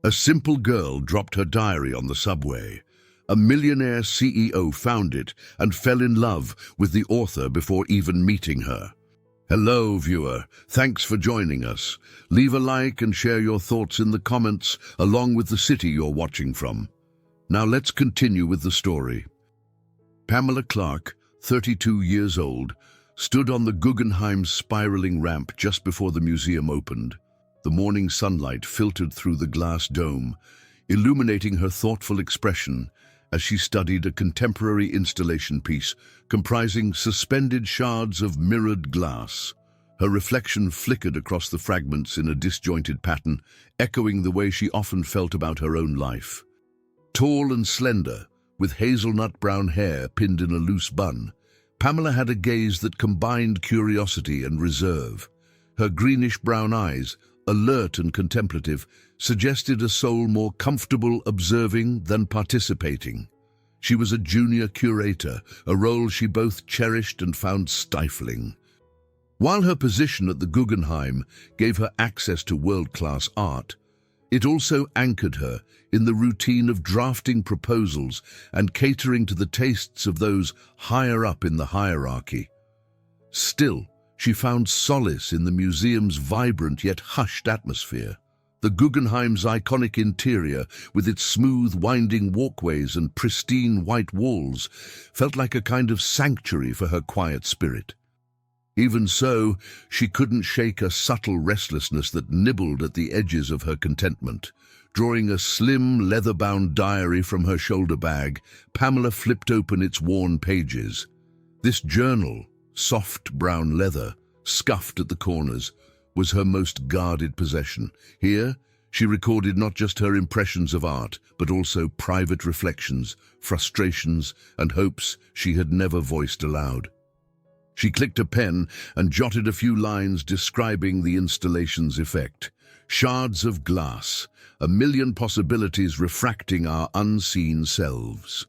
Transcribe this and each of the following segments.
A simple girl dropped her diary on the subway. A millionaire CEO found it and fell in love with the author before even meeting her. Hello, viewer. Thanks for joining us. Leave a like and share your thoughts in the comments, along with the city you're watching from. Now let's continue with the story. Pamela Clark, 32 years old, stood on the Guggenheim spiraling ramp just before the museum opened. The morning sunlight filtered through the glass dome, illuminating her thoughtful expression as she studied a contemporary installation piece comprising suspended shards of mirrored glass. Her reflection flickered across the fragments in a disjointed pattern, echoing the way she often felt about her own life. Tall and slender, with hazelnut brown hair pinned in a loose bun, Pamela had a gaze that combined curiosity and reserve. Her greenish-brown eyes, alert and contemplative, suggested a soul more comfortable observing than participating. She was a junior curator, a role she both cherished and found stifling. While her position at the Guggenheim gave her access to world-class art, it also anchored her in the routine of drafting proposals and catering to the tastes of those higher up in the hierarchy. Still, she found solace in the museum's vibrant yet hushed atmosphere. The Guggenheim's iconic interior, with its smooth, winding walkways and pristine white walls, felt like a kind of sanctuary for her quiet spirit. Even so, she couldn't shake a subtle restlessness that nibbled at the edges of her contentment. Drawing a slim, leather-bound diary from her shoulder bag, Pamela flipped open its worn pages. This journal, soft brown leather, scuffed at the corners, was her most guarded possession. Here, she recorded not just her impressions of art, but also private reflections, frustrations, and hopes she had never voiced aloud. She clicked a pen and jotted a few lines describing the installation's effect. Shards of glass, a million possibilities refracting our unseen selves.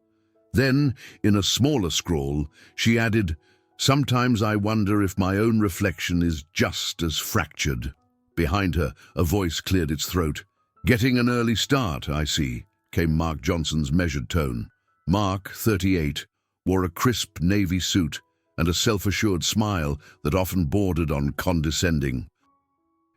Then, in a smaller scrawl, she added, "Sometimes I wonder if my own reflection is just as fractured." Behind her, a voice cleared its throat. "Getting an early start, I see," came Mark Johnson's measured tone. Mark, 38, wore a crisp navy suit and a self-assured smile that often bordered on condescending.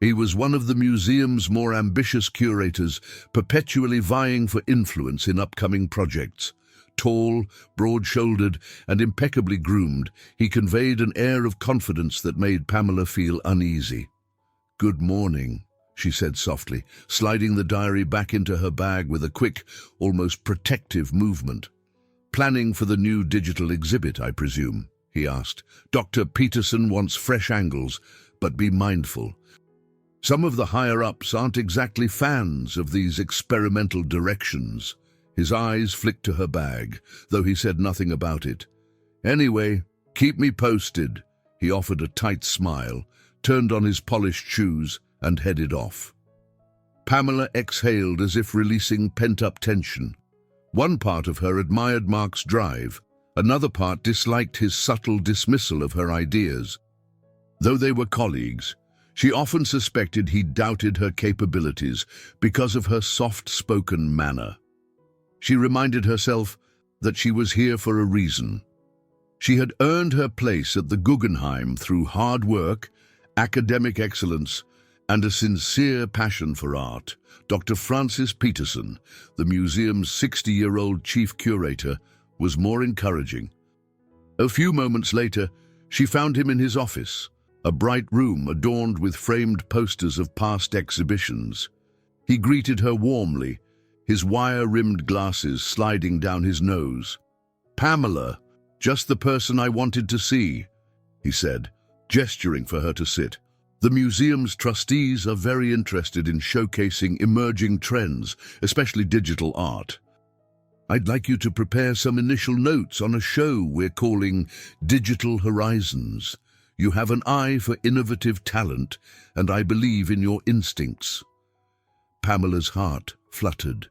He was one of the museum's more ambitious curators, perpetually vying for influence in upcoming projects. Tall, broad-shouldered, and impeccably groomed, he conveyed an air of confidence that made Pamela feel uneasy. "Good morning," she said softly, sliding the diary back into her bag with a quick, almost protective movement. "Planning for the new digital exhibit, I presume?" he asked. "Dr. Peterson wants fresh angles, but be mindful. Some of the higher-ups aren't exactly fans of these experimental directions." His eyes flicked to her bag, though he said nothing about it. "Anyway, keep me posted." He offered a tight smile, turned on his polished shoes, and headed off. Pamela exhaled as if releasing pent-up tension. One part of her admired Mark's drive, another part disliked his subtle dismissal of her ideas. Though they were colleagues, she often suspected he doubted her capabilities because of her soft-spoken manner. She reminded herself that she was here for a reason. She had earned her place at the Guggenheim through hard work, academic excellence, and a sincere passion for art. Dr. Francis Peterson, the museum's 60-year-old chief curator, was more encouraging. A few moments later, she found him in his office, a bright room adorned with framed posters of past exhibitions. He greeted her warmly, his wire-rimmed glasses sliding down his nose. "Pamela, just the person I wanted to see," he said, gesturing for her to sit. "The museum's trustees are very interested in showcasing emerging trends, especially digital art. I'd like you to prepare some initial notes on a show we're calling Digital Horizons. You have an eye for innovative talent, and I believe in your instincts." Pamela's heart fluttered.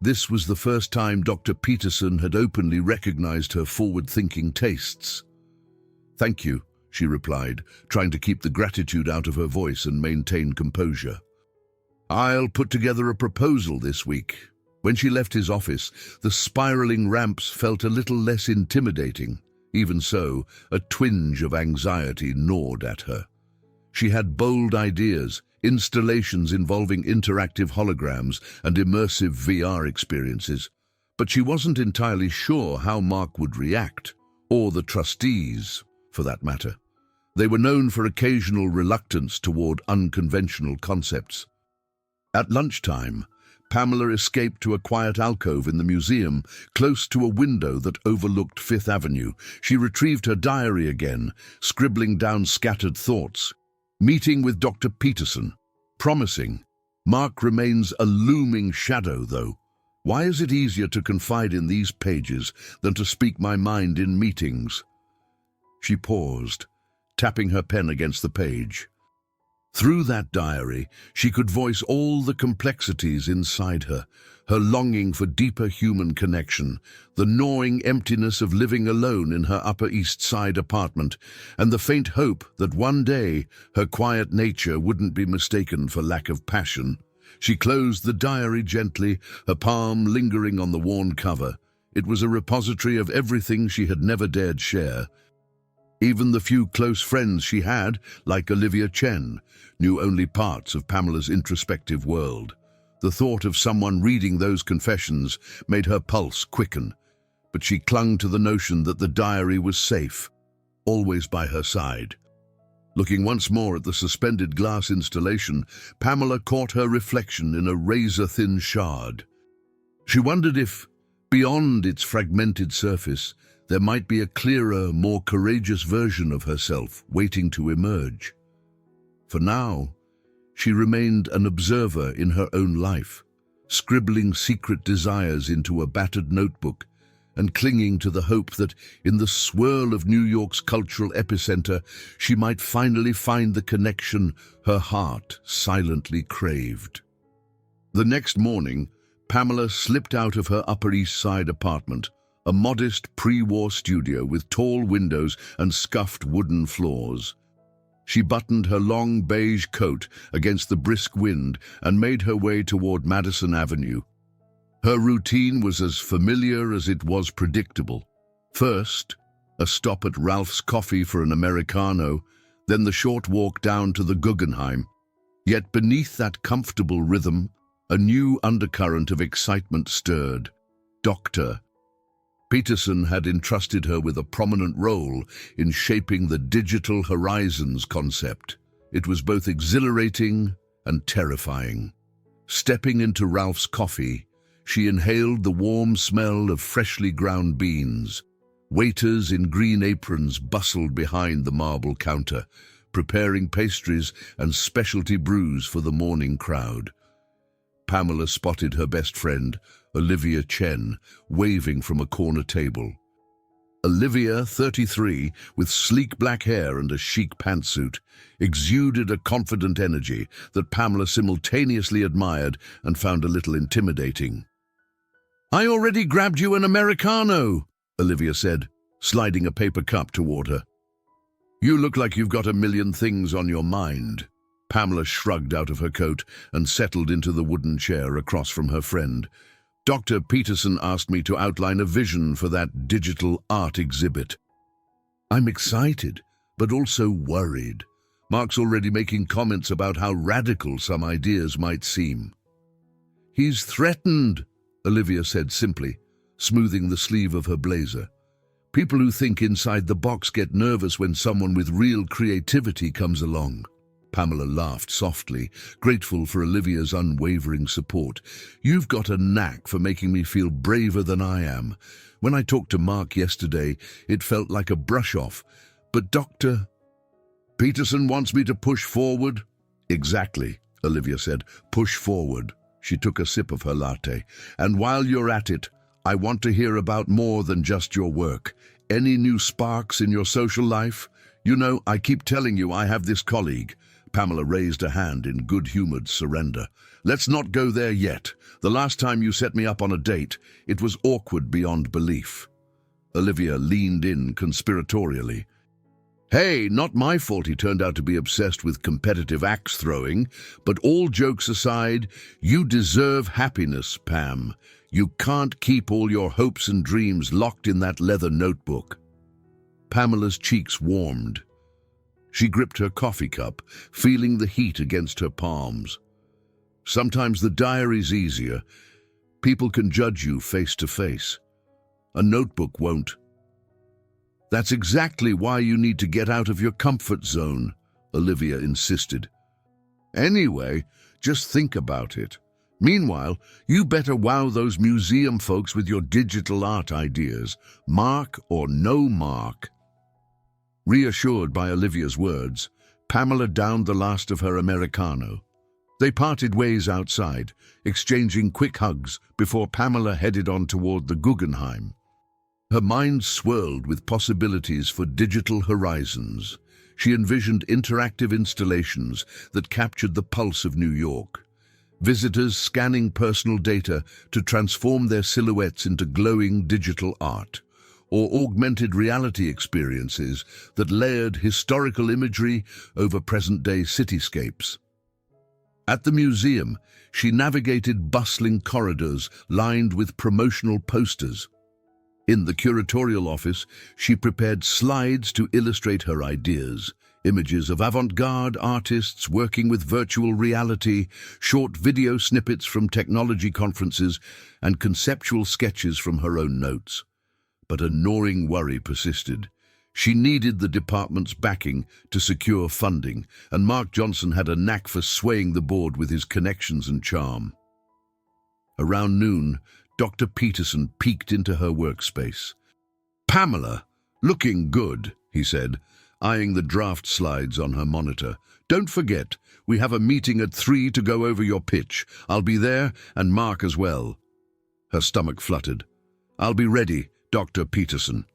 This was the first time Dr. Peterson had openly recognized her forward-thinking tastes. "Thank you," she replied, trying to keep the gratitude out of her voice and maintain composure. I'll put together a proposal this week. When she left his office, the spiraling ramps felt a little less intimidating. Even so, a twinge of anxiety gnawed at her. She had bold ideas, installations involving interactive holograms and immersive VR experiences, but she wasn't entirely sure how Mark would react, or the trustees, for that matter. They were known for occasional reluctance toward unconventional concepts. At lunchtime, Pamela escaped to a quiet alcove in the museum, close to a window that overlooked Fifth Avenue. She retrieved her diary again, scribbling down scattered thoughts. Meeting with Dr. Peterson. Promising. Mark remains a looming shadow, though. Why is it easier to confide in these pages than to speak my mind in meetings? She paused, tapping her pen against the page. Through that diary, she could voice all the complexities inside her, her longing for deeper human connection, the gnawing emptiness of living alone in her Upper East Side apartment, and the faint hope that one day her quiet nature wouldn't be mistaken for lack of passion. She closed the diary gently, her palm lingering on the worn cover. It was a repository of everything she had never dared share. Even the few close friends she had, like Olivia Chen, knew only parts of Pamela's introspective world. The thought of someone reading those confessions made her pulse quicken, but she clung to the notion that the diary was safe, always by her side. Looking once more at the suspended glass installation, Pamela caught her reflection in a razor-thin shard. She wondered if, beyond its fragmented surface, there might be a clearer, more courageous version of herself waiting to emerge. For now, she remained an observer in her own life, scribbling secret desires into a battered notebook and clinging to the hope that, in the swirl of New York's cultural epicenter, she might finally find the connection her heart silently craved. The next morning, Pamela slipped out of her Upper East Side apartment, a modest pre-war studio with tall windows and scuffed wooden floors. She buttoned her long beige coat against the brisk wind and made her way toward Madison Avenue. Her routine was as familiar as it was predictable. First, a stop at Ralph's Coffee for an Americano, then the short walk down to the Guggenheim. Yet beneath that comfortable rhythm, a new undercurrent of excitement stirred. Dr. Peterson had entrusted her with a prominent role in shaping the digital horizons concept. It was both exhilarating and terrifying. Stepping into Ralph's Coffee, she inhaled the warm smell of freshly ground beans. Waiters in green aprons bustled behind the marble counter, preparing pastries and specialty brews for the morning crowd. Pamela spotted her best friend, Olivia Chen, waving from a corner table. Olivia, 33, with sleek black hair and a chic pantsuit, exuded a confident energy that Pamela simultaneously admired and found a little intimidating. "I already grabbed you an Americano," Olivia said, sliding a paper cup toward her. "You look like you've got a million things on your mind." Pamela shrugged out of her coat and settled into the wooden chair across from her friend. "Dr. Peterson asked me to outline a vision for that digital art exhibit." "I'm excited, but also worried. Mark's already making comments about how radical some ideas might seem." "He's threatened," Olivia said simply, smoothing the sleeve of her blazer. "People who think inside the box get nervous when someone with real creativity comes along." Pamela laughed softly, grateful for Olivia's unwavering support. "You've got a knack for making me feel braver than I am. When I talked to Mark yesterday, it felt like a brush-off. But Dr. Peterson wants me to push forward?" "Exactly," Olivia said. "Push forward." She took a sip of her latte. "And while you're at it, I want to hear about more than just your work. Any new sparks in your social life? You know, I keep telling you I have this colleague." Pamela raised a hand in good-humored surrender. "Let's not go there yet. The last time you set me up on a date, it was awkward beyond belief." Olivia leaned in conspiratorially. Hey, not my fault he turned out to be obsessed with competitive axe throwing, but all jokes aside, you deserve happiness, Pam. You can't keep all your hopes and dreams locked in that leather notebook. Pamela's cheeks warmed. She gripped her coffee cup, feeling the heat against her palms. Sometimes the diary's easier. People can judge you face to face. A notebook won't. That's exactly why you need to get out of your comfort zone, Olivia insisted. Anyway, just think about it. Meanwhile, you better wow those museum folks with your digital art ideas, mark or no mark. Reassured by Olivia's words, Pamela downed the last of her Americano. They parted ways outside, exchanging quick hugs before Pamela headed on toward the Guggenheim. Her mind swirled with possibilities for digital horizons. She envisioned interactive installations that captured the pulse of New York. Visitors scanning personal data to transform their silhouettes into glowing digital art, or augmented reality experiences that layered historical imagery over present-day cityscapes. At the museum, she navigated bustling corridors lined with promotional posters. In the curatorial office, she prepared slides to illustrate her ideas, images of avant-garde artists working with virtual reality, short video snippets from technology conferences, and conceptual sketches from her own notes. But a gnawing worry persisted. She needed the department's backing to secure funding, and Mark Johnson had a knack for swaying the board with his connections and charm. Around noon, Dr. Peterson peeked into her workspace. "Pamela, looking good," he said, eyeing the draft slides on her monitor. "Don't forget, we have a meeting at 3 to go over your pitch. I'll be there, and Mark as well." Her stomach fluttered. "I'll be ready, Dr. Peterson."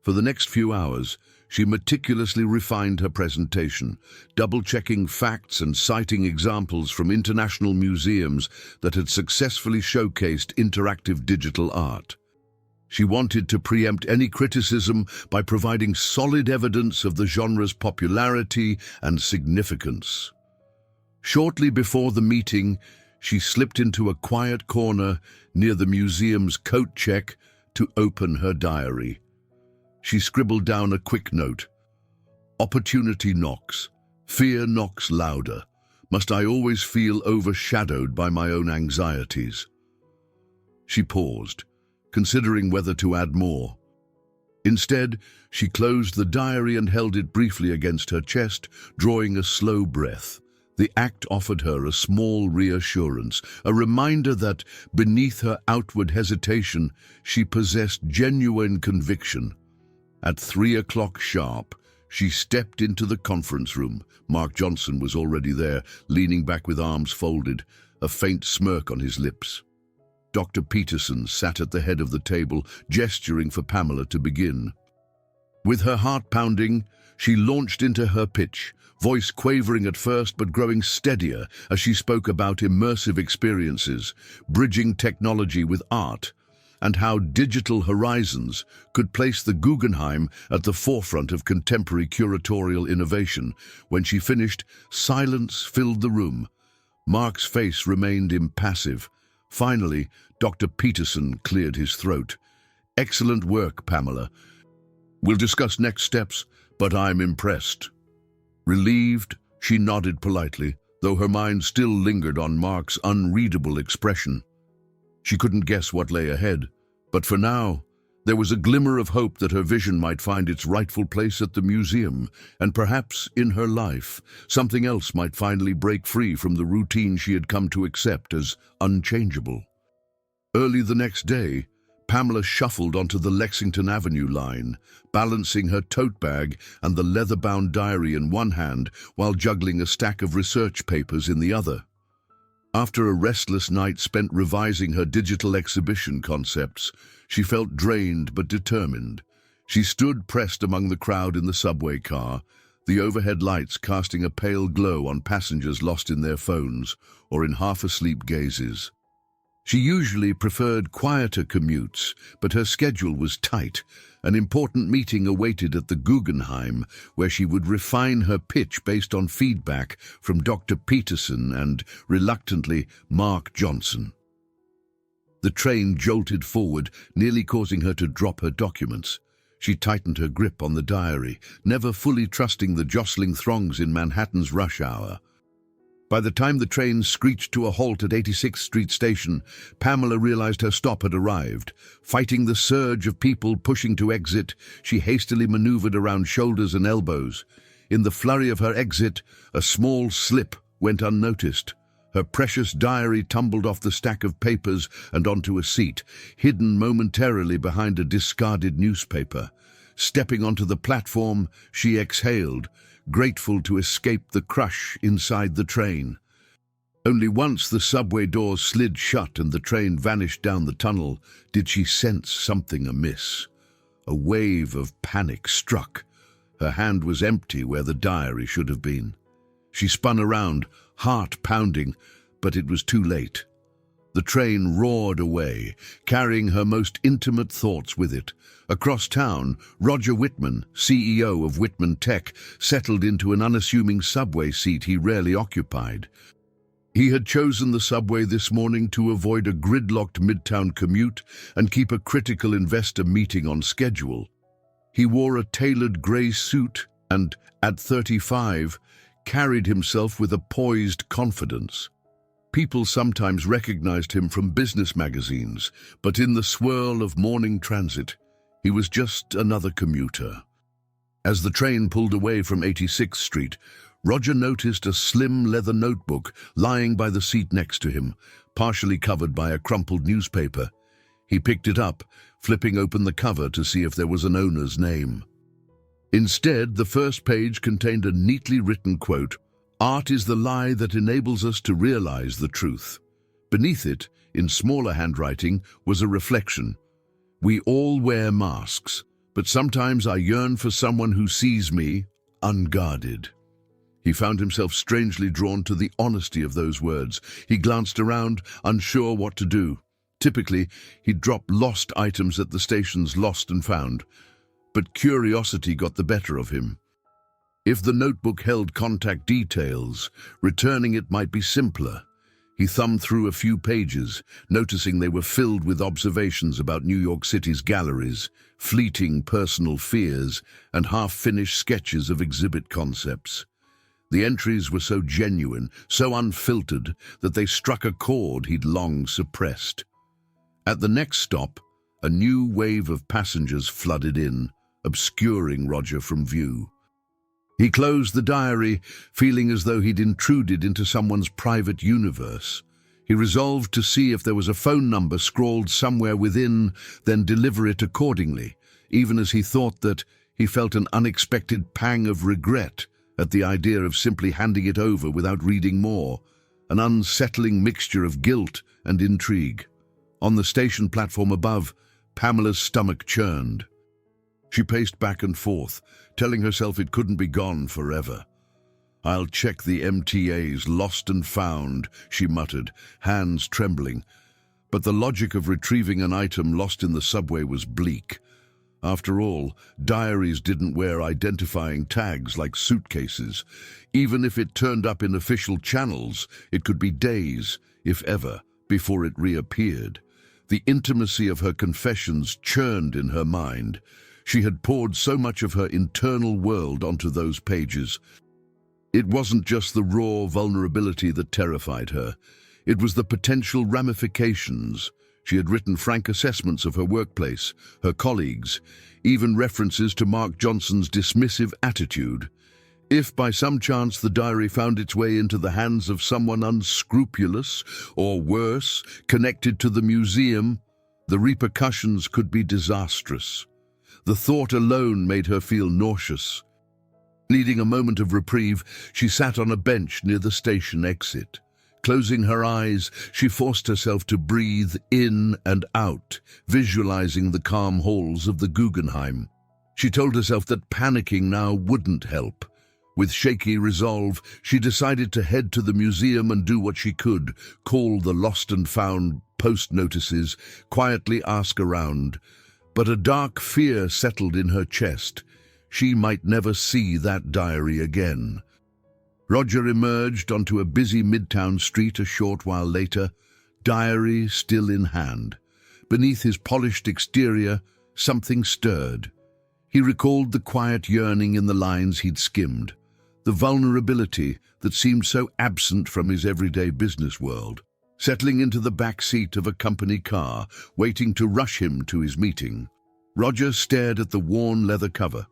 For the next few hours, she meticulously refined her presentation, double-checking facts and citing examples from international museums that had successfully showcased interactive digital art. She wanted to preempt any criticism by providing solid evidence of the genre's popularity and significance. Shortly before the meeting, she slipped into a quiet corner near the museum's coat check to open her diary. She scribbled down a quick note. "Opportunity knocks. Fear knocks louder. Must I always feel overshadowed by my own anxieties?" She paused, considering whether to add more. Instead, she closed the diary and held it briefly against her chest, drawing a slow breath. The act offered her a small reassurance, a reminder that, beneath her outward hesitation, she possessed genuine conviction. At 3 o'clock sharp, she stepped into the conference room. Mark Johnson was already there, leaning back with arms folded, a faint smirk on his lips. Dr. Peterson sat at the head of the table, gesturing for Pamela to begin. With her heart pounding, she launched into her pitch, voice quavering at first but growing steadier as she spoke about immersive experiences, bridging technology with art, and how digital horizons could place the Guggenheim at the forefront of contemporary curatorial innovation. When she finished, silence filled the room. Mark's face remained impassive. Finally, Dr. Peterson cleared his throat. "Excellent work, Pamela. We'll discuss next steps, but I'm impressed." Relieved, she nodded politely, though her mind still lingered on Mark's unreadable expression. She couldn't guess what lay ahead, but for now, there was a glimmer of hope that her vision might find its rightful place at the museum, and perhaps in her life, something else might finally break free from the routine she had come to accept as unchangeable. Early the next day, Pamela shuffled onto the Lexington Avenue line, balancing her tote bag and the leather-bound diary in one hand while juggling a stack of research papers in the other. After a restless night spent revising her digital exhibition concepts, she felt drained but determined. She stood pressed among the crowd in the subway car, the overhead lights casting a pale glow on passengers lost in their phones or in half-asleep gazes. She usually preferred quieter commutes, but her schedule was tight. An important meeting awaited at the Guggenheim, where she would refine her pitch based on feedback from Dr. Peterson and, reluctantly, Mark Johnson. The train jolted forward, nearly causing her to drop her documents. She tightened her grip on the diary, never fully trusting the jostling throngs in Manhattan's rush hour. By the time the train screeched to a halt at 86th Street Station, Pamela realized her stop had arrived. Fighting the surge of people pushing to exit, she hastily maneuvered around shoulders and elbows. In the flurry of her exit, a small slip went unnoticed. Her precious diary tumbled off the stack of papers and onto a seat, hidden momentarily behind a discarded newspaper. Stepping onto the platform, she exhaled, grateful to escape the crush inside the train. Only once the subway doors slid shut and the train vanished down the tunnel did she sense something amiss. A wave of panic struck. Her hand was empty where the diary should have been. She spun around, heart pounding, but it was too late. The train roared away, carrying her most intimate thoughts with it. Across town, Roger Whitman, CEO of Whitman Tech, settled into an unassuming subway seat he rarely occupied. He had chosen the subway this morning to avoid a gridlocked midtown commute and keep a critical investor meeting on schedule. He wore a tailored grey suit and, at 35, carried himself with a poised confidence. People sometimes recognized him from business magazines, but in the swirl of morning transit, he was just another commuter. As the train pulled away from 86th Street, Roger noticed a slim leather notebook lying by the seat next to him, partially covered by a crumpled newspaper. He picked it up, flipping open the cover to see if there was an owner's name. Instead, the first page contained a neatly written quote, "Art is the lie that enables us to realize the truth." Beneath it, in smaller handwriting, was a reflection. "We all wear masks, but sometimes I yearn for someone who sees me unguarded." He found himself strangely drawn to the honesty of those words. He glanced around, unsure what to do. Typically, he'd drop lost items at the station's Lost and Found, but curiosity got the better of him. If the notebook held contact details, returning it might be simpler. He thumbed through a few pages, noticing they were filled with observations about New York City's galleries, fleeting personal fears, and half-finished sketches of exhibit concepts. The entries were so genuine, so unfiltered, that they struck a chord he'd long suppressed. At the next stop, a new wave of passengers flooded in, obscuring Roger from view. He closed the diary, feeling as though he'd intruded into someone's private universe. He resolved to see if there was a phone number scrawled somewhere within, then deliver it accordingly, even as he thought that he felt an unexpected pang of regret at the idea of simply handing it over without reading more, an unsettling mixture of guilt and intrigue. On the station platform above, Pamela's stomach churned. She paced back and forth, telling herself it couldn't be gone forever. "I'll check the MTA's Lost and Found," she muttered, hands trembling. But the logic of retrieving an item lost in the subway was bleak. After all, diaries didn't wear identifying tags like suitcases. Even if it turned up in official channels, it could be days, if ever, before it reappeared. The intimacy of her confessions churned in her mind. She had poured so much of her internal world onto those pages. It wasn't just the raw vulnerability that terrified her. It was the potential ramifications. She had written frank assessments of her workplace, her colleagues, even references to Mark Johnson's dismissive attitude. If by some chance the diary found its way into the hands of someone unscrupulous, or worse, connected to the museum, the repercussions could be disastrous. The thought alone made her feel nauseous. Needing a moment of reprieve, she sat on a bench near the station exit. Closing her eyes, she forced herself to breathe in and out, visualizing the calm halls of the Guggenheim. She told herself that panicking now wouldn't help. With shaky resolve, she decided to head to the museum and do what she could, call the lost and found, post notices, quietly ask around. But a dark fear settled in her chest. She might never see that diary again. Roger emerged onto a busy midtown street a short while later, diary still in hand. Beneath his polished exterior, something stirred. He recalled the quiet yearning in the lines he'd skimmed, the vulnerability that seemed so absent from his everyday business world. Settling into the back seat of a company car, waiting to rush him to his meeting, Roger stared at the worn leather cover.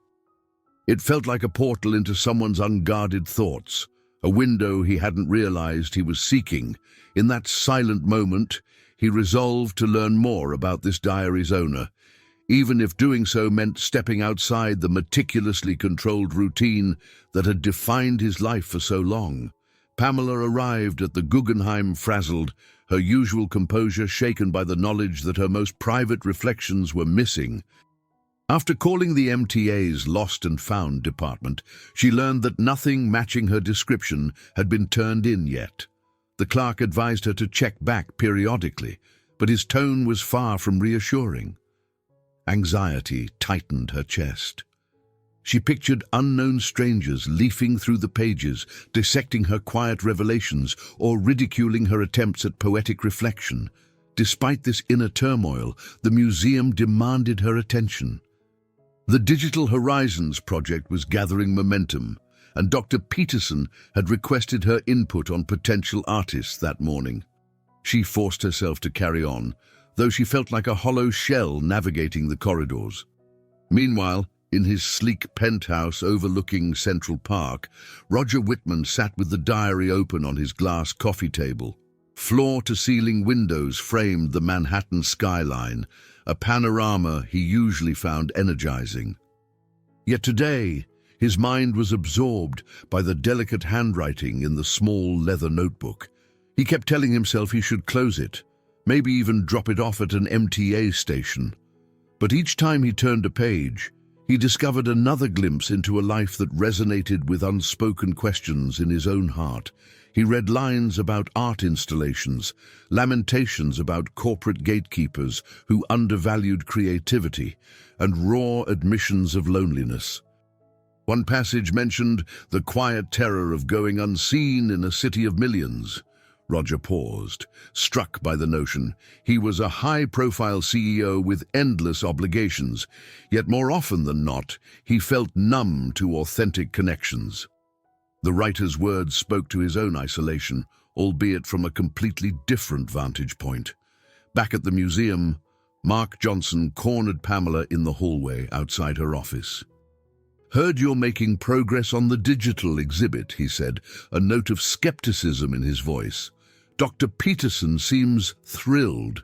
It felt like a portal into someone's unguarded thoughts, a window he hadn't realized he was seeking. In that silent moment, he resolved to learn more about this diary's owner, even if doing so meant stepping outside the meticulously controlled routine that had defined his life for so long. Pamela arrived at the Guggenheim frazzled, her usual composure shaken by the knowledge that her most private reflections were missing. After calling the MTA's Lost and Found department, she learned that nothing matching her description had been turned in yet. The clerk advised her to check back periodically, but his tone was far from reassuring. Anxiety tightened her chest. She pictured unknown strangers leafing through the pages, dissecting her quiet revelations or ridiculing her attempts at poetic reflection. Despite this inner turmoil, the museum demanded her attention. The Digital Horizons project was gathering momentum, and Dr. Peterson had requested her input on potential artists that morning. She forced herself to carry on, though she felt like a hollow shell navigating the corridors. Meanwhile, in his sleek penthouse overlooking Central Park, Roger Whitman sat with the diary open on his glass coffee table. Floor-to-ceiling windows framed the Manhattan skyline, a panorama he usually found energizing. Yet today, his mind was absorbed by the delicate handwriting in the small leather notebook. He kept telling himself he should close it, maybe even drop it off at an MTA station. But each time he turned a page, he discovered another glimpse into a life that resonated with unspoken questions in his own heart. He read lines about art installations, lamentations about corporate gatekeepers who undervalued creativity, and raw admissions of loneliness. One passage mentioned the quiet terror of going unseen in a city of millions. Roger paused, struck by the notion. He was a high-profile CEO with endless obligations, yet more often than not, he felt numb to authentic connections. The writer's words spoke to his own isolation, albeit from a completely different vantage point. Back at the museum, Mark Johnson cornered Pamela in the hallway outside her office. "Heard you're making progress on the digital exhibit," he said, a note of skepticism in his voice. "Dr. Peterson seems thrilled."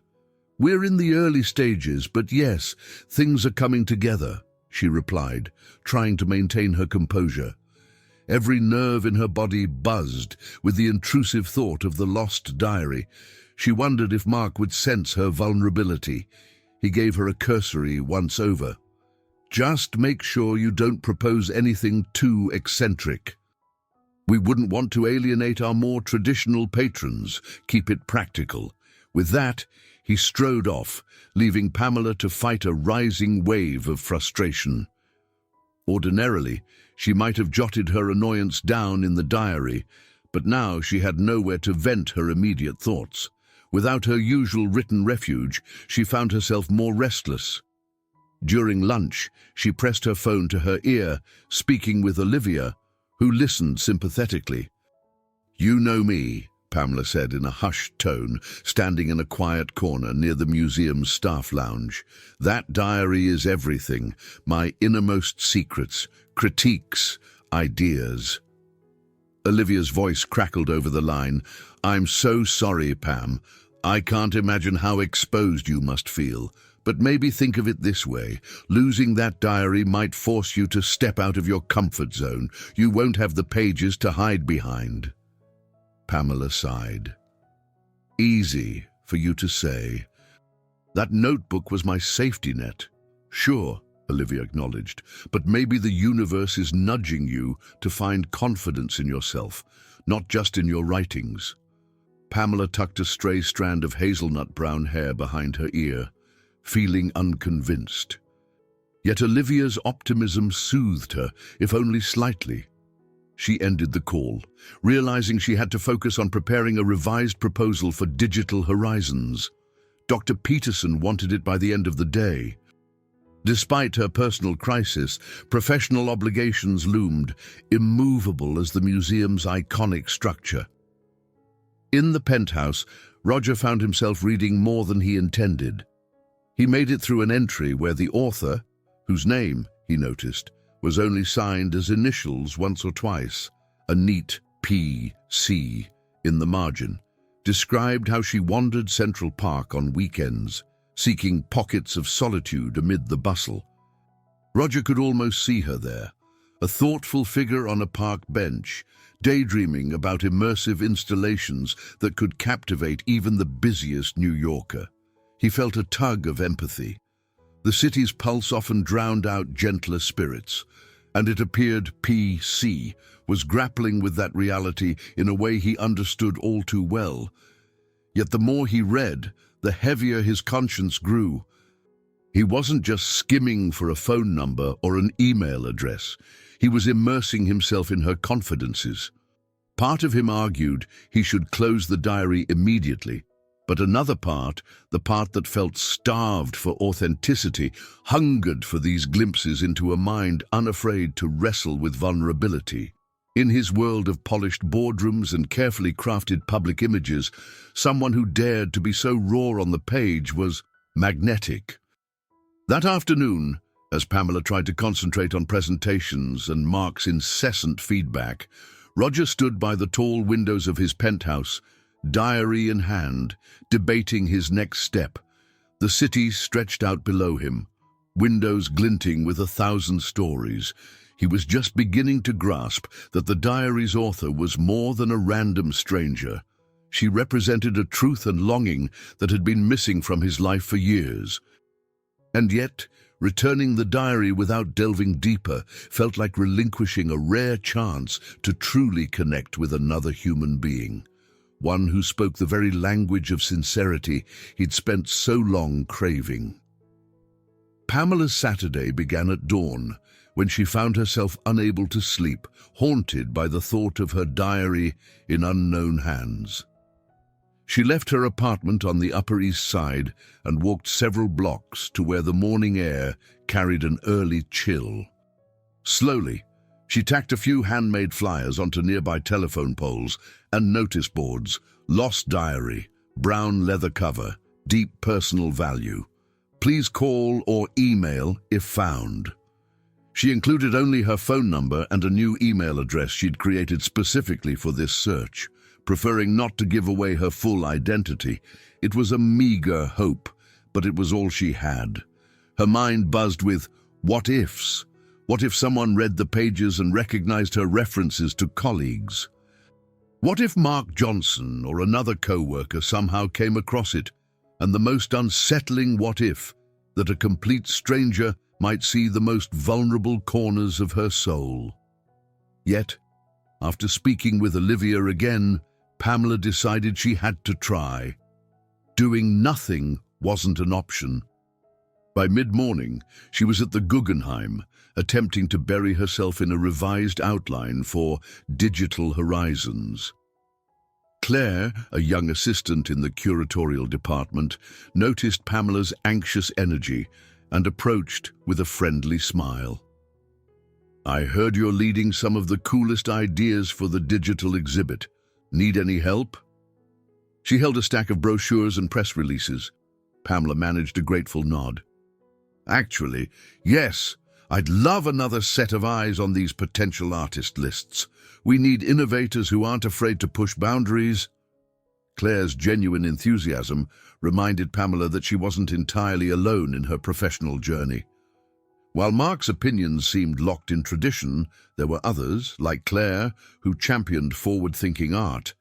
"We're in the early stages, but yes, things are coming together," she replied, trying to maintain her composure. Every nerve in her body buzzed with the intrusive thought of the lost diary. She wondered if Mark would sense her vulnerability. He gave her a cursory once-over. "Just make sure you don't propose anything too eccentric. We wouldn't want to alienate our more traditional patrons. Keep it practical." With that, he strode off, leaving Pamela to fight a rising wave of frustration. Ordinarily, she might have jotted her annoyance down in the diary, but now she had nowhere to vent her immediate thoughts. Without her usual written refuge, she found herself more restless. During lunch, she pressed her phone to her ear, speaking with Olivia, who listened sympathetically. "You know me," Pamela said in a hushed tone, standing in a quiet corner near the museum's staff lounge. "That diary is everything, my innermost secrets, critiques, ideas." Olivia's voice crackled over the line. "I'm so sorry, Pam. I can't imagine how exposed you must feel. But maybe think of it this way. Losing that diary might force you to step out of your comfort zone. You won't have the pages to hide behind." Pamela sighed. "Easy for you to say. That notebook was my safety net. Sure, Olivia acknowledged, but maybe the universe is nudging you to find confidence in yourself, not just in your writings. Pamela tucked a stray strand of hazelnut brown hair behind her ear, feeling unconvinced. Yet Olivia's optimism soothed her, if only slightly. She ended the call, realizing she had to focus on preparing a revised proposal for Digital Horizons. Dr. Peterson wanted it by the end of the day. Despite her personal crisis, professional obligations loomed, immovable as the museum's iconic structure. In the penthouse, Roger found himself reading more than he intended. He made it through an entry where the author, whose name, he noticed, was only signed as initials once or twice, a neat P.C. in the margin, described how she wandered Central Park on weekends, seeking pockets of solitude amid the bustle. Roger could almost see her there, a thoughtful figure on a park bench, daydreaming about immersive installations that could captivate even the busiest New Yorker. He felt a tug of empathy. The city's pulse often drowned out gentler spirits, and it appeared P.C. was grappling with that reality in a way he understood all too well. Yet the more he read, the heavier his conscience grew. He wasn't just skimming for a phone number or an email address. He was immersing himself in her confidences. Part of him argued he should close the diary immediately, but another part, the part that felt starved for authenticity, hungered for these glimpses into a mind unafraid to wrestle with vulnerability. In his world of polished boardrooms and carefully crafted public images, someone who dared to be so raw on the page was magnetic. That afternoon, as Pamela tried to concentrate on presentations and Mark's incessant feedback, Roger stood by the tall windows of his penthouse, diary in hand, debating his next step. The city stretched out below him, windows glinting with 1,000 stories. He was just beginning to grasp that the diary's author was more than a random stranger. She represented a truth and longing that had been missing from his life for years. And yet, returning the diary without delving deeper felt like relinquishing a rare chance to truly connect with another human being, one who spoke the very language of sincerity he'd spent so long craving. Pamela's Saturday began at dawn, when she found herself unable to sleep, haunted by the thought of her diary in unknown hands. She left her apartment on the Upper East Side and walked several blocks to where the morning air carried an early chill. Slowly, she tacked a few handmade flyers onto nearby telephone poles and notice boards: lost diary, brown leather cover, deep personal value. Please call or email if found. She included only her phone number and a new email address she'd created specifically for this search, preferring not to give away her full identity. It was a meager hope, but it was all she had. Her mind buzzed with what-ifs. What if someone read the pages and recognized her references to colleagues? What if Mark Johnson or another co-worker somehow came across it? And the most unsettling what-if, that a complete stranger might see the most vulnerable corners of her soul. Yet, after speaking with Olivia again, Pamela decided she had to try. Doing nothing wasn't an option. By mid-morning, she was at the Guggenheim, attempting to bury herself in a revised outline for Digital Horizons. Claire, a young assistant in the curatorial department, noticed Pamela's anxious energy and approached with a friendly smile. "I heard you're leading some of the coolest ideas for the digital exhibit. Need any help?" She held a stack of brochures and press releases. Pamela managed a grateful nod. "Actually, yes. I'd love another set of eyes on these potential artist lists. We need innovators who aren't afraid to push boundaries." Claire's genuine enthusiasm reminded Pamela that she wasn't entirely alone in her professional journey. While Mark's opinions seemed locked in tradition, there were others, like Claire, who championed forward-thinking art.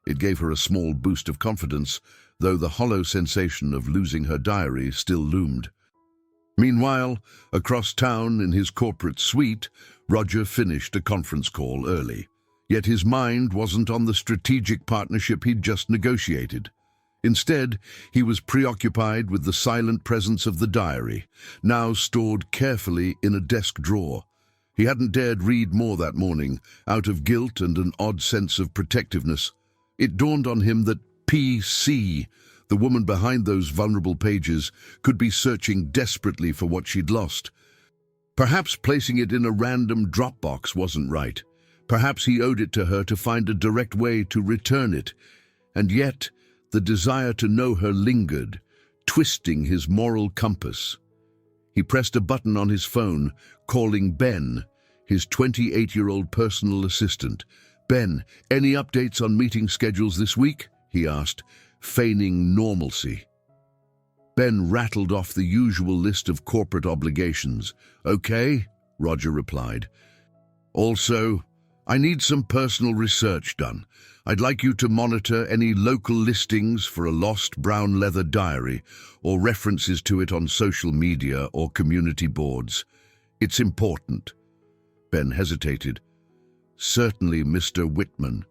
It gave her a small boost of confidence, though the hollow sensation of losing her diary still loomed. Meanwhile, across town in his corporate suite, Roger finished a conference call early. Yet his mind wasn't on the strategic partnership he'd just negotiated. Instead, he was preoccupied with the silent presence of the diary, now stored carefully in a desk drawer. He hadn't dared read more that morning, out of guilt and an odd sense of protectiveness. It dawned on him that PC, the woman behind those vulnerable pages, could be searching desperately for what she'd lost. Perhaps placing it in a random Dropbox wasn't right. Perhaps he owed it to her to find a direct way to return it. And yet, the desire to know her lingered, twisting his moral compass. He pressed a button on his phone, calling Ben, his 28-year-old personal assistant. "Ben, any updates on meeting schedules this week?" he asked, feigning normalcy. Ben rattled off the usual list of corporate obligations. "Okay," Roger replied. "Also, I need some personal research done. I'd like you to monitor any local listings for a lost brown leather diary or references to it on social media or community boards. It's important." Ben hesitated. "Certainly, Mr. Whitman."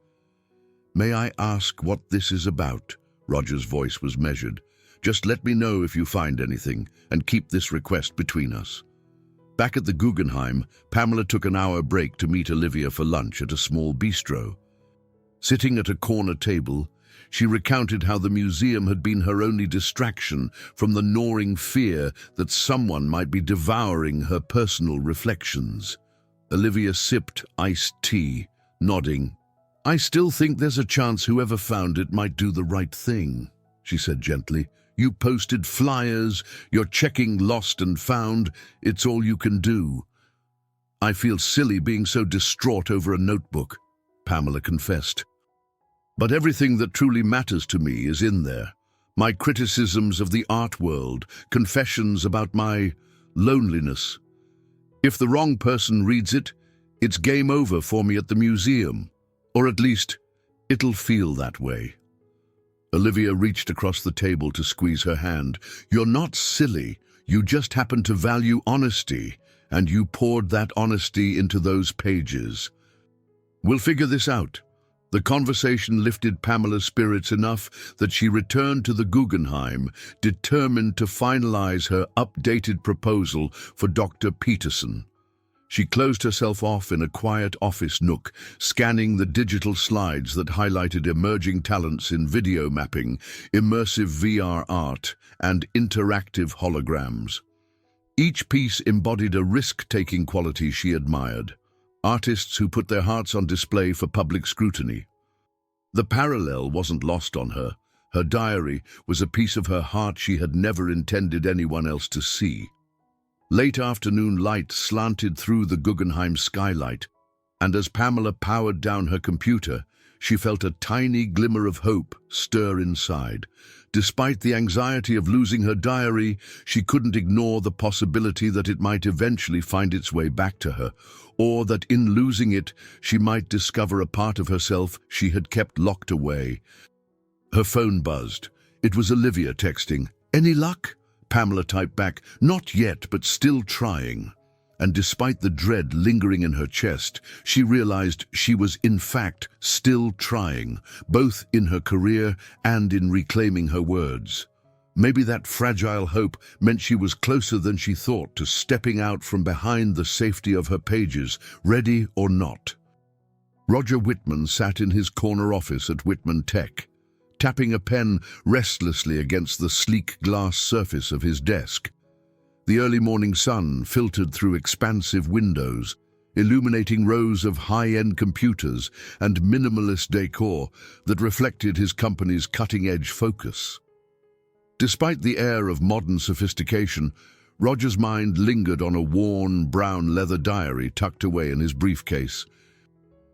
"May I ask what this is about?" Roger's voice was measured. "Just let me know if you find anything, and keep this request between us." Back at the Guggenheim, Pamela took an hour break to meet Olivia for lunch at a small bistro. Sitting at a corner table, she recounted how the museum had been her only distraction from the gnawing fear that someone might be devouring her personal reflections. Olivia sipped iced tea, nodding. "I still think there's a chance whoever found it might do the right thing," she said gently. "You posted flyers, you're checking lost and found, it's all you can do." "I feel silly being so distraught over a notebook," Pamela confessed. "But everything that truly matters to me is in there. My criticisms of the art world, confessions about my loneliness. If the wrong person reads it, it's game over for me at the museum. Or at least, it'll feel that way." Olivia reached across the table to squeeze her hand. "You're not silly. You just happen to value honesty, and you poured that honesty into those pages. We'll figure this out." The conversation lifted Pamela's spirits enough that she returned to the Guggenheim, determined to finalize her updated proposal for Dr. Peterson. She closed herself off in a quiet office nook, scanning the digital slides that highlighted emerging talents in video mapping, immersive VR art, and interactive holograms. Each piece embodied a risk-taking quality she admired. Artists who put their hearts on display for public scrutiny. The parallel wasn't lost on her. Her diary was a piece of her heart she had never intended anyone else to see. Late afternoon light slanted through the Guggenheim skylight, and as Pamela powered down her computer, she felt a tiny glimmer of hope stir inside. Despite the anxiety of losing her diary, she couldn't ignore the possibility that it might eventually find its way back to her, or that in losing it, she might discover a part of herself she had kept locked away. Her phone buzzed. It was Olivia texting. "Any luck?" Pamela typed back, "Not yet, but still trying." And despite the dread lingering in her chest, she realized she was in fact still trying, both in her career and in reclaiming her words. Maybe that fragile hope meant she was closer than she thought to stepping out from behind the safety of her pages, ready or not. Roger Whitman sat in his corner office at Whitman Tech, tapping a pen restlessly against the sleek glass surface of his desk. The early morning sun filtered through expansive windows, illuminating rows of high-end computers and minimalist decor that reflected his company's cutting-edge focus. Despite the air of modern sophistication, Roger's mind lingered on a worn, brown leather diary tucked away in his briefcase.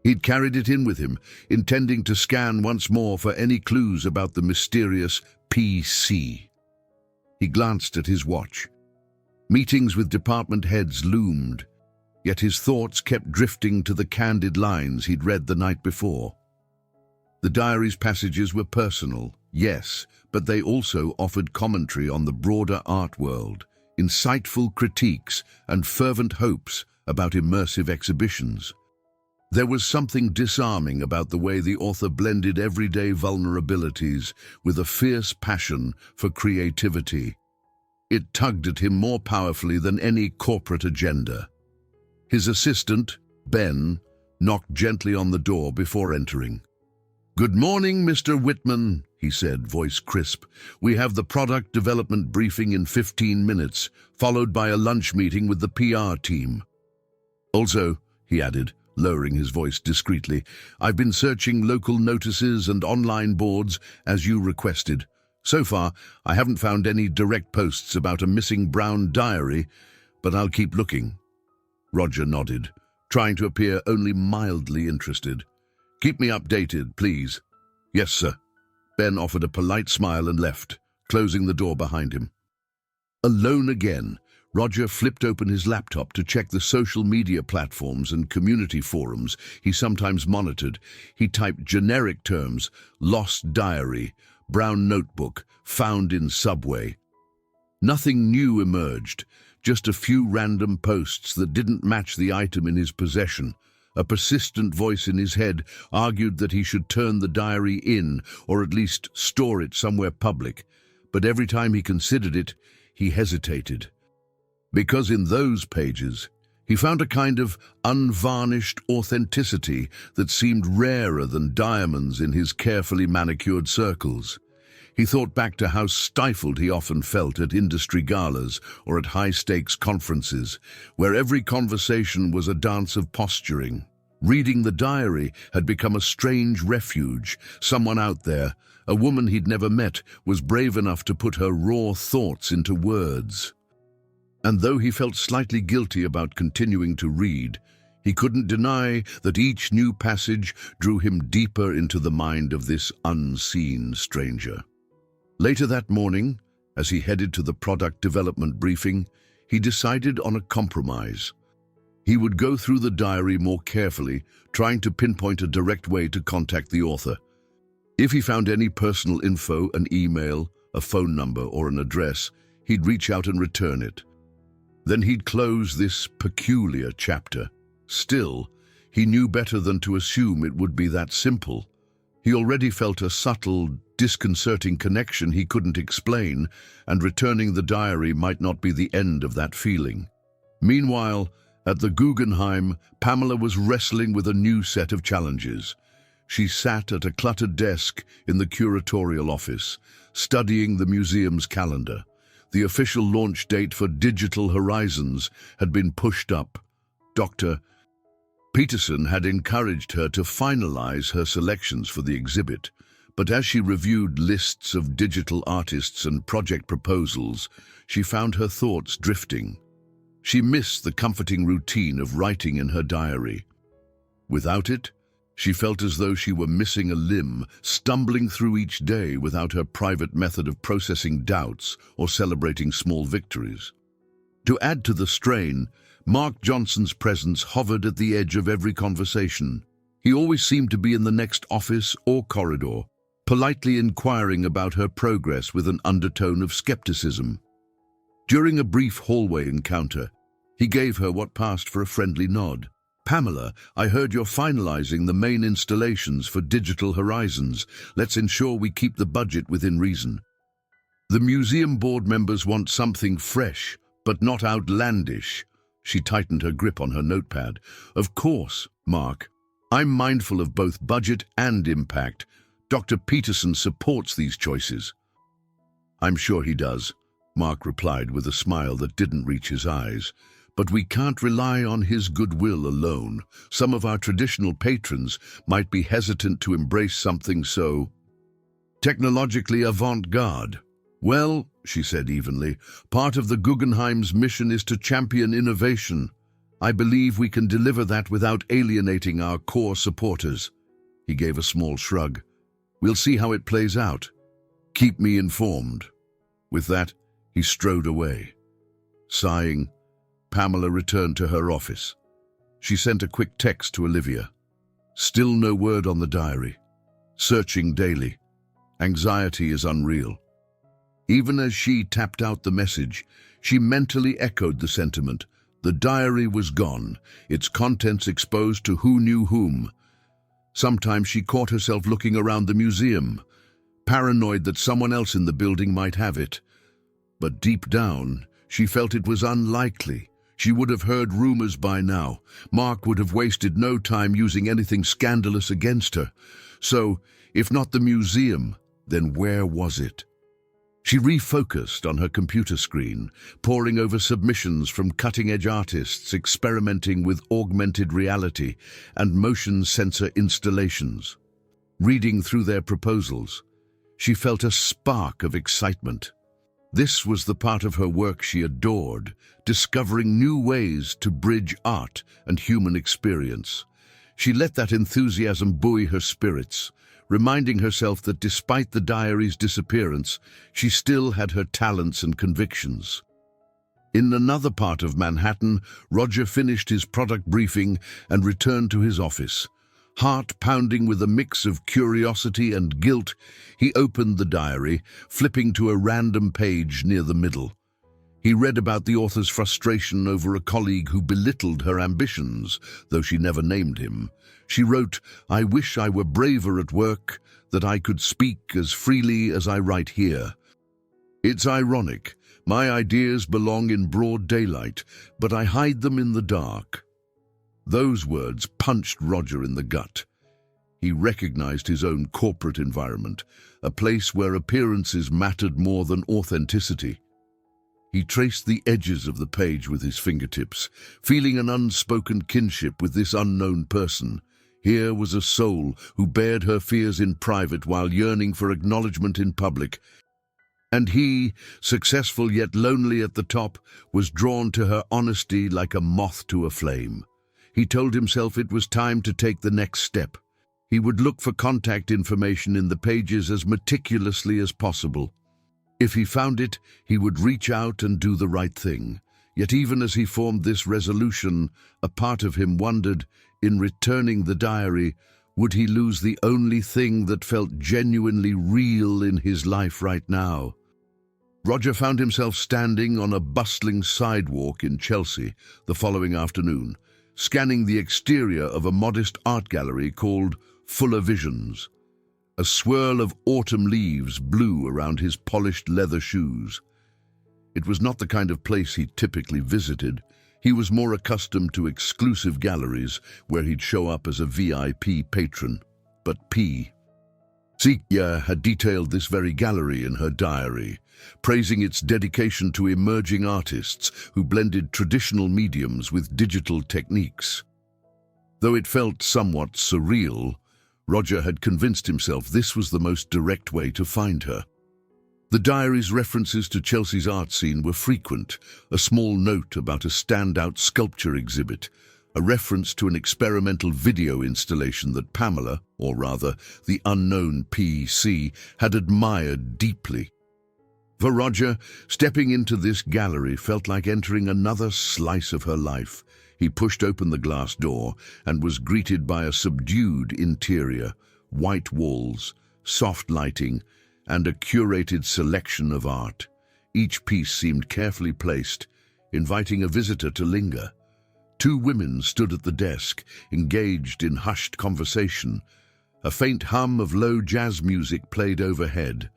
He'd carried it in with him, intending to scan once more for any clues about the mysterious PC. He glanced at his watch. Meetings with department heads loomed, yet his thoughts kept drifting to the candid lines he'd read the night before. The diary's passages were personal, yes, but they also offered commentary on the broader art world, insightful critiques, and fervent hopes about immersive exhibitions. There was something disarming about the way the author blended everyday vulnerabilities with a fierce passion for creativity. It tugged at him more powerfully than any corporate agenda. His assistant, Ben, knocked gently on the door before entering. "Good morning, Mr. Whitman," he said, voice crisp. "We have the product development briefing in 15 minutes, followed by a lunch meeting with the PR team. Also," he added, lowering his voice discreetly, "I've been searching local notices and online boards as you requested. So far, I haven't found any direct posts about a missing brown diary, but I'll keep looking." Roger nodded, trying to appear only mildly interested. "Keep me updated, please." "Yes, sir." Ben offered a polite smile and left, closing the door behind him. Alone again, Roger flipped open his laptop to check the social media platforms and community forums he sometimes monitored. He typed generic terms: lost diary, brown notebook, found in subway. Nothing new emerged, just a few random posts that didn't match the item in his possession. A persistent voice in his head argued that he should turn the diary in, or at least store it somewhere public. But every time he considered it, he hesitated. Because in those pages, he found a kind of unvarnished authenticity that seemed rarer than diamonds in his carefully manicured circles. He thought back to how stifled he often felt at industry galas or at high-stakes conferences, where every conversation was a dance of posturing. Reading the diary had become a strange refuge. Someone out there, a woman he'd never met, was brave enough to put her raw thoughts into words. And though he felt slightly guilty about continuing to read, he couldn't deny that each new passage drew him deeper into the mind of this unseen stranger. Later that morning, as he headed to the product development briefing, he decided on a compromise. He would go through the diary more carefully, trying to pinpoint a direct way to contact the author. If he found any personal info, an email, a phone number, or an address, he'd reach out and return it. Then he'd close this peculiar chapter. Still, he knew better than to assume it would be that simple. He already felt a subtle, disconcerting connection he couldn't explain, and returning the diary might not be the end of that feeling. Meanwhile, at the Guggenheim, Pamela was wrestling with a new set of challenges. She sat at a cluttered desk in the curatorial office, studying the museum's calendar. The official launch date for Digital Horizons had been pushed up. Dr. Peterson had encouraged her to finalize her selections for the exhibit, but as she reviewed lists of digital artists and project proposals, she found her thoughts drifting. She missed the comforting routine of writing in her diary. Without it, she felt as though she were missing a limb, stumbling through each day without her private method of processing doubts or celebrating small victories. To add to the strain, Mark Johnson's presence hovered at the edge of every conversation. He always seemed to be in the next office or corridor, politely inquiring about her progress with an undertone of skepticism. During a brief hallway encounter, he gave her what passed for a friendly nod. "Pamela, I heard you're finalizing the main installations for Digital Horizons. Let's ensure we keep the budget within reason. The museum board members want something fresh, but not outlandish." She tightened her grip on her notepad. "Of course, Mark. I'm mindful of both budget and impact. Dr. Peterson supports these choices." "I'm sure he does," Mark replied with a smile that didn't reach his eyes. "But we can't rely on his goodwill alone. Some of our traditional patrons might be hesitant to embrace something so technologically avant-garde." "Well," she said evenly, "part of the Guggenheim's mission is to champion innovation. I believe we can deliver that without alienating our core supporters." He gave a small shrug. "We'll see how it plays out. Keep me informed." With that, he strode away. Sighing, Pamela returned to her office. She sent a quick text to Olivia. "Still no word on the diary. Searching daily. Anxiety is unreal." Even as she tapped out the message, she mentally echoed the sentiment. The diary was gone, its contents exposed to who knew whom. Sometimes she caught herself looking around the museum, paranoid that someone else in the building might have it. But deep down, she felt it was unlikely. She would have heard rumors by now. Mark would have wasted no time using anything scandalous against her. So, if not the museum, then where was it? She refocused on her computer screen, poring over submissions from cutting-edge artists experimenting with augmented reality and motion sensor installations. Reading through their proposals, she felt a spark of excitement. This was the part of her work she adored, discovering new ways to bridge art and human experience. She let that enthusiasm buoy her spirits, reminding herself that despite the diary's disappearance, she still had her talents and convictions. In another part of Manhattan, Roger finished his product briefing and returned to his office. Heart pounding with a mix of curiosity and guilt, he opened the diary, flipping to a random page near the middle. He read about the author's frustration over a colleague who belittled her ambitions, though she never named him. She wrote, "I wish I were braver at work, that I could speak as freely as I write here. It's ironic. My ideas belong in broad daylight, but I hide them in the dark." Those words punched Roger in the gut. He recognized his own corporate environment, a place where appearances mattered more than authenticity. He traced the edges of the page with his fingertips, feeling an unspoken kinship with this unknown person. Here was a soul who bared her fears in private while yearning for acknowledgement in public. And he, successful yet lonely at the top, was drawn to her honesty like a moth to a flame. He told himself it was time to take the next step. He would look for contact information in the pages as meticulously as possible. If he found it, he would reach out and do the right thing. Yet even as he formed this resolution, a part of him wondered, in returning the diary, would he lose the only thing that felt genuinely real in his life right now? Roger found himself standing on a bustling sidewalk in Chelsea the following afternoon, scanning the exterior of a modest art gallery called Fuller Visions. A swirl of autumn leaves blew around his polished leather shoes. It was not the kind of place he typically visited. He was more accustomed to exclusive galleries where he'd show up as a VIP patron. But Zikia had detailed this very gallery in her diary, praising its dedication to emerging artists who blended traditional mediums with digital techniques. Though it felt somewhat surreal, Roger had convinced himself this was the most direct way to find her. The diary's references to Chelsea's art scene were frequent: a small note about a standout sculpture exhibit, a reference to an experimental video installation that Pamela, or rather, the unknown PC, had admired deeply. For Roger, stepping into this gallery felt like entering another slice of her life. He pushed open the glass door and was greeted by a subdued interior, white walls, soft lighting, and a curated selection of art. Each piece seemed carefully placed, inviting a visitor to linger. Two women stood at the desk, engaged in hushed conversation. A faint hum of low jazz music played overhead.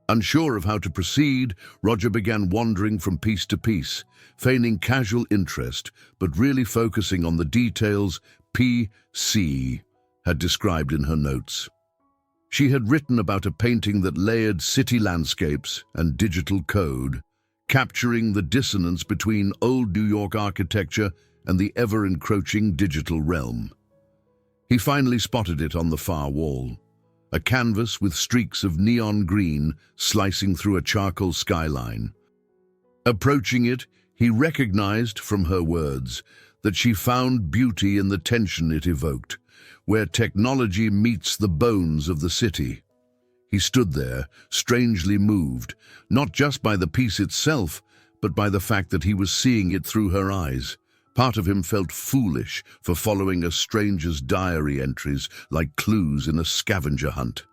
Unsure of how to proceed, Roger began wandering from piece to piece, feigning casual interest, but really focusing on the details PC had described in her notes. She had written about a painting that layered city landscapes and digital code, capturing the dissonance between old New York architecture and the ever-encroaching digital realm. He finally spotted it on the far wall, a canvas with streaks of neon green slicing through a charcoal skyline. Approaching it, he recognized from her words that she found beauty in the tension it evoked, where technology meets the bones of the city. He stood there, strangely moved, not just by the piece itself, but by the fact that he was seeing it through her eyes. Part of him felt foolish for following a stranger's diary entries like clues in a scavenger hunt.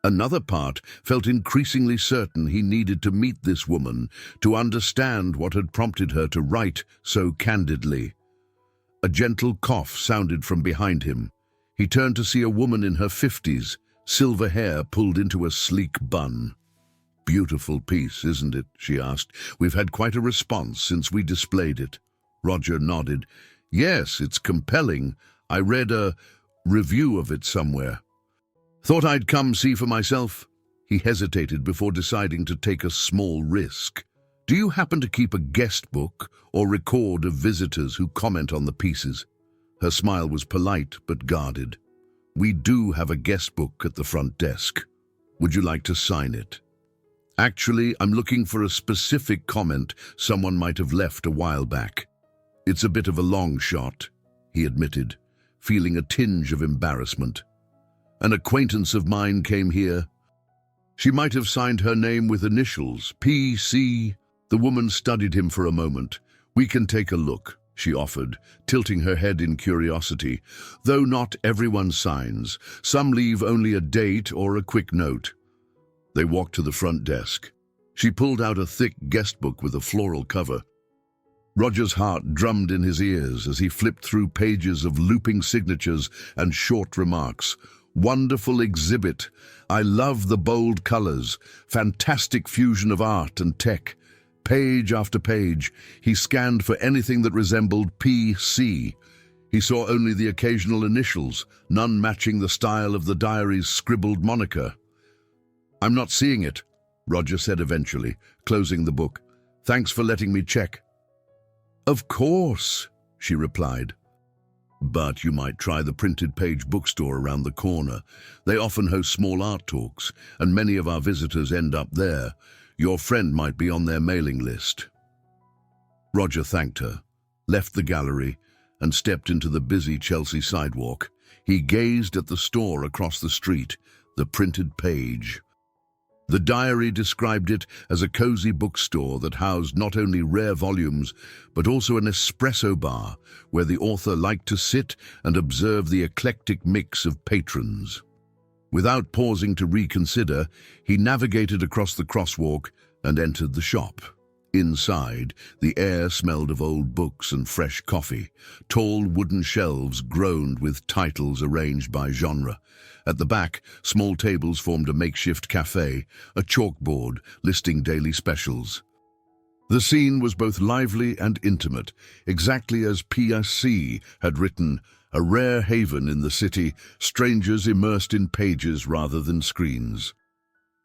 Another part felt increasingly certain he needed to meet this woman, to understand what had prompted her to write so candidly. A gentle cough sounded from behind him. He turned to see a woman in her 50s, silver hair pulled into a sleek bun. "Beautiful piece, isn't it?" she asked. "We've had quite a response since we displayed it." Roger nodded. "Yes, it's compelling. I read a review of it somewhere. Thought I'd come see for myself." He hesitated before deciding to take a small risk. "Do you happen to keep a guest book or record of visitors who comment on the pieces?" Her smile was polite but guarded. "We do have a guest book at the front desk. Would you like to sign it?" "Actually, I'm looking for a specific comment someone might have left a while back. It's a bit of a long shot," he admitted, feeling a tinge of embarrassment. "An acquaintance of mine came here. She might have signed her name with initials, P.C. The woman studied him for a moment. "We can take a look," she offered, tilting her head in curiosity. "Though not everyone signs. Some leave only a date or a quick note." They walked to the front desk. She pulled out a thick guest book with a floral cover. Roger's heart drummed in his ears as he flipped through pages of looping signatures and short remarks. "Wonderful exhibit. I love the bold colors. Fantastic fusion of art and tech." Page after page, he scanned for anything that resembled P.C. He saw only the occasional initials, none matching the style of the diary's scribbled moniker. "I'm not seeing it," Roger said eventually, closing the book. "Thanks for letting me check." "Of course," she replied. "But you might try the printed page bookstore around the corner. They often host small art talks, and many of our visitors end up there. Your friend might be on their mailing list." Roger thanked her, left the gallery, and stepped into the busy Chelsea sidewalk. He gazed at the store across the street, the printed page. The diary described it as a cozy bookstore that housed not only rare volumes, but also an espresso bar where the author liked to sit and observe the eclectic mix of patrons. Without pausing to reconsider, he navigated across the crosswalk and entered the shop. Inside, the air smelled of old books and fresh coffee. Tall wooden shelves groaned with titles arranged by genre. At the back, small tables formed a makeshift cafe, a chalkboard listing daily specials. The scene was both lively and intimate, exactly as P.C. had written, "A rare haven in the city, strangers immersed in pages rather than screens."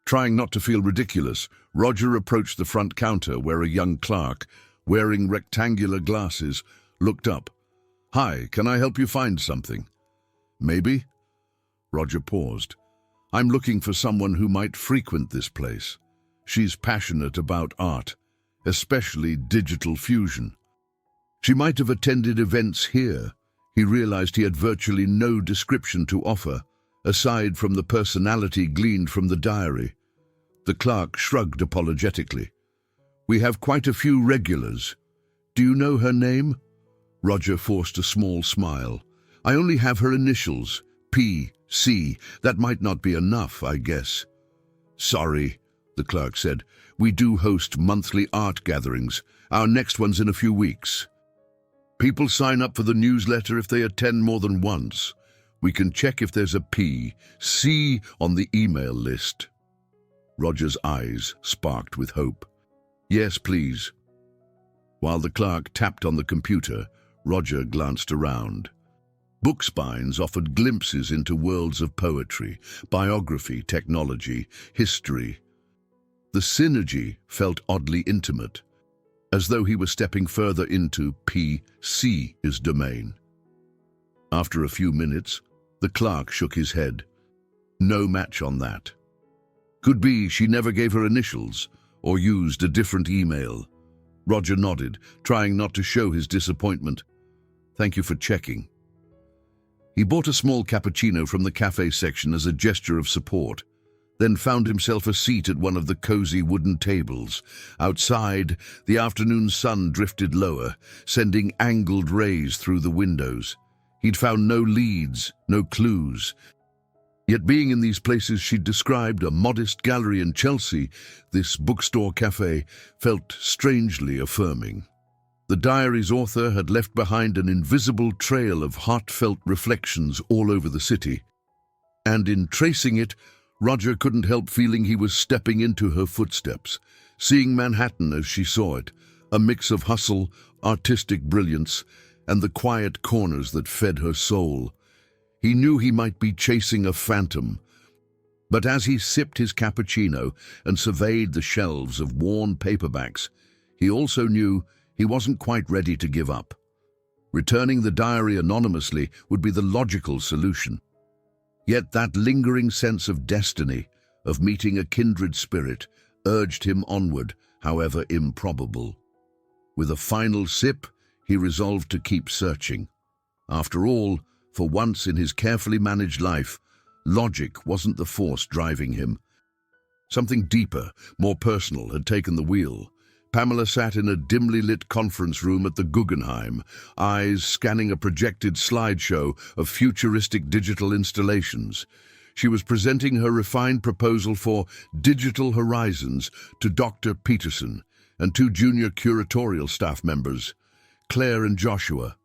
Trying not to feel ridiculous, Roger approached the front counter where a young clerk, wearing rectangular glasses, looked up. "Hi, can I help you find something?" "Maybe?" Roger paused. "I'm looking for someone who might frequent this place. She's passionate about art, especially digital fusion. She might have attended events here." He realized he had virtually no description to offer, aside from the personality gleaned from the diary. The clerk shrugged apologetically. "We have quite a few regulars. Do you know her name?" Roger forced a small smile. "I only have her initials, P.C. That might not be enough, I guess." "Sorry," the clerk said. "We do host monthly art gatherings. Our next one's in a few weeks. People sign up for the newsletter if they attend more than once. We can check if there's a P.C. on the email list." Roger's eyes sparked with hope. "Yes, please." While the clerk tapped on the computer, Roger glanced around. Book spines offered glimpses into worlds of poetry, biography, technology, history. The synergy felt oddly intimate, as though he were stepping further into P.C.'s domain. After a few minutes, the clerk shook his head. "No match on that. Could be she never gave her initials or used a different email." Roger nodded, trying not to show his disappointment. "Thank you for checking." He bought a small cappuccino from the cafe section as a gesture of support, then found himself a seat at one of the cozy wooden tables. Outside, the afternoon sun drifted lower, sending angled rays through the windows. He'd found no leads, no clues. Yet being in these places she'd described, a modest gallery in Chelsea, this bookstore cafe, felt strangely affirming. The diary's author had left behind an invisible trail of heartfelt reflections all over the city. And in tracing it, Roger couldn't help feeling he was stepping into her footsteps, seeing Manhattan as she saw it, a mix of hustle, artistic brilliance, and the quiet corners that fed her soul. He knew he might be chasing a phantom, but as he sipped his cappuccino and surveyed the shelves of worn paperbacks, he also knew he wasn't quite ready to give up. Returning the diary anonymously would be the logical solution. Yet that lingering sense of destiny, of meeting a kindred spirit, urged him onward, however improbable. With a final sip, he resolved to keep searching. After all, for once in his carefully managed life, logic wasn't the force driving him. Something deeper, more personal, had taken the wheel. Pamela sat in a dimly lit conference room at the Guggenheim, eyes scanning a projected slideshow of futuristic digital installations. She was presenting her refined proposal for Digital Horizons to Dr. Peterson and two junior curatorial staff members, Claire and Joshua.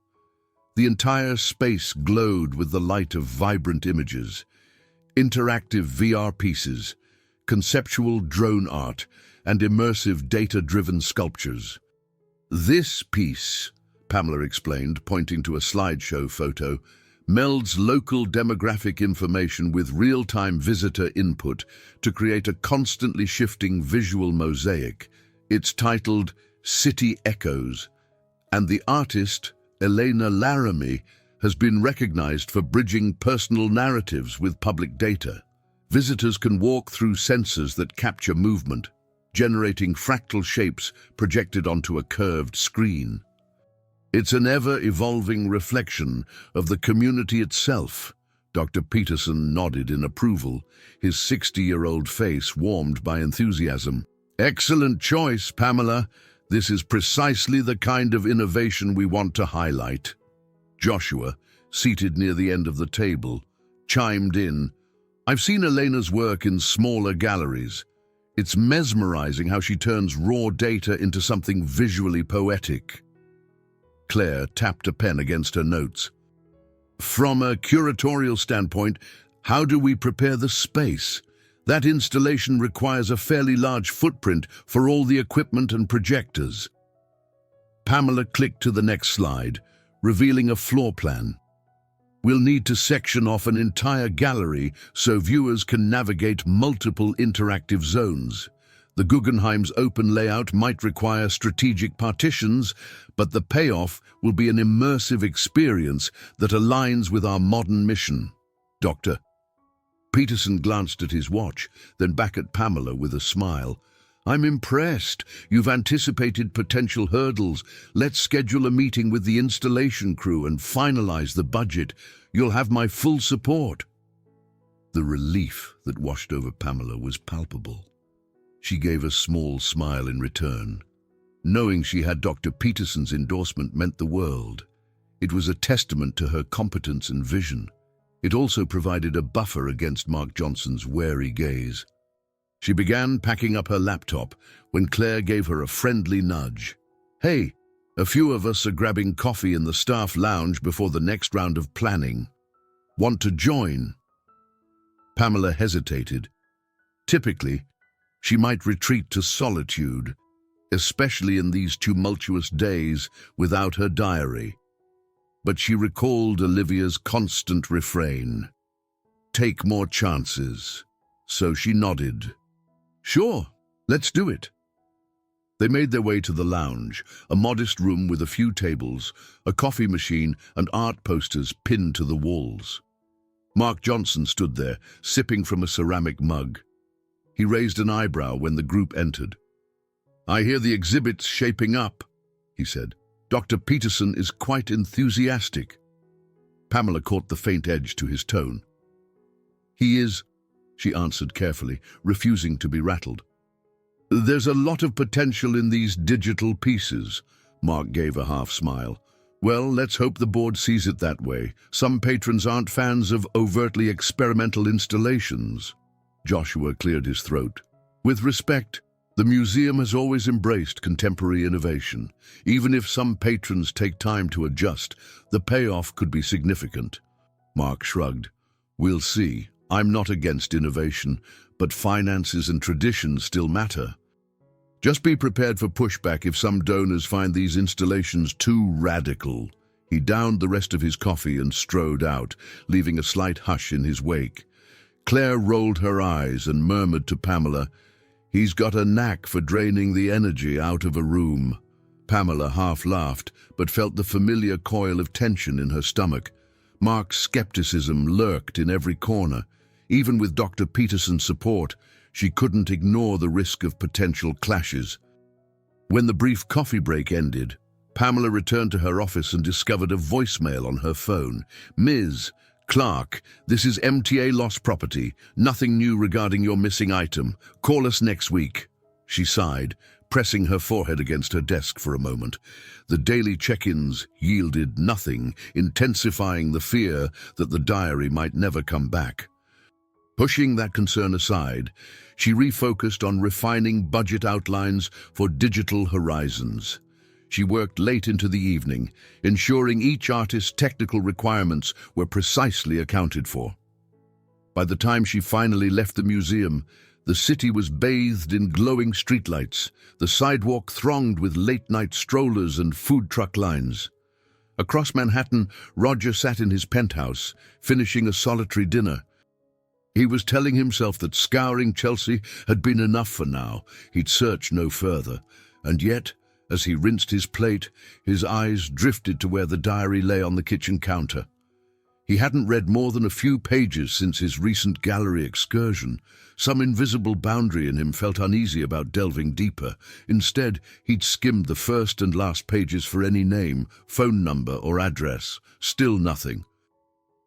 The entire space glowed with the light of vibrant images, interactive VR pieces, conceptual drone art, and immersive data-driven sculptures. This piece, Pamela explained, pointing to a slideshow photo, melds local demographic information with real-time visitor input to create a constantly shifting visual mosaic. It's titled City Echoes, and the artist, Elena Laramie, has been recognized for bridging personal narratives with public data. Visitors can walk through sensors that capture movement, generating fractal shapes projected onto a curved screen. It's an ever-evolving reflection of the community itself. Dr. Peterson nodded in approval, his 60-year-old face warmed by enthusiasm. Excellent choice, Pamela. This is precisely the kind of innovation we want to highlight. Joshua, seated near the end of the table, chimed in. I've seen Elena's work in smaller galleries. It's mesmerizing how she turns raw data into something visually poetic. Claire tapped a pen against her notes. From a curatorial standpoint, how do we prepare the space? That installation requires a fairly large footprint for all the equipment and projectors. Pamela clicked to the next slide, revealing a floor plan. We'll need to section off an entire gallery so viewers can navigate multiple interactive zones. The Guggenheim's open layout might require strategic partitions, but the payoff will be an immersive experience that aligns with our modern mission. Dr. Peterson glanced at his watch, then back at Pamela with a smile. I'm impressed. You've anticipated potential hurdles. Let's schedule a meeting with the installation crew and finalize the budget. You'll have my full support. The relief that washed over Pamela was palpable. She gave a small smile in return. Knowing she had Dr. Peterson's endorsement meant the world. It was a testament to her competence and vision. It also provided a buffer against Mark Johnson's wary gaze. She began packing up her laptop when Claire gave her a friendly nudge. Hey, a few of us are grabbing coffee in the staff lounge before the next round of planning. Want to join? Pamela hesitated. Typically, she might retreat to solitude, especially in these tumultuous days without her diary. But she recalled Olivia's constant refrain, take more chances. So she nodded. Sure, let's do it. They made their way to the lounge, a modest room with a few tables, a coffee machine, and art posters pinned to the walls. Mark Johnson stood there, sipping from a ceramic mug. He raised an eyebrow when the group entered. I hear the exhibit's shaping up, he said. Dr. Peterson is quite enthusiastic. Pamela caught the faint edge to his tone. He is, she answered carefully, refusing to be rattled. There's a lot of potential in these digital pieces, Mark gave a half smile. Well, let's hope the board sees it that way. Some patrons aren't fans of overtly experimental installations. Joshua cleared his throat. With respect, the museum has always embraced contemporary innovation. Even if some patrons take time to adjust, the payoff could be significant. Mark shrugged. We'll see. I'm not against innovation, but finances and traditions still matter. Just be prepared for pushback if some donors find these installations too radical. He downed the rest of his coffee and strode out, leaving a slight hush in his wake. Claire rolled her eyes and murmured to Pamela, "He's got a knack for draining the energy out of a room." Pamela half laughed, but felt the familiar coil of tension in her stomach. Mark's skepticism lurked in every corner. Even with Dr. Peterson's support, she couldn't ignore the risk of potential clashes. When the brief coffee break ended, Pamela returned to her office and discovered a voicemail on her phone. "Ms. Clark, this is MTA Lost Property. Nothing new regarding your missing item. Call us next week." She sighed, pressing her forehead against her desk for a moment. The daily check-ins yielded nothing, intensifying the fear that the diary might never come back. Pushing that concern aside, she refocused on refining budget outlines for digital horizons. She worked late into the evening, ensuring each artist's technical requirements were precisely accounted for. By the time she finally left the museum, the city was bathed in glowing streetlights, the sidewalk thronged with late-night strollers and food truck lines. Across Manhattan, Roger sat in his penthouse, finishing a solitary dinner. He was telling himself that scouring Chelsea had been enough for now. He'd search no further. And yet, as he rinsed his plate, his eyes drifted to where the diary lay on the kitchen counter. He hadn't read more than a few pages since his recent gallery excursion. Some invisible boundary in him felt uneasy about delving deeper. Instead, he'd skimmed the first and last pages for any name, phone number, or address. Still nothing.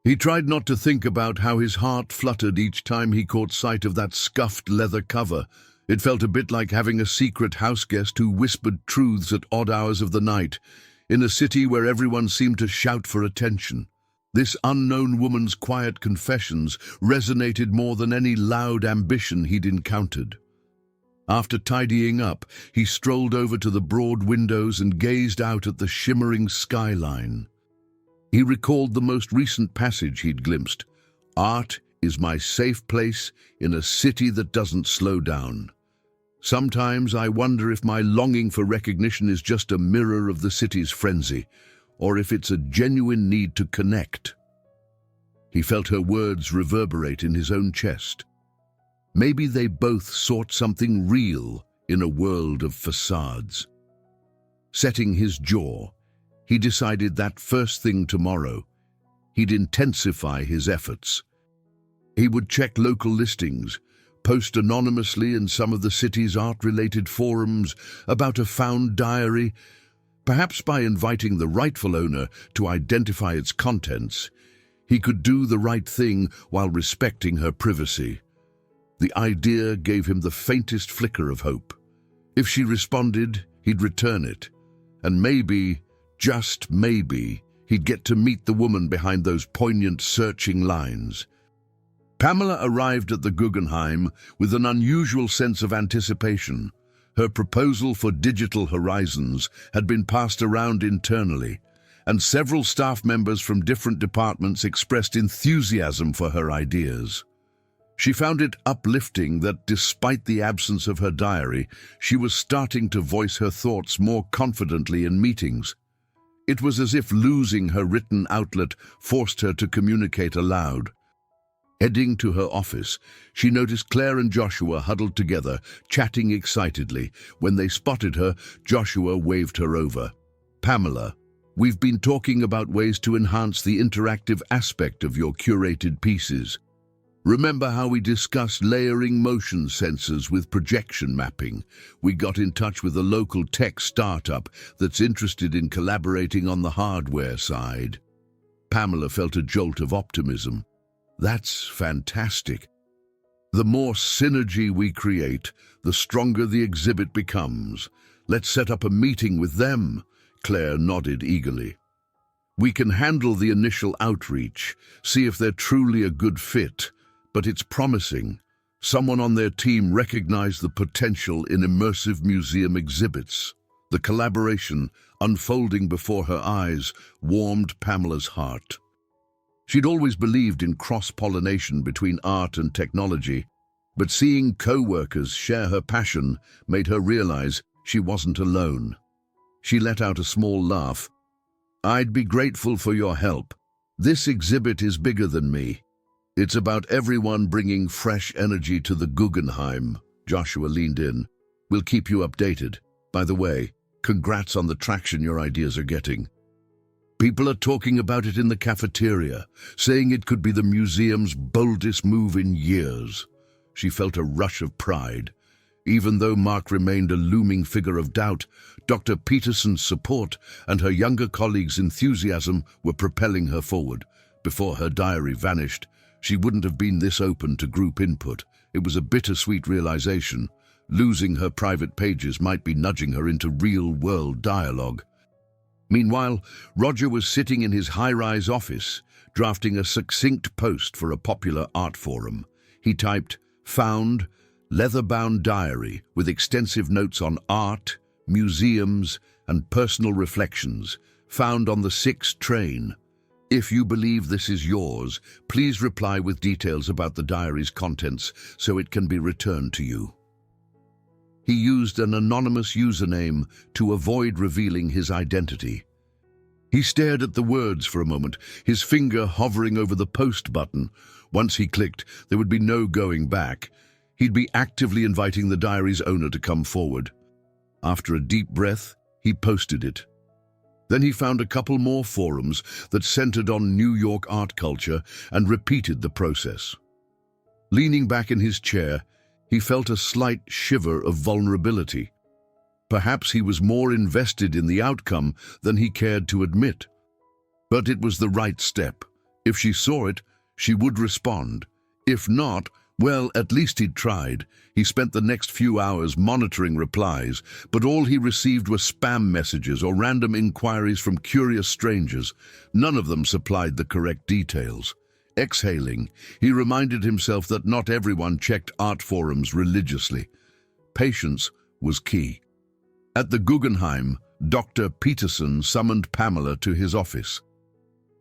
He tried not to think about how his heart fluttered each time he caught sight of that scuffed leather cover. It felt a bit like having a secret houseguest who whispered truths at odd hours of the night, in a city where everyone seemed to shout for attention. This unknown woman's quiet confessions resonated more than any loud ambition he'd encountered. After tidying up, he strolled over to the broad windows and gazed out at the shimmering skyline. He recalled the most recent passage he'd glimpsed. "Art is my safe place in a city that doesn't slow down. Sometimes I wonder if my longing for recognition is just a mirror of the city's frenzy, or if it's a genuine need to connect." He felt her words reverberate in his own chest. Maybe they both sought something real in a world of facades. Setting his jaw, he decided that first thing tomorrow, he'd intensify his efforts. He would check local listings, post anonymously in some of the city's art-related forums about a found diary. Perhaps by inviting the rightful owner to identify its contents, he could do the right thing while respecting her privacy. The idea gave him the faintest flicker of hope. If she responded, he'd return it. And maybe, just maybe, he'd get to meet the woman behind those poignant, searching lines. Pamela arrived at the Guggenheim with an unusual sense of anticipation. Her proposal for digital horizons had been passed around internally, and several staff members from different departments expressed enthusiasm for her ideas. She found it uplifting that, despite the absence of her diary, she was starting to voice her thoughts more confidently in meetings. It was as if losing her written outlet forced her to communicate aloud. Heading to her office, she noticed Claire and Joshua huddled together, chatting excitedly. When they spotted her, Joshua waved her over. "Pamela, we've been talking about ways to enhance the interactive aspect of your curated pieces. Remember how we discussed layering motion sensors with projection mapping? We got in touch with a local tech startup that's interested in collaborating on the hardware side." Pamela felt a jolt of optimism. "That's fantastic. The more synergy we create, the stronger the exhibit becomes. Let's set up a meeting with them." Claire nodded eagerly. We can handle the initial outreach, see if they're truly a good fit, but it's promising. Someone on their team recognized the potential in immersive museum exhibits. The collaboration, unfolding before her eyes, warmed Pamela's heart. She'd always believed in cross-pollination between art and technology, but seeing co-workers share her passion made her realize she wasn't alone. She let out a small laugh. "I'd be grateful for your help. This exhibit is bigger than me. It's about everyone bringing fresh energy to the Guggenheim." Joshua leaned in. "We'll keep you updated. By the way, congrats on the traction your ideas are getting. People are talking about it in the cafeteria, saying it could be the museum's boldest move in years." She felt a rush of pride. Even though Mark remained a looming figure of doubt, Dr. Peterson's support and her younger colleagues' enthusiasm were propelling her forward. Before her diary vanished, she wouldn't have been this open to group input. It was a bittersweet realization. Losing her private pages might be nudging her into real-world dialogue. Meanwhile, Roger was sitting in his high-rise office, drafting a succinct post for a popular art forum. He typed, "Found, leather-bound diary with extensive notes on art, museums, and personal reflections, found on the 6th train. If you believe this is yours, please reply with details about the diary's contents so it can be returned to you." He used an anonymous username to avoid revealing his identity. He stared at the words for a moment, his finger hovering over the post button. Once he clicked, there would be no going back. He'd be actively inviting the diary's owner to come forward. After a deep breath, he posted it. Then he found a couple more forums that centered on New York art culture and repeated the process. Leaning back in his chair, he felt a slight shiver of vulnerability. Perhaps he was more invested in the outcome than he cared to admit. But it was the right step. If she saw it, she would respond. If not, well, at least he'd tried. He spent the next few hours monitoring replies, but all he received were spam messages or random inquiries from curious strangers. None of them supplied the correct details. Exhaling, he reminded himself that not everyone checked art forums religiously. Patience was key. At the Guggenheim, Dr. Peterson summoned Pamela to his office.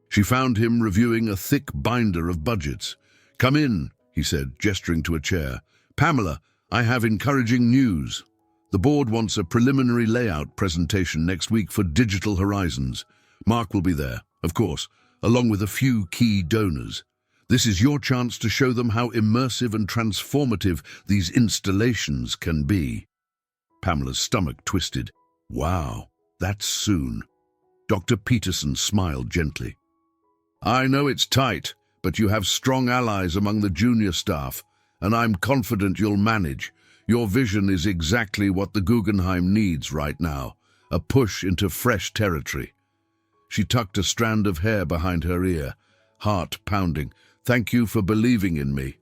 She found him reviewing a thick binder of budgets. "Come in," he said, gesturing to a chair. "Pamela, I have encouraging news. The board wants a preliminary layout presentation next week for Digital Horizons. Mark will be there, of course, along with a few key donors. This is your chance to show them how immersive and transformative these installations can be." Pamela's stomach twisted. "Wow, that's soon." Dr. Peterson smiled gently. "I know it's tight, but you have strong allies among the junior staff, and I'm confident you'll manage. Your vision is exactly what the Guggenheim needs right now, a push into fresh territory." She tucked a strand of hair behind her ear, heart pounding. "Thank you for believing in me.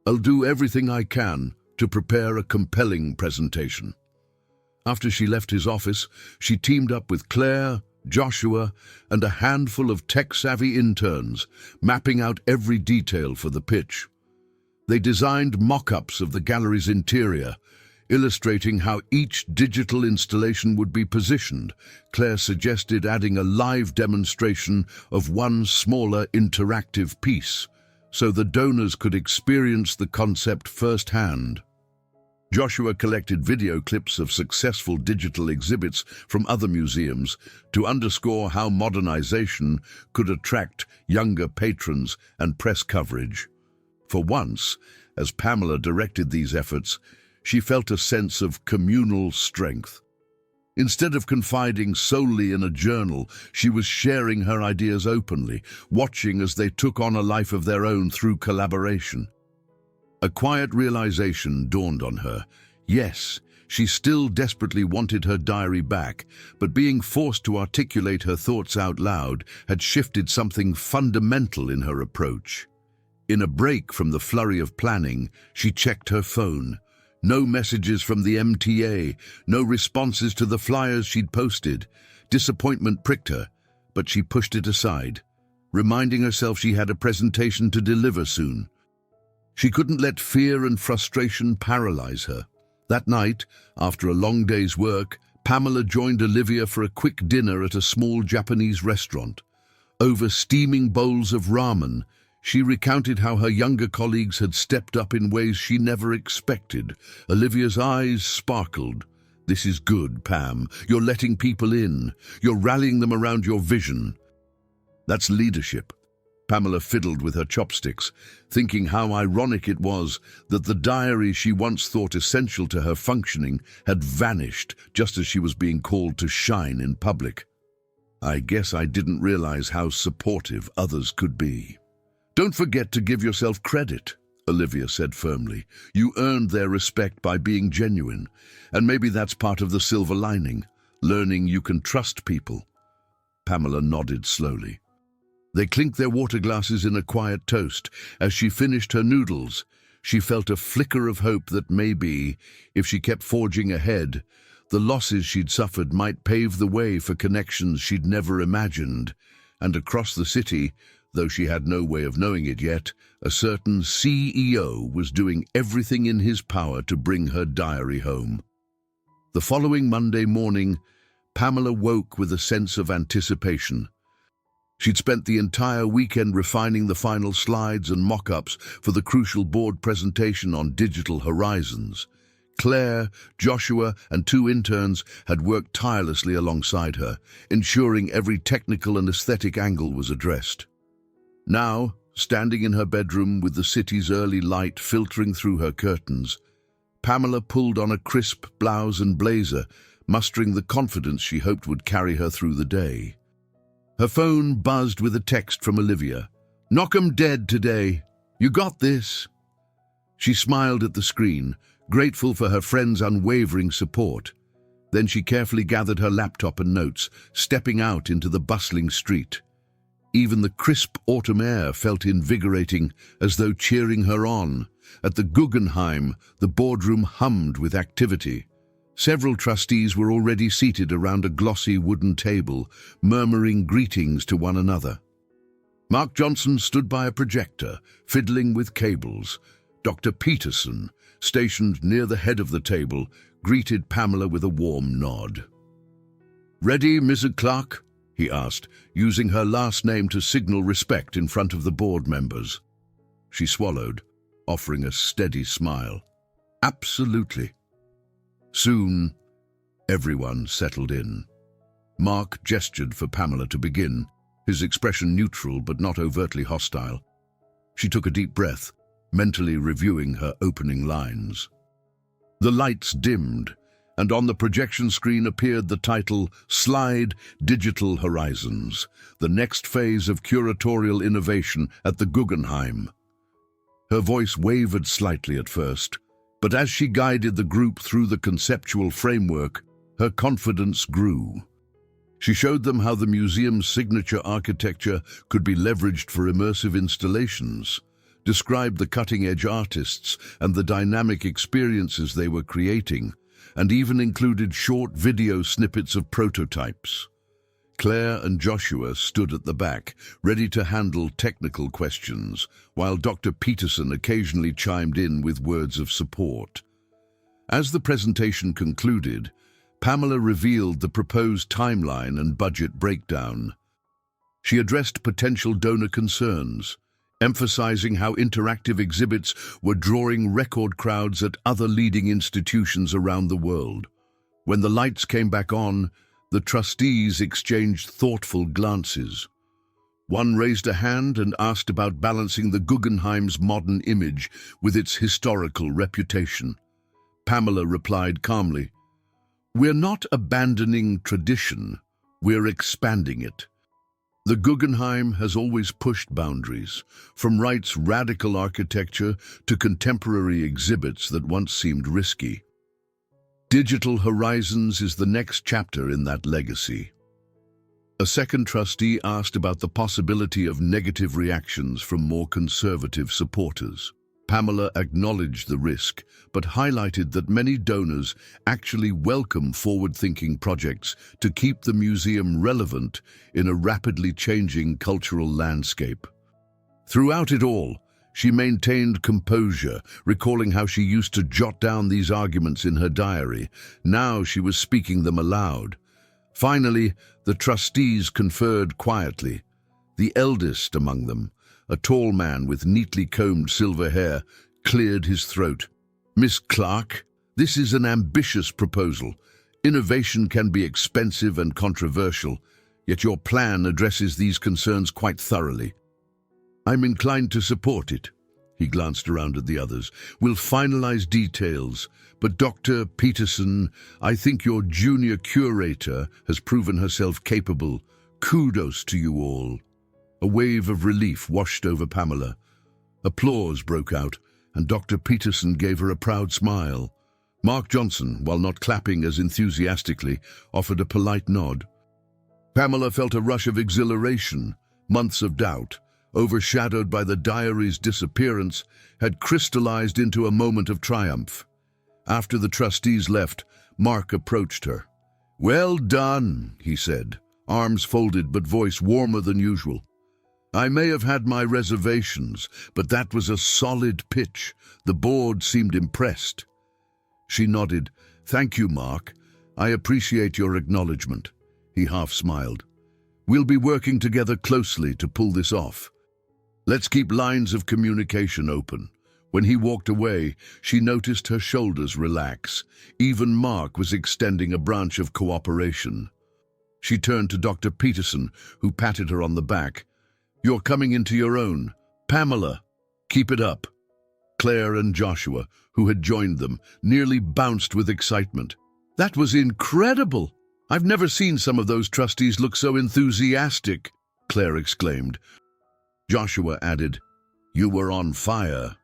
I'll do everything I can to prepare a compelling presentation." After she left his office, she teamed up with Claire, Joshua, and a handful of tech-savvy interns, mapping out every detail for the pitch. They designed mock-ups of the gallery's interior, illustrating how each digital installation would be positioned. Claire suggested adding a live demonstration of one smaller interactive piece, so the donors could experience the concept firsthand. Joshua collected video clips of successful digital exhibits from other museums to underscore how modernization could attract younger patrons and press coverage. For once, as Pamela directed these efforts, she felt a sense of communal strength. Instead of confiding solely in a journal, she was sharing her ideas openly, watching as they took on a life of their own through collaboration. A quiet realization dawned on her. Yes, she still desperately wanted her diary back, but being forced to articulate her thoughts out loud had shifted something fundamental in her approach. In a break from the flurry of planning, she checked her phone. No messages from the MTA, no responses to the flyers she'd posted. Disappointment pricked her, but she pushed it aside, reminding herself she had a presentation to deliver soon. She couldn't let fear and frustration paralyze her. That night, after a long day's work, Pamela joined Olivia for a quick dinner at a small Japanese restaurant. Over steaming bowls of ramen, she recounted how her younger colleagues had stepped up in ways she never expected. Olivia's eyes sparkled. "This is good, Pam. You're letting people in. You're rallying them around your vision. That's leadership." Pamela fiddled with her chopsticks, thinking how ironic it was that the diary she once thought essential to her functioning had vanished just as she was being called to shine in public. "I guess I didn't realize how supportive others could be." "Don't forget to give yourself credit," Olivia said firmly. "You earned their respect by being genuine, and maybe that's part of the silver lining, learning you can trust people." Pamela nodded slowly. They clinked their water glasses in a quiet toast. As she finished her noodles, she felt a flicker of hope that maybe, if she kept forging ahead, the losses she'd suffered might pave the way for connections she'd never imagined. And across the city, though she had no way of knowing it yet, a certain CEO was doing everything in his power to bring her diary home. The following Monday morning, Pamela woke with a sense of anticipation. She'd spent the entire weekend refining the final slides and mock-ups for the crucial board presentation on digital horizons. Claire, Joshua, and 2 interns had worked tirelessly alongside her, ensuring every technical and aesthetic angle was addressed. Now, standing in her bedroom with the city's early light filtering through her curtains, Pamela pulled on a crisp blouse and blazer, mustering the confidence she hoped would carry her through the day. Her phone buzzed with a text from Olivia. "Knock 'em dead today. You got this." She smiled at the screen, grateful for her friend's unwavering support. Then she carefully gathered her laptop and notes, stepping out into the bustling street. Even the crisp autumn air felt invigorating, as though cheering her on. At the Guggenheim, the boardroom hummed with activity. Several trustees were already seated around a glossy wooden table, murmuring greetings to one another. Mark Johnson stood by a projector, fiddling with cables. Dr. Peterson, stationed near the head of the table, greeted Pamela with a warm nod. "Ready, Mrs. Clark?" he asked, using her last name to signal respect in front of the board members. She swallowed, offering a steady smile. "Absolutely." Soon, everyone settled in. Mark gestured for Pamela to begin, his expression neutral but not overtly hostile. She took a deep breath, mentally reviewing her opening lines. The lights dimmed, and on the projection screen appeared the title, "Slide Digital Horizons, the next phase of curatorial innovation at the Guggenheim." Her voice wavered slightly at first, but as she guided the group through the conceptual framework, her confidence grew. She showed them how the museum's signature architecture could be leveraged for immersive installations, described the cutting-edge artists and the dynamic experiences they were creating, and even included short video snippets of prototypes. Claire and Joshua stood at the back, ready to handle technical questions, while Dr. Peterson occasionally chimed in with words of support. As the presentation concluded, Pamela revealed the proposed timeline and budget breakdown. She addressed potential donor concerns, emphasizing how interactive exhibits were drawing record crowds at other leading institutions around the world. When the lights came back on, the trustees exchanged thoughtful glances. One raised a hand and asked about balancing the Guggenheim's modern image with its historical reputation. Pamela replied calmly, "We're not abandoning tradition, we're expanding it. The Guggenheim has always pushed boundaries, from Wright's radical architecture to contemporary exhibits that once seemed risky. Digital Horizons is the next chapter in that legacy." A second trustee asked about the possibility of negative reactions from more conservative supporters. Pamela acknowledged the risk, but highlighted that many donors actually welcome forward-thinking projects to keep the museum relevant in a rapidly changing cultural landscape. Throughout it all, she maintained composure, recalling how she used to jot down these arguments in her diary. Now she was speaking them aloud. Finally, the trustees conferred quietly. The eldest among them, a tall man with neatly combed silver hair, cleared his throat. "Miss Clark, this is an ambitious proposal. Innovation can be expensive and controversial, yet your plan addresses these concerns quite thoroughly. I'm inclined to support it." He glanced around at the others. "We'll finalize details, but Dr. Peterson, I think your junior curator has proven herself capable. Kudos to you all." A wave of relief washed over Pamela. Applause broke out, and Dr. Peterson gave her a proud smile. Mark Johnson, while not clapping as enthusiastically, offered a polite nod. Pamela felt a rush of exhilaration. Months of doubt, overshadowed by the diary's disappearance, had crystallized into a moment of triumph. After the trustees left, Mark approached her. "Well done," he said, arms folded but voice warmer than usual. "I may have had my reservations, but that was a solid pitch. The board seemed impressed." She nodded. "Thank you, Mark. I appreciate your acknowledgement." He half smiled. "We'll be working together closely to pull this off. Let's keep lines of communication open." When he walked away, she noticed her shoulders relax. Even Mark was extending a branch of cooperation. She turned to Dr. Peterson, who patted her on the back. "You're coming into your own. Pamela, keep it up." Claire and Joshua, who had joined them, nearly bounced with excitement. "That was incredible! I've never seen some of those trustees look so enthusiastic," Claire exclaimed. Joshua added, "You were on fire."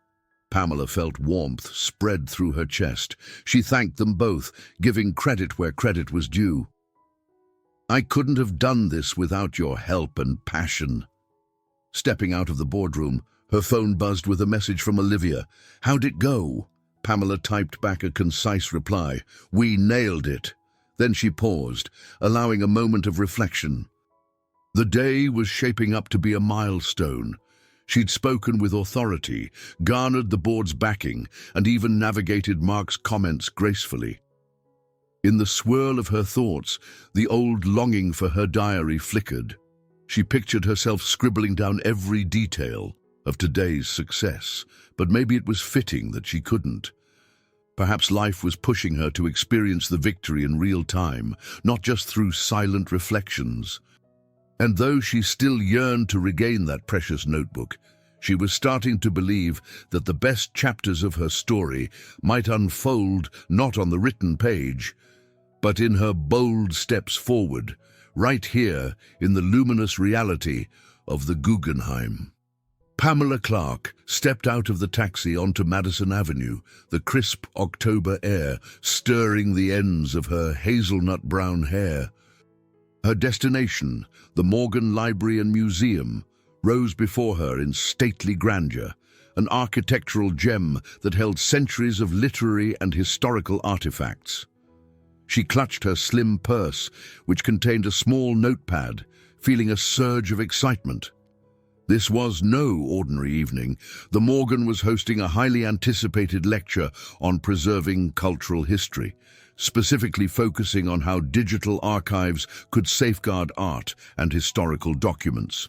Pamela felt warmth spread through her chest. She thanked them both, giving credit where credit was due. "I couldn't have done this without your help and passion." Stepping out of the boardroom, her phone buzzed with a message from Olivia. "How'd it go?" Pamela typed back a concise reply. "We nailed it." Then she paused, allowing a moment of reflection. The day was shaping up to be a milestone. She'd spoken with authority, garnered the board's backing, and even navigated Mark's comments gracefully. In the swirl of her thoughts, the old longing for her diary flickered. She pictured herself scribbling down every detail of today's success, but maybe it was fitting that she couldn't. Perhaps life was pushing her to experience the victory in real time, not just through silent reflections. And though she still yearned to regain that precious notebook, she was starting to believe that the best chapters of her story might unfold not on the written page, but in her bold steps forward, right here in the luminous reality of the Guggenheim. Pamela Clark stepped out of the taxi onto Madison Avenue, the crisp October air stirring the ends of her hazelnut-brown hair. Her destination, the Morgan Library and Museum, rose before her in stately grandeur, an architectural gem that held centuries of literary and historical artifacts. She clutched her slim purse, which contained a small notepad, feeling a surge of excitement. This was no ordinary evening. The Morgan was hosting a highly anticipated lecture on preserving cultural history, specifically focusing on how digital archives could safeguard art and historical documents.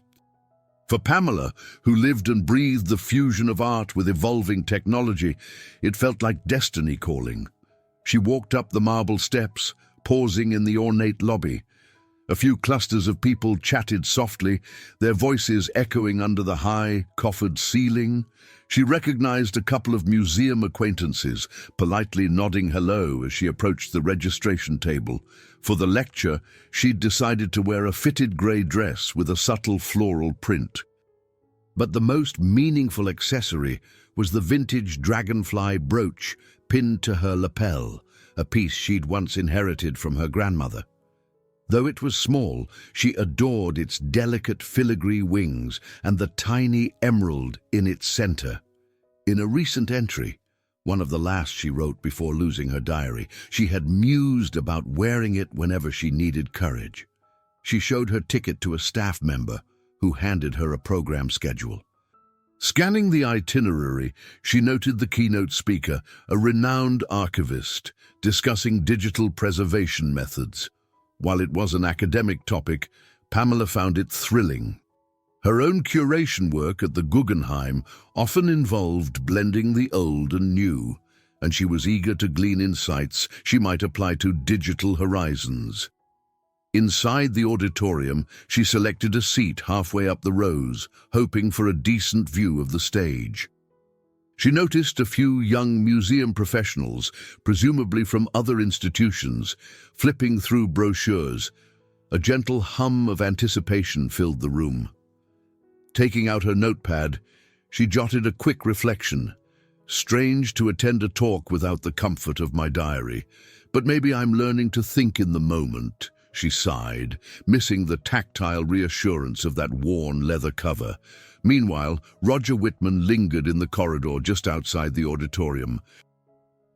For Pamela, who lived and breathed the fusion of art with evolving technology, it felt like destiny calling. She walked up the marble steps, pausing in the ornate lobby. A few clusters of people chatted softly, their voices echoing under the high, coffered ceiling. She recognized a couple of museum acquaintances, politely nodding hello as she approached the registration table. For the lecture, she'd decided to wear a fitted grey dress with a subtle floral print. But the most meaningful accessory was the vintage dragonfly brooch pinned to her lapel, a piece she'd once inherited from her grandmother. Though it was small, she adored its delicate filigree wings and the tiny emerald in its center. In a recent entry, one of the last she wrote before losing her diary, she had mused about wearing it whenever she needed courage. She showed her ticket to a staff member who handed her a program schedule. Scanning the itinerary, she noted the keynote speaker, a renowned archivist, discussing digital preservation methods. While it was an academic topic, Pamela found it thrilling. Her own curation work at the Guggenheim often involved blending the old and new, and she was eager to glean insights she might apply to digital horizons. Inside the auditorium, she selected a seat halfway up the rows, hoping for a decent view of the stage. She noticed a few young museum professionals, presumably from other institutions, flipping through brochures. A gentle hum of anticipation filled the room. Taking out her notepad, she jotted a quick reflection. Strange to attend a talk without the comfort of my diary, but maybe I'm learning to think in the moment, she sighed, missing the tactile reassurance of that worn leather cover. Meanwhile, Roger Whitman lingered in the corridor just outside the auditorium.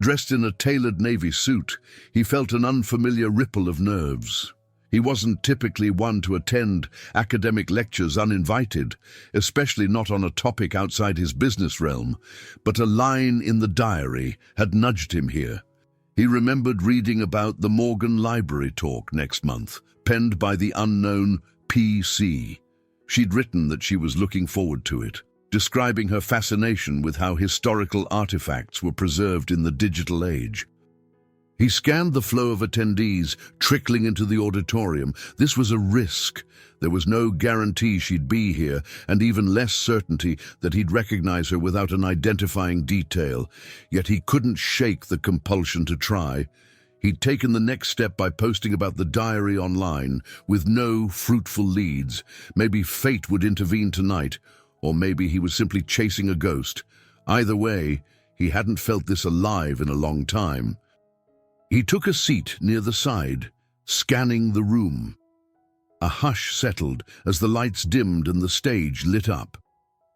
Dressed in a tailored navy suit, he felt an unfamiliar ripple of nerves. He wasn't typically one to attend academic lectures uninvited, especially not on a topic outside his business realm, but a line in the diary had nudged him here. He remembered reading about the Morgan Library talk next month, penned by the unknown PC. She'd written that she was looking forward to it, describing her fascination with how historical artifacts were preserved in the digital age. He scanned the flow of attendees trickling into the auditorium. This was a risk. There was no guarantee she'd be here, and even less certainty that he'd recognize her without an identifying detail. Yet he couldn't shake the compulsion to try. He'd taken the next step by posting about the diary online, with no fruitful leads. Maybe fate would intervene tonight, or maybe he was simply chasing a ghost. Either way, he hadn't felt this alive in a long time. He took a seat near the side, scanning the room. A hush settled as the lights dimmed and the stage lit up.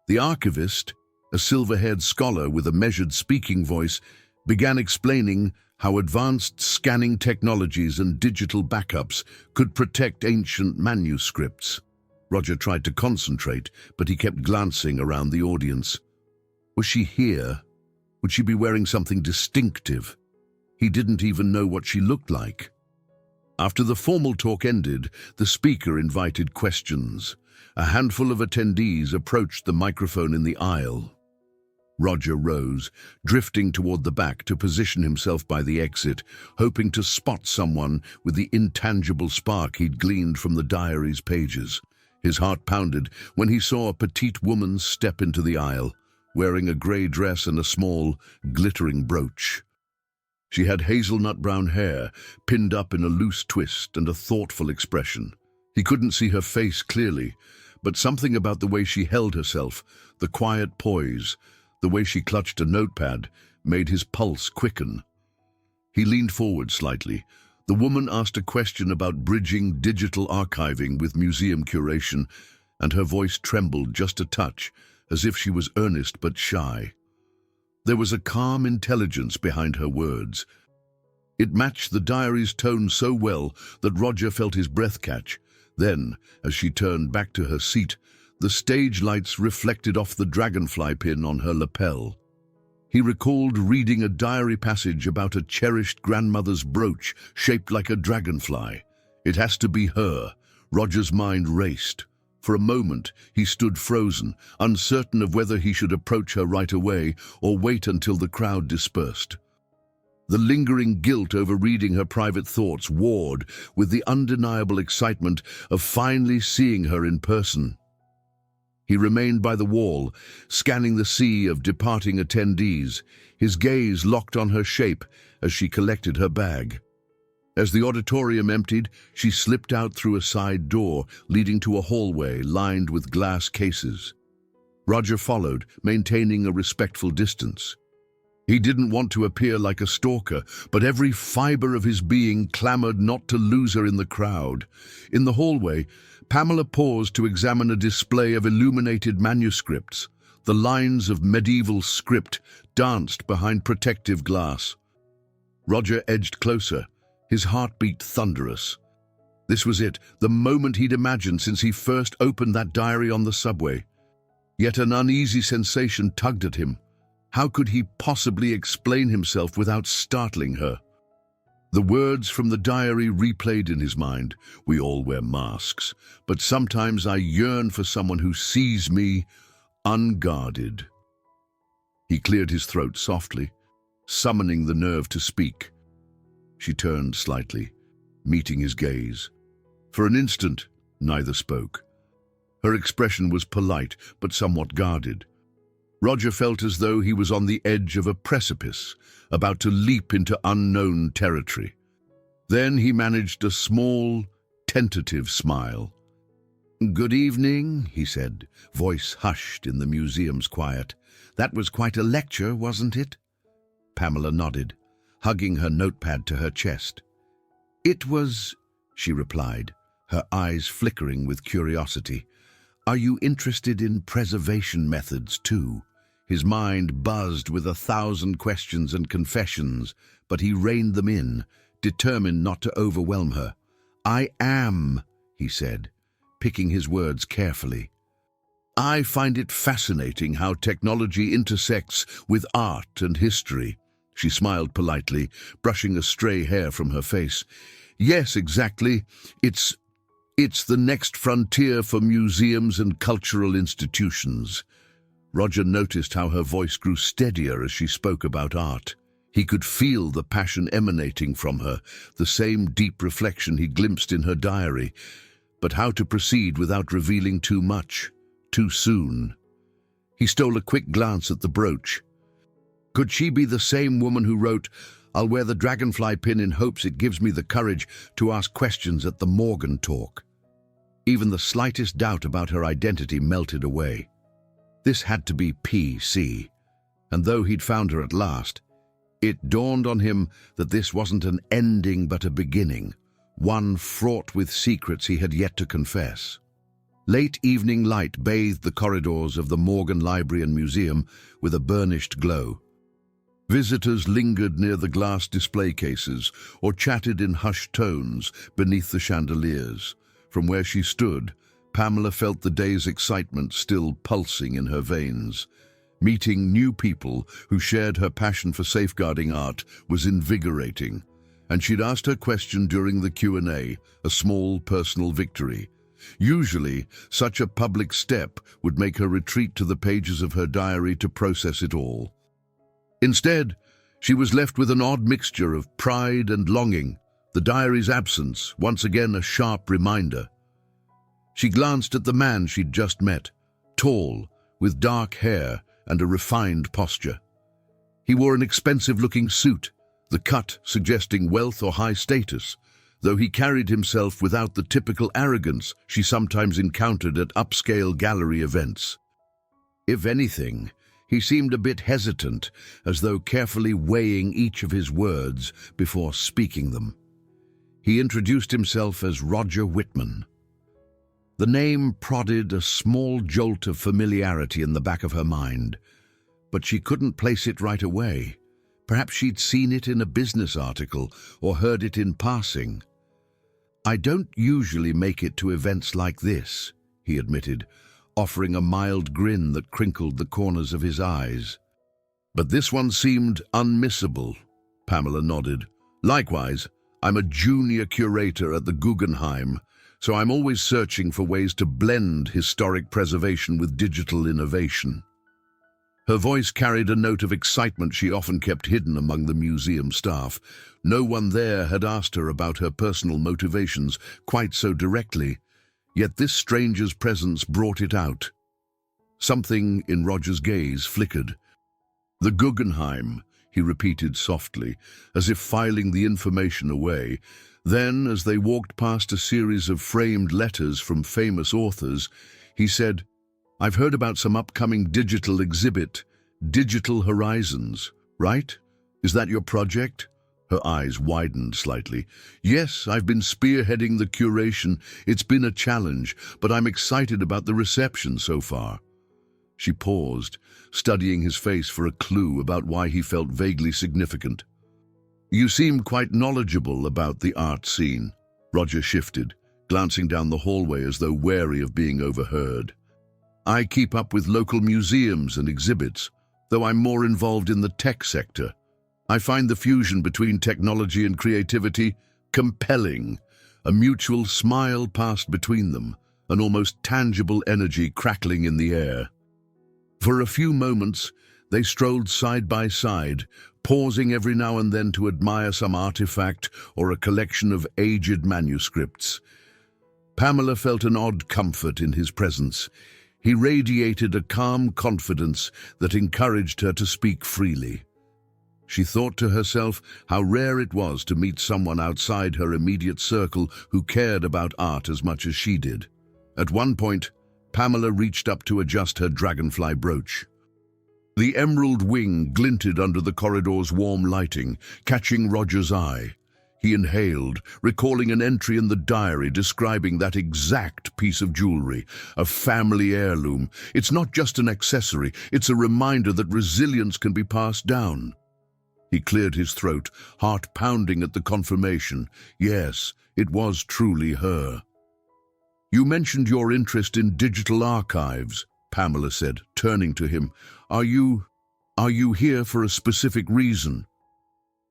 The archivist, a silver-haired scholar with a measured speaking voice, began explaining how advanced scanning technologies and digital backups could protect ancient manuscripts. Roger tried to concentrate, but he kept glancing around the audience. Was she here? Would she be wearing something distinctive? He didn't even know what she looked like. After the formal talk ended, the speaker invited questions. A handful of attendees approached the microphone in the aisle. Roger rose, drifting toward the back to position himself by the exit, hoping to spot someone with the intangible spark he'd gleaned from the diary's pages. His heart pounded when he saw a petite woman step into the aisle, wearing a grey dress and a small, glittering brooch. She had hazelnut-brown hair, pinned up in a loose twist, and a thoughtful expression. He couldn't see her face clearly, but something about the way she held herself, the quiet poise, the way she clutched a notepad, made his pulse quicken. He leaned forward slightly. The woman asked a question about bridging digital archiving with museum curation, and her voice trembled just a touch, as if she was earnest but shy. There was a calm intelligence behind her words. It matched the diary's tone so well that Roger felt his breath catch. Then, as she turned back to her seat, the stage lights reflected off the dragonfly pin on her lapel. He recalled reading a diary passage about a cherished grandmother's brooch shaped like a dragonfly. It has to be her. Roger's mind raced. For a moment, he stood frozen, uncertain of whether he should approach her right away or wait until the crowd dispersed. The lingering guilt over reading her private thoughts warred with the undeniable excitement of finally seeing her in person. He remained by the wall, scanning the sea of departing attendees, his gaze locked on her shape as she collected her bag. As the auditorium emptied, she slipped out through a side door leading to a hallway lined with glass cases. Roger followed, maintaining a respectful distance. He didn't want to appear like a stalker, but every fiber of his being clamored not to lose her in the crowd. In the hallway, Pamela paused to examine a display of illuminated manuscripts. The The lines of medieval script danced behind protective glass. Roger edged closer, his heartbeat thunderous. This was it, the moment he'd imagined since he first opened that diary on the subway. Yet an uneasy sensation tugged at him. How could he possibly explain himself without startling her? The words from the diary replayed in his mind. We all wear masks, but sometimes I yearn for someone who sees me unguarded. He cleared his throat softly, summoning the nerve to speak. She turned slightly, meeting his gaze. For an instant, neither spoke. Her expression was polite, but somewhat guarded. Roger felt as though he was on the edge of a precipice, about to leap into unknown territory. Then he managed a small, tentative smile. "Good evening," he said, voice hushed in the museum's quiet. "That was quite a lecture, wasn't it?" Pamela nodded, hugging her notepad to her chest. "It was," she replied, her eyes flickering with curiosity. "Are you interested in preservation methods too?" His mind buzzed with 1,000 questions and confessions, but he reined them in, determined not to overwhelm her. "I am," he said, picking his words carefully. "I find it fascinating how technology intersects with art and history." She smiled politely, brushing a stray hair from her face. "Yes, exactly. It's the next frontier for museums and cultural institutions." Roger noticed how her voice grew steadier as she spoke about art. He could feel the passion emanating from her, the same deep reflection he glimpsed in her diary. But how to proceed without revealing too much, too soon? He stole a quick glance at the brooch. Could she be the same woman who wrote, "I'll wear the dragonfly pin in hopes it gives me the courage to ask questions at the Morgan talk"? Even the slightest doubt about her identity melted away. This had to be PC, and though he'd found her at last, it dawned on him that this wasn't an ending but a beginning, one fraught with secrets he had yet to confess. Late evening light bathed the corridors of the Morgan Library and Museum with a burnished glow. Visitors lingered near the glass display cases or chatted in hushed tones beneath the chandeliers. From where she stood, Pamela felt the day's excitement still pulsing in her veins. Meeting new people who shared her passion for safeguarding art was invigorating, and she'd asked her question during the Q&A, a small personal victory. Usually, such a public step would make her retreat to the pages of her diary to process it all. Instead, she was left with an odd mixture of pride and longing, the diary's absence once again a sharp reminder. She glanced at the man she'd just met, tall, with dark hair and a refined posture. He wore an expensive-looking suit, the cut suggesting wealth or high status, though he carried himself without the typical arrogance she sometimes encountered at upscale gallery events. If anything, he seemed a bit hesitant, as though carefully weighing each of his words before speaking them. He introduced himself as Roger Whitman. The name prodded a small jolt of familiarity in the back of her mind, but she couldn't place it right away. Perhaps she'd seen it in a business article or heard it in passing. "I don't usually make it to events like this," he admitted, offering a mild grin that crinkled the corners of his eyes. "But this one seemed unmissable," Pamela nodded. "Likewise, I'm a junior curator at the Guggenheim, so I'm always searching for ways to blend historic preservation with digital innovation." Her voice carried a note of excitement she often kept hidden among the museum staff. No one there had asked her about her personal motivations quite so directly, yet this stranger's presence brought it out. Something in Roger's gaze flickered. "The Guggenheim," he repeated softly, as if filing the information away. Then, as they walked past a series of framed letters from famous authors, he said, "I've heard about some upcoming digital exhibit, Digital Horizons, right? Is that your project?" Her eyes widened slightly. "Yes, I've been spearheading the curation. It's been a challenge, but I'm excited about the reception so far." She paused, studying his face for a clue about why he felt vaguely significant. "You seem quite knowledgeable about the art scene." Roger shifted, glancing down the hallway as though wary of being overheard. "I keep up with local museums and exhibits, though I'm more involved in the tech sector. I find the fusion between technology and creativity compelling. A mutual smile passed between them, an almost tangible energy crackling in the air. For a few moments, they strolled side by side, pausing every now and then to admire some artifact or a collection of aged manuscripts. Pamela felt an odd comfort in his presence. He radiated a calm confidence that encouraged her to speak freely. She thought to herself how rare it was to meet someone outside her immediate circle who cared about art as much as she did. At one point, Pamela reached up to adjust her dragonfly brooch. The emerald wing glinted under the corridor's warm lighting, catching Roger's eye. He inhaled, recalling an entry in the diary describing that exact piece of jewelry, a family heirloom. It's not just an accessory, it's a reminder that resilience can be passed down. He cleared his throat, heart pounding at the confirmation. Yes, it was truly her. "You mentioned your interest in digital archives," Pamela said, turning to him. Are you here for a specific reason?"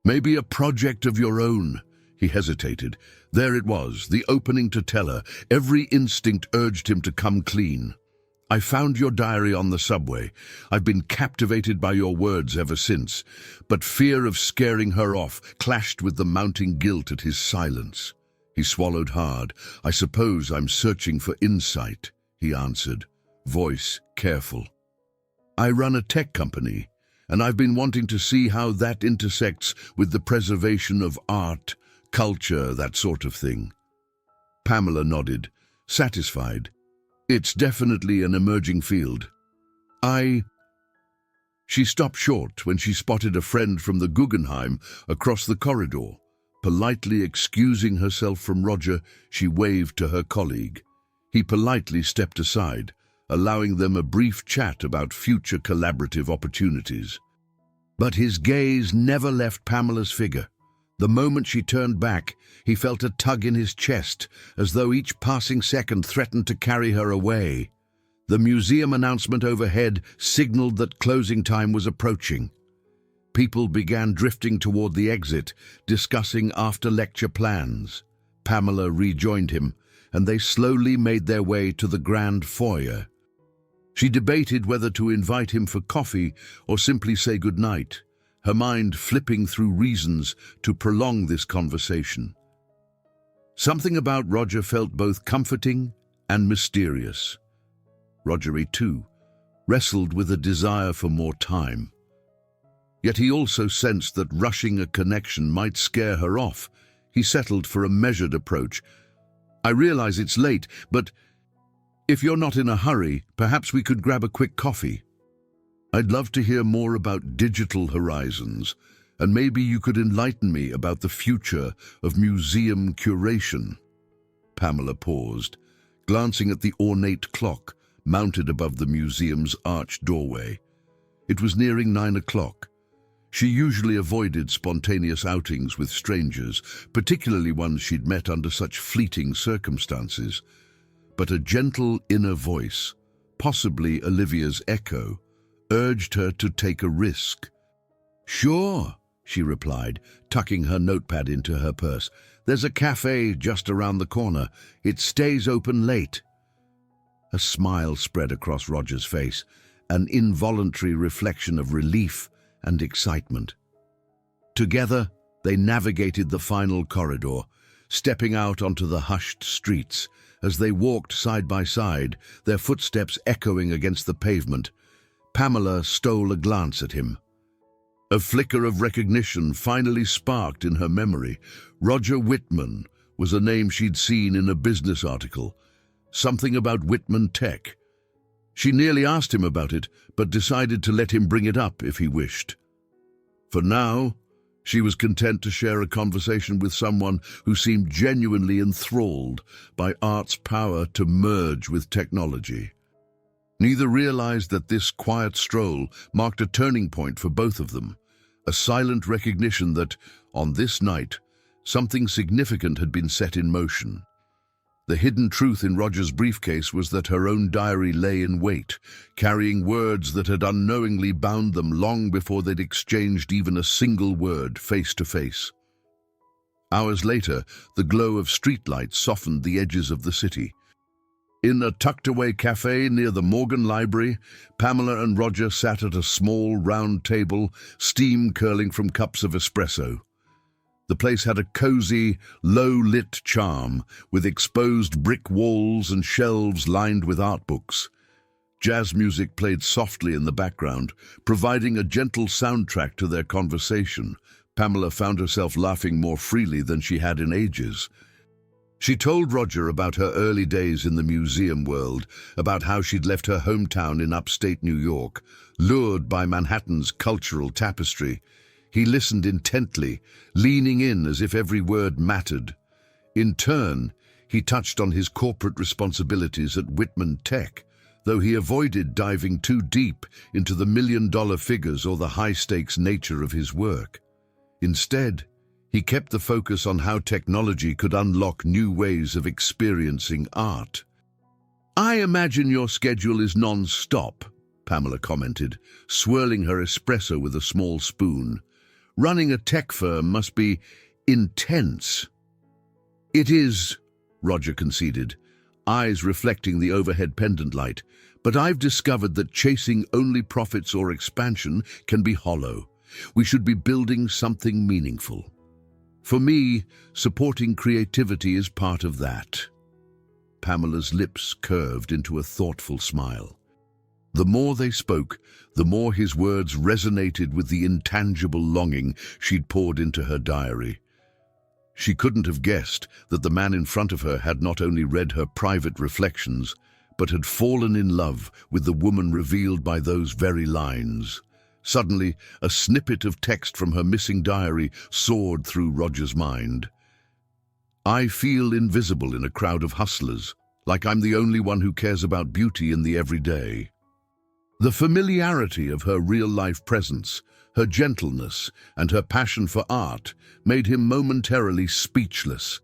"Maybe a project of your own." He hesitated. There it was, the opening to tell her. Every instinct urged him to come clean. "I found your diary on the subway. I've been captivated by your words ever since." But fear of scaring her off clashed with the mounting guilt at his silence. He swallowed hard. "I suppose I'm searching for insight," he answered, voice careful. "I run a tech company, and I've been wanting to see how that intersects with the preservation of art, culture, that sort of thing." Pamela nodded, satisfied. "It's definitely an emerging field. She stopped short when she spotted a friend from the Guggenheim across the corridor. Politely excusing herself from Roger, she waved to her colleague. He politely stepped aside, allowing them a brief chat about future collaborative opportunities. But his gaze never left Pamela's figure. The moment she turned back, he felt a tug in his chest, as though each passing second threatened to carry her away. The museum announcement overhead signaled that closing time was approaching. People began drifting toward the exit, discussing after-lecture plans. Pamela rejoined him, and they slowly made their way to the grand foyer. She debated whether to invite him for coffee or simply say goodnight, her mind flipping through reasons to prolong this conversation. Something about Roger felt both comforting and mysterious. Roger, too, wrestled with a desire for more time. Yet he also sensed that rushing a connection might scare her off. He settled for a measured approach. "I realize it's late, but if you're not in a hurry, perhaps we could grab a quick coffee. I'd love to hear more about digital horizons, and maybe you could enlighten me about the future of museum curation." Pamela paused, glancing at the ornate clock mounted above the museum's arched doorway. It was nearing 9 o'clock. She usually avoided spontaneous outings with strangers, particularly ones she'd met under such fleeting circumstances. But a gentle inner voice, possibly Olivia's echo, urged her to take a risk. "Sure," she replied, tucking her notepad into her purse. "There's a cafe just around the corner. It stays open late." A smile spread across Roger's face, an involuntary reflection of relief and excitement. Together, they navigated the final corridor, stepping out onto the hushed streets. As they walked side by side, their footsteps echoing against the pavement, Pamela stole a glance at him. A flicker of recognition finally sparked in her memory. Roger Whitman was a name she'd seen in a business article. Something about Whitman Tech. She nearly asked him about it, but decided to let him bring it up if he wished. For now, she was content to share a conversation with someone who seemed genuinely enthralled by art's power to merge with technology. Neither realized that this quiet stroll marked a turning point for both of them, a silent recognition that, on this night, something significant had been set in motion. The hidden truth in Roger's briefcase was that her own diary lay in wait, carrying words that had unknowingly bound them long before they'd exchanged even a single word face to face. Hours later, the glow of streetlights softened the edges of the city. In a tucked-away cafe near the Morgan Library, Pamela and Roger sat at a small, round table, steam curling from cups of espresso. The place had a cozy, low-lit charm, with exposed brick walls and shelves lined with art books. Jazz music played softly in the background, providing a gentle soundtrack to their conversation. Pamela found herself laughing more freely than she had in ages. She told Roger about her early days in the museum world, about how she'd left her hometown in upstate New York, lured by Manhattan's cultural tapestry. He listened intently, leaning in as if every word mattered. In turn, he touched on his corporate responsibilities at Whitman Tech, though he avoided diving too deep into the million-dollar figures or the high-stakes nature of his work. Instead, he kept the focus on how technology could unlock new ways of experiencing art. "I imagine your schedule is non-stop," Pamela commented, swirling her espresso with a small spoon. "Running a tech firm must be intense." "It is," Roger conceded, eyes reflecting the overhead pendant light, "but I've discovered that chasing only profits or expansion can be hollow. We should be building something meaningful. For me, supporting creativity is part of that." Pamela's lips curved into a thoughtful smile. The more they spoke, the more his words resonated with the intangible longing she'd poured into her diary. She couldn't have guessed that the man in front of her had not only read her private reflections, but had fallen in love with the woman revealed by those very lines. Suddenly, a snippet of text from her missing diary soared through Roger's mind. "I feel invisible in a crowd of hustlers, like I'm the only one who cares about beauty in the everyday." The familiarity of her real-life presence, her gentleness, and her passion for art made him momentarily speechless.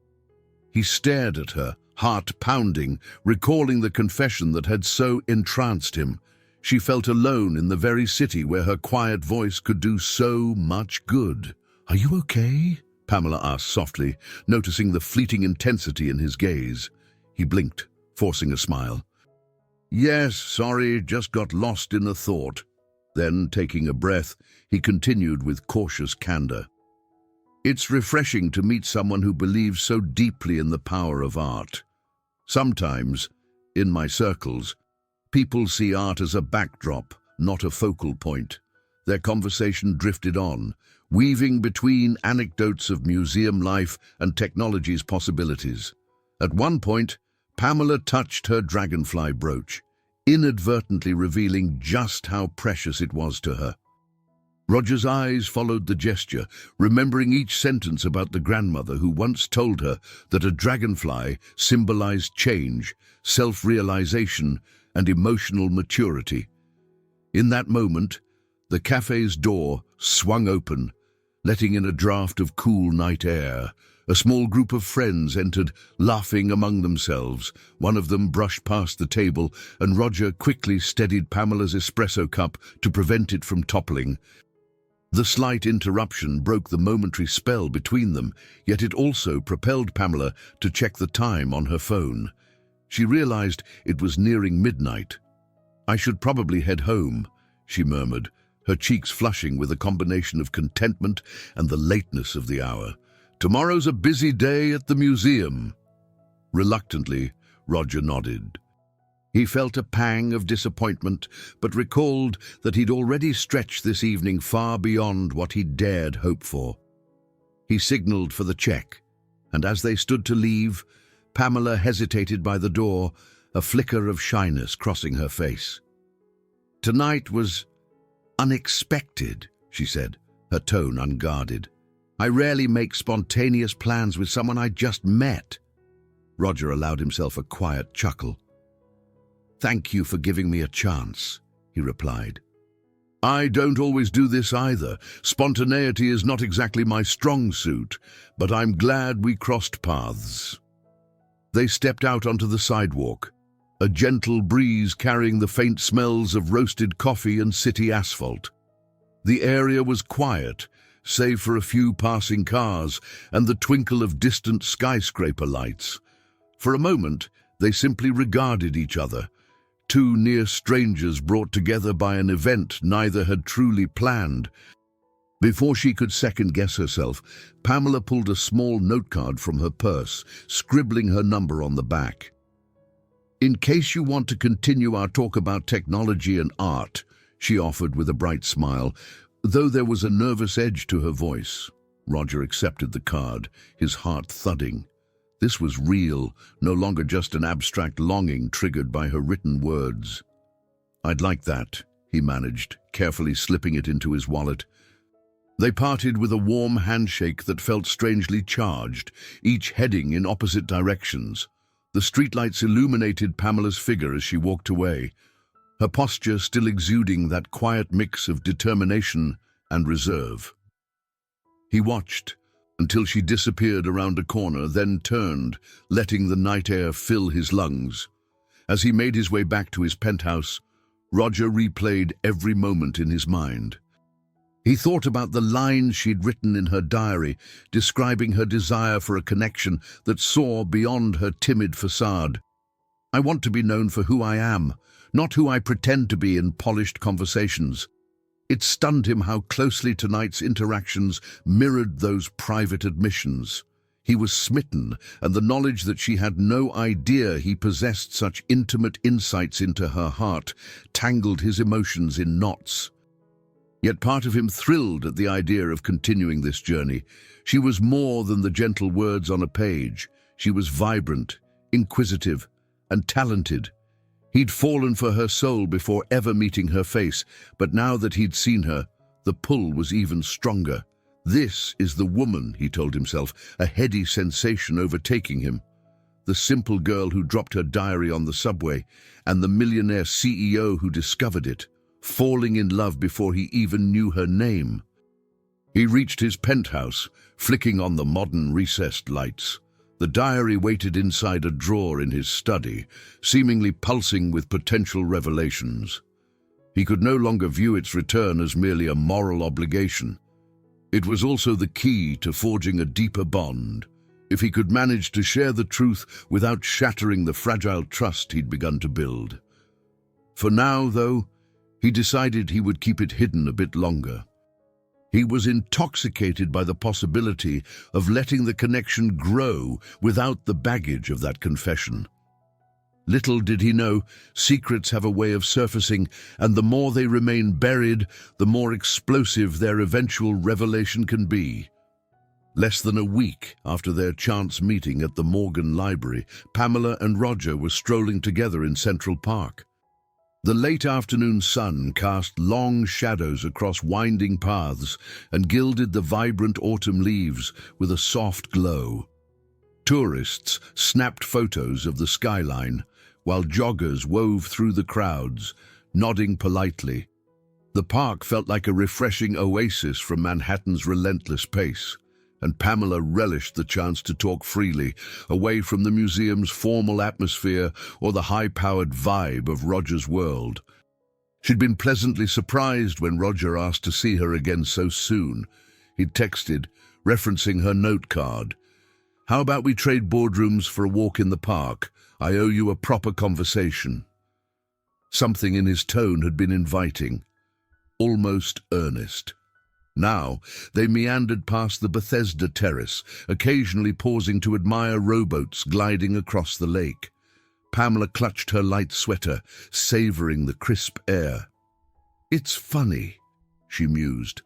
He stared at her, heart pounding, recalling the confession that had so entranced him. She felt alone in the very city where her quiet voice could do so much good. "Are you okay?" Pamela asked softly, noticing the fleeting intensity in his gaze. He blinked, forcing a smile. "Yes, sorry, just got lost in a thought." Then, taking a breath, he continued with cautious candor. "It's refreshing to meet someone who believes so deeply in the power of art. Sometimes, in my circles, people see art as a backdrop, not a focal point." Their conversation drifted on, weaving between anecdotes of museum life and technology's possibilities. At one point, Pamela touched her dragonfly brooch, inadvertently revealing just how precious it was to her. Roger's eyes followed the gesture, remembering each sentence about the grandmother who once told her that a dragonfly symbolized change, self-realization, and emotional maturity. In that moment, the cafe's door swung open, letting in a draft of cool night air. A small group of friends entered, laughing among themselves. One of them brushed past the table, and Roger quickly steadied Pamela's espresso cup to prevent it from toppling. The slight interruption broke the momentary spell between them, yet it also propelled Pamela to check the time on her phone. She realized it was nearing midnight. "I should probably head home," she murmured, her cheeks flushing with a combination of contentment and the lateness of the hour. "Tomorrow's a busy day at the museum." Reluctantly, Roger nodded. He felt a pang of disappointment, but recalled that he'd already stretched this evening far beyond what he'd dared hope for. He signaled for the check, and as they stood to leave, Pamela hesitated by the door, a flicker of shyness crossing her face. "Tonight was unexpected," she said, her tone unguarded. "I rarely make spontaneous plans with someone I just met." Roger allowed himself a quiet chuckle. "Thank you for giving me a chance," he replied. "I don't always do this either. Spontaneity is not exactly my strong suit, but I'm glad we crossed paths." They stepped out onto the sidewalk, a gentle breeze carrying the faint smells of roasted coffee and city asphalt. The area was quiet, save for a few passing cars and the twinkle of distant skyscraper lights. For a moment, they simply regarded each other, two near strangers brought together by an event neither had truly planned. Before she could second-guess herself, Pamela pulled a small notecard from her purse, scribbling her number on the back. "In case you want to continue our talk about technology and art," she offered with a bright smile, though there was a nervous edge to her voice. Roger accepted the card, his heart thudding. This was real, no longer just an abstract longing triggered by her written words. "I'd like that," he managed, carefully slipping it into his wallet. They parted with a warm handshake that felt strangely charged, each heading in opposite directions. The streetlights illuminated Pamela's figure as she walked away, her posture still exuding that quiet mix of determination and reserve. He watched until she disappeared around a corner, then turned, letting the night air fill his lungs. As he made his way back to his penthouse, Roger replayed every moment in his mind. He thought about the lines she'd written in her diary, describing her desire for a connection that saw beyond her timid facade. "I want to be known for who I am, not who I pretend to be in polished conversations." It stunned him how closely tonight's interactions mirrored those private admissions. He was smitten, and the knowledge that she had no idea he possessed such intimate insights into her heart tangled his emotions in knots. Yet part of him thrilled at the idea of continuing this journey. She was more than the gentle words on a page. She was vibrant, inquisitive, and talented. He'd fallen for her soul before ever meeting her face, but now that he'd seen her, the pull was even stronger. This is the woman, he told himself, a heady sensation overtaking him. The simple girl who dropped her diary on the subway, and the millionaire CEO who discovered it, falling in love before he even knew her name. He reached his penthouse, flicking on the modern recessed lights. The diary waited inside a drawer in his study, seemingly pulsing with potential revelations. He could no longer view its return as merely a moral obligation. It was also the key to forging a deeper bond, if he could manage to share the truth without shattering the fragile trust he'd begun to build. For now, though, he decided he would keep it hidden a bit longer. He was intoxicated by the possibility of letting the connection grow without the baggage of that confession. Little did he know, secrets have a way of surfacing, and the more they remain buried, the more explosive their eventual revelation can be. Less than a week after their chance meeting at the Morgan Library, Pamela and Roger were strolling together in Central Park. The late afternoon sun cast long shadows across winding paths and gilded the vibrant autumn leaves with a soft glow. Tourists snapped photos of the skyline, while joggers wove through the crowds, nodding politely. The park felt like a refreshing oasis from Manhattan's relentless pace, and Pamela relished the chance to talk freely, away from the museum's formal atmosphere or the high-powered vibe of Roger's world. She'd been pleasantly surprised when Roger asked to see her again so soon. He'd texted, referencing her note card. "How about we trade boardrooms for a walk in the park? I owe you a proper conversation." Something in his tone had been inviting, almost earnest. Now, they meandered past the Bethesda terrace, occasionally pausing to admire rowboats gliding across the lake. Pamela clutched her light sweater, savoring the crisp air. "It's funny," she mused.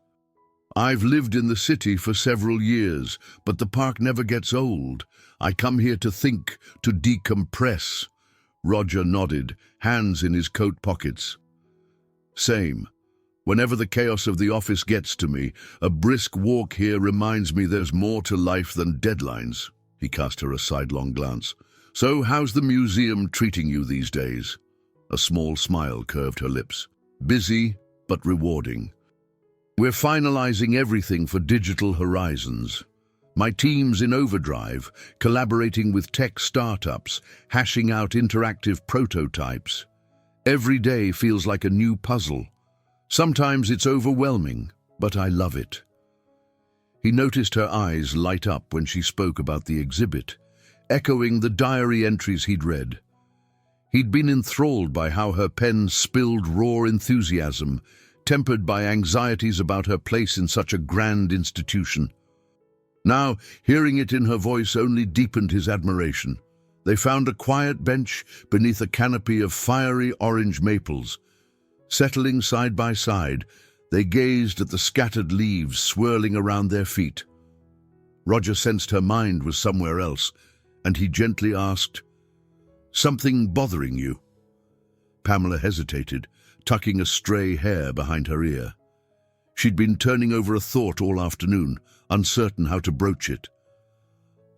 "I've lived in the city for several years, but the park never gets old. I come here to think, to decompress." Roger nodded, hands in his coat pockets. "Same. Whenever the chaos of the office gets to me, a brisk walk here reminds me there's more to life than deadlines." He cast her a sidelong glance. "So how's the museum treating you these days?" A small smile curved her lips. Busy, but rewarding. We're finalizing everything for Digital Horizons. My team's in overdrive, collaborating with tech startups, hashing out interactive prototypes. Every day feels like a new puzzle. Sometimes it's overwhelming, but I love it. He noticed her eyes light up when she spoke about the exhibit, echoing the diary entries he'd read. He'd been enthralled by how her pen spilled raw enthusiasm, tempered by anxieties about her place in such a grand institution. Now, hearing it in her voice only deepened his admiration. They found a quiet bench beneath a canopy of fiery orange maples. Settling side by side, they gazed at the scattered leaves swirling around their feet. Roger sensed her mind was somewhere else, and he gently asked, "Something bothering you?" Pamela hesitated, tucking a stray hair behind her ear. She'd been turning over a thought all afternoon, uncertain how to broach it.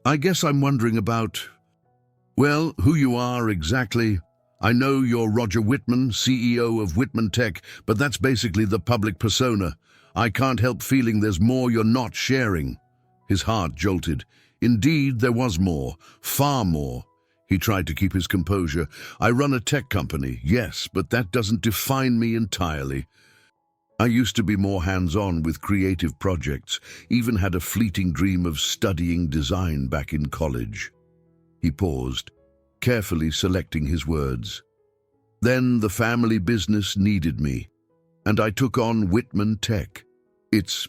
"I guess I'm wondering about, well, who you are exactly. I know you're Roger Whitman, CEO of Whitman Tech, but that's basically the public persona. I can't help feeling there's more you're not sharing." His heart jolted. Indeed, there was more, far more. He tried to keep his composure. "I run a tech company, yes, but that doesn't define me entirely. I used to be more hands-on with creative projects, even had a fleeting dream of studying design back in college." He paused, carefully selecting his words. "Then the family business needed me, and I took on Whitman Tech. It's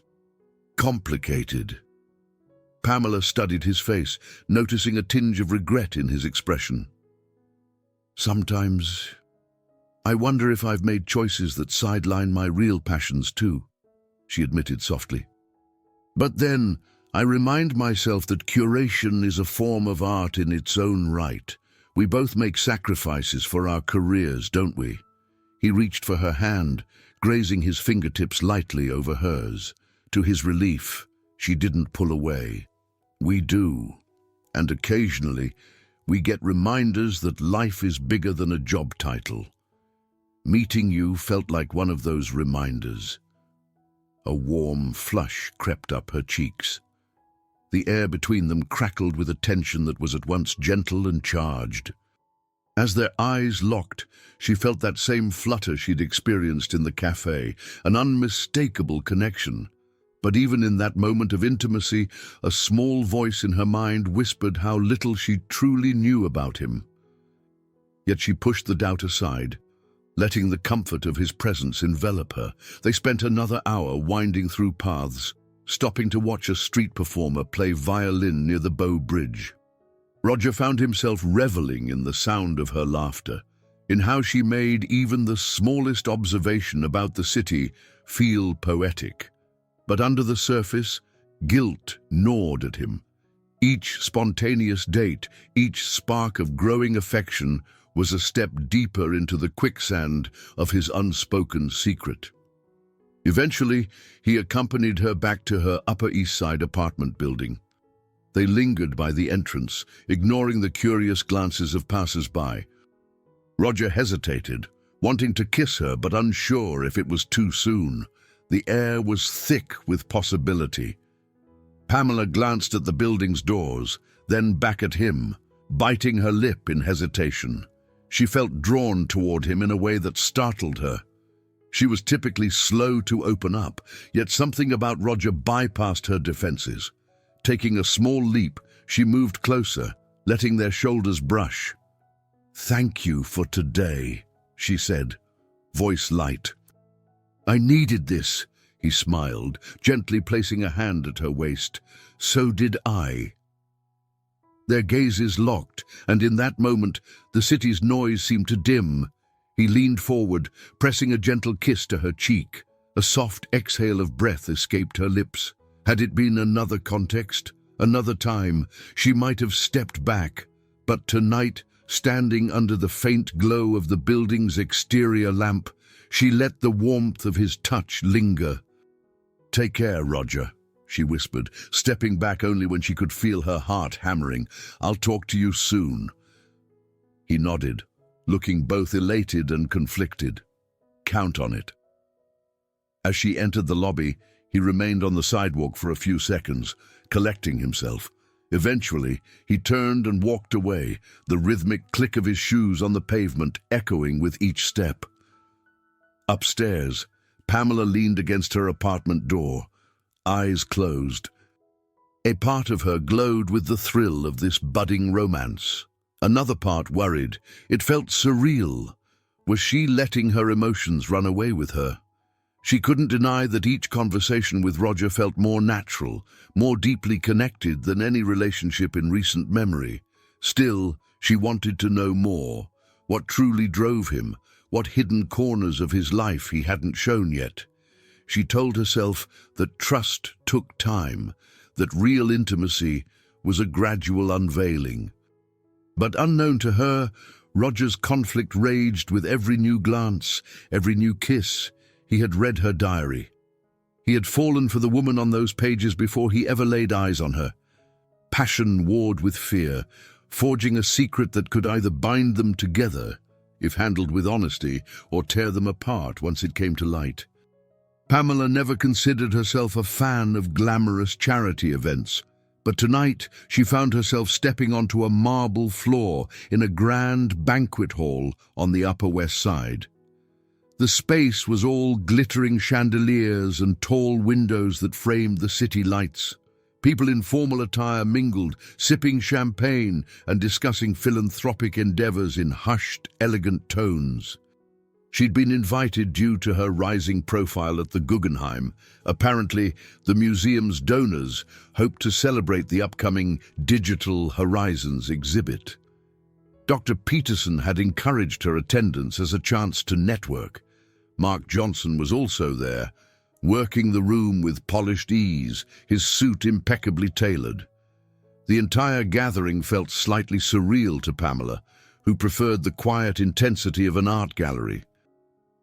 complicated." Pamela studied his face, noticing a tinge of regret in his expression. "Sometimes I wonder if I've made choices that sideline my real passions too," she admitted softly. "But then I remind myself that curation is a form of art in its own right. We both make sacrifices for our careers, don't we?" He reached for her hand, grazing his fingertips lightly over hers. To his relief, she didn't pull away. "We do. And occasionally, we get reminders that life is bigger than a job title. Meeting you felt like one of those reminders." A warm flush crept up her cheeks. The air between them crackled with a tension that was at once gentle and charged. As their eyes locked, she felt that same flutter she'd experienced in the cafe, an unmistakable connection. But even in that moment of intimacy, a small voice in her mind whispered how little she truly knew about him. Yet she pushed the doubt aside, letting the comfort of his presence envelop her. They spent another hour winding through paths, stopping to watch a street performer play violin near the Bow Bridge. Roger found himself reveling in the sound of her laughter, in how she made even the smallest observation about the city feel poetic. But under the surface, guilt gnawed at him. Each spontaneous date, each spark of growing affection was a step deeper into the quicksand of his unspoken secret. Eventually, he accompanied her back to her Upper East Side apartment building. They lingered by the entrance, ignoring the curious glances of passers-by. Roger hesitated, wanting to kiss her but unsure if it was too soon. The air was thick with possibility. Pamela glanced at the building's doors, then back at him, biting her lip in hesitation. She felt drawn toward him in a way that startled her. She was typically slow to open up, yet something about Roger bypassed her defenses. Taking a small leap, she moved closer, letting their shoulders brush. "Thank you for today," she said, voice light. "I needed this," he smiled, gently placing a hand at her waist. "So did I." Their gazes locked, and in that moment, the city's noise seemed to dim. He leaned forward, pressing a gentle kiss to her cheek. A soft exhale of breath escaped her lips. Had it been another context, another time, she might have stepped back. But tonight, standing under the faint glow of the building's exterior lamp, she let the warmth of his touch linger. "Take care, Roger," she whispered, stepping back only when she could feel her heart hammering. "I'll talk to you soon." He nodded, looking both elated and conflicted. Count on it. As she entered the lobby, he remained on the sidewalk for a few seconds, collecting himself. Eventually, he turned and walked away, the rhythmic click of his shoes on the pavement echoing with each step. Upstairs, Pamela leaned against her apartment door, eyes closed. A part of her glowed with the thrill of this budding romance. Another part worried. It felt surreal. Was she letting her emotions run away with her? She couldn't deny that each conversation with Roger felt more natural, more deeply connected than any relationship in recent memory. Still, she wanted to know more. What truly drove him? What hidden corners of his life he hadn't shown yet? She told herself that trust took time, that real intimacy was a gradual unveiling. But unknown to her, Roger's conflict raged with every new glance, every new kiss. He had read her diary. He had fallen for the woman on those pages before he ever laid eyes on her. Passion warred with fear, forging a secret that could either bind them together, if handled with honesty, or tear them apart once it came to light. Pamela never considered herself a fan of glamorous charity events, but tonight she found herself stepping onto a marble floor in a grand banquet hall on the Upper West Side. The space was all glittering chandeliers and tall windows that framed the city lights. People in formal attire mingled, sipping champagne and discussing philanthropic endeavors in hushed, elegant tones. She'd been invited due to her rising profile at the Guggenheim. Apparently, the museum's donors hoped to celebrate the upcoming Digital Horizons exhibit. Dr. Peterson had encouraged her attendance as a chance to network. Mark Johnson was also there, working the room with polished ease, his suit impeccably tailored. The entire gathering felt slightly surreal to Pamela, who preferred the quiet intensity of an art gallery.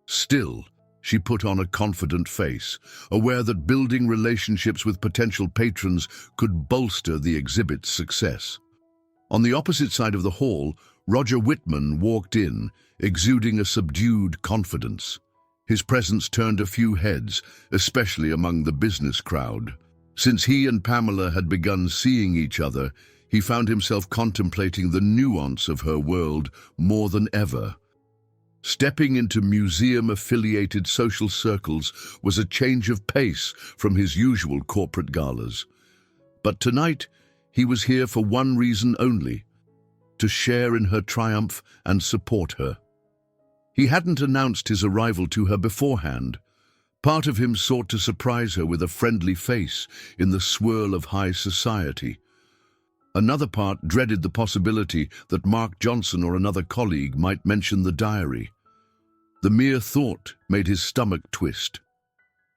Still, she put on a confident face, aware that building relationships with potential patrons could bolster the exhibit's success. On the opposite side of the hall, Roger Whitman walked in, exuding a subdued confidence. His presence turned a few heads, especially among the business crowd. Since he and Pamela had begun seeing each other, he found himself contemplating the nuance of her world more than ever. Stepping into museum-affiliated social circles was a change of pace from his usual corporate galas. But tonight, he was here for one reason only: to share in her triumph and support her. He hadn't announced his arrival to her beforehand. Part of him sought to surprise her with a friendly face in the swirl of high society. Another part dreaded the possibility that Mark Johnson or another colleague might mention the diary. The mere thought made his stomach twist.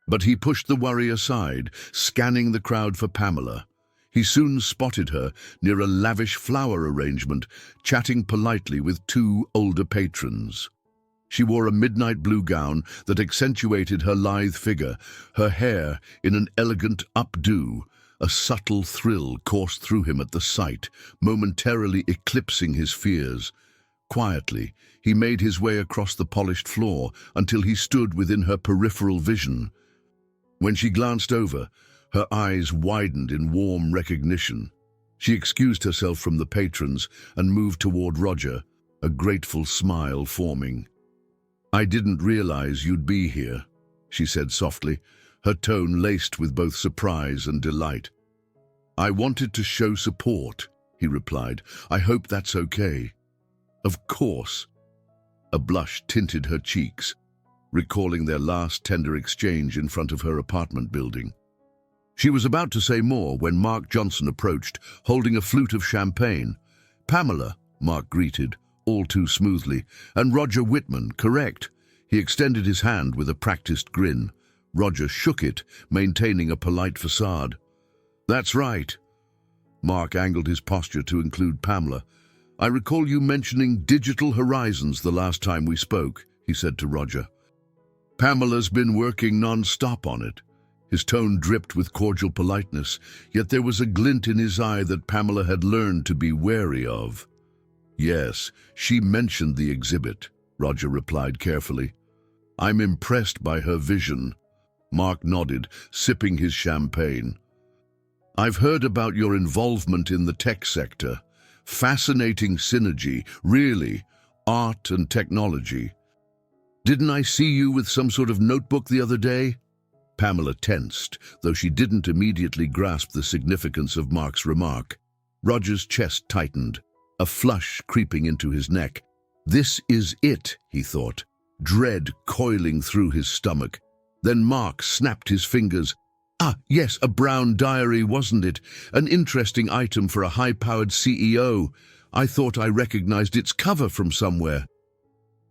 But he pushed the worry aside, scanning the crowd for Pamela. He soon spotted her near a lavish flower arrangement, chatting politely with two older patrons. She wore a midnight blue gown that accentuated her lithe figure, her hair in an elegant updo. A subtle thrill coursed through him at the sight, momentarily eclipsing his fears. Quietly, he made his way across the polished floor until he stood within her peripheral vision. When she glanced over, her eyes widened in warm recognition. She excused herself from the patrons and moved toward Roger, a grateful smile forming. "I didn't realize you'd be here," she said softly, her tone laced with both surprise and delight. "I wanted to show support," he replied. "I hope that's okay." "Of course." A blush tinted her cheeks, recalling their last tender exchange in front of her apartment building. She was about to say more when Mark Johnson approached, holding a flute of champagne. "Pamela," Mark greeted, all too smoothly, "and Roger Whitman, correct?" He extended his hand with a practiced grin. Roger shook it, maintaining a polite facade. "That's right." Mark angled his posture to include Pamela. "I recall you mentioning Digital Horizons the last time we spoke," he said to Roger. "Pamela's been working non-stop on it." His tone dripped with cordial politeness, yet there was a glint in his eye that Pamela had learned to be wary of. Yes, she mentioned the exhibit, Roger replied carefully. I'm impressed by her vision. Mark nodded, sipping his champagne. I've heard about your involvement in the tech sector. Fascinating synergy, really. Art and technology. Didn't I see you with some sort of notebook the other day? Pamela tensed, though she didn't immediately grasp the significance of Mark's remark. Roger's chest tightened, a flush creeping into his neck. This is it, he thought, dread coiling through his stomach. Then Mark snapped his fingers. Ah, yes, a brown diary, wasn't it? An interesting item for a high-powered CEO. I thought I recognized its cover from somewhere.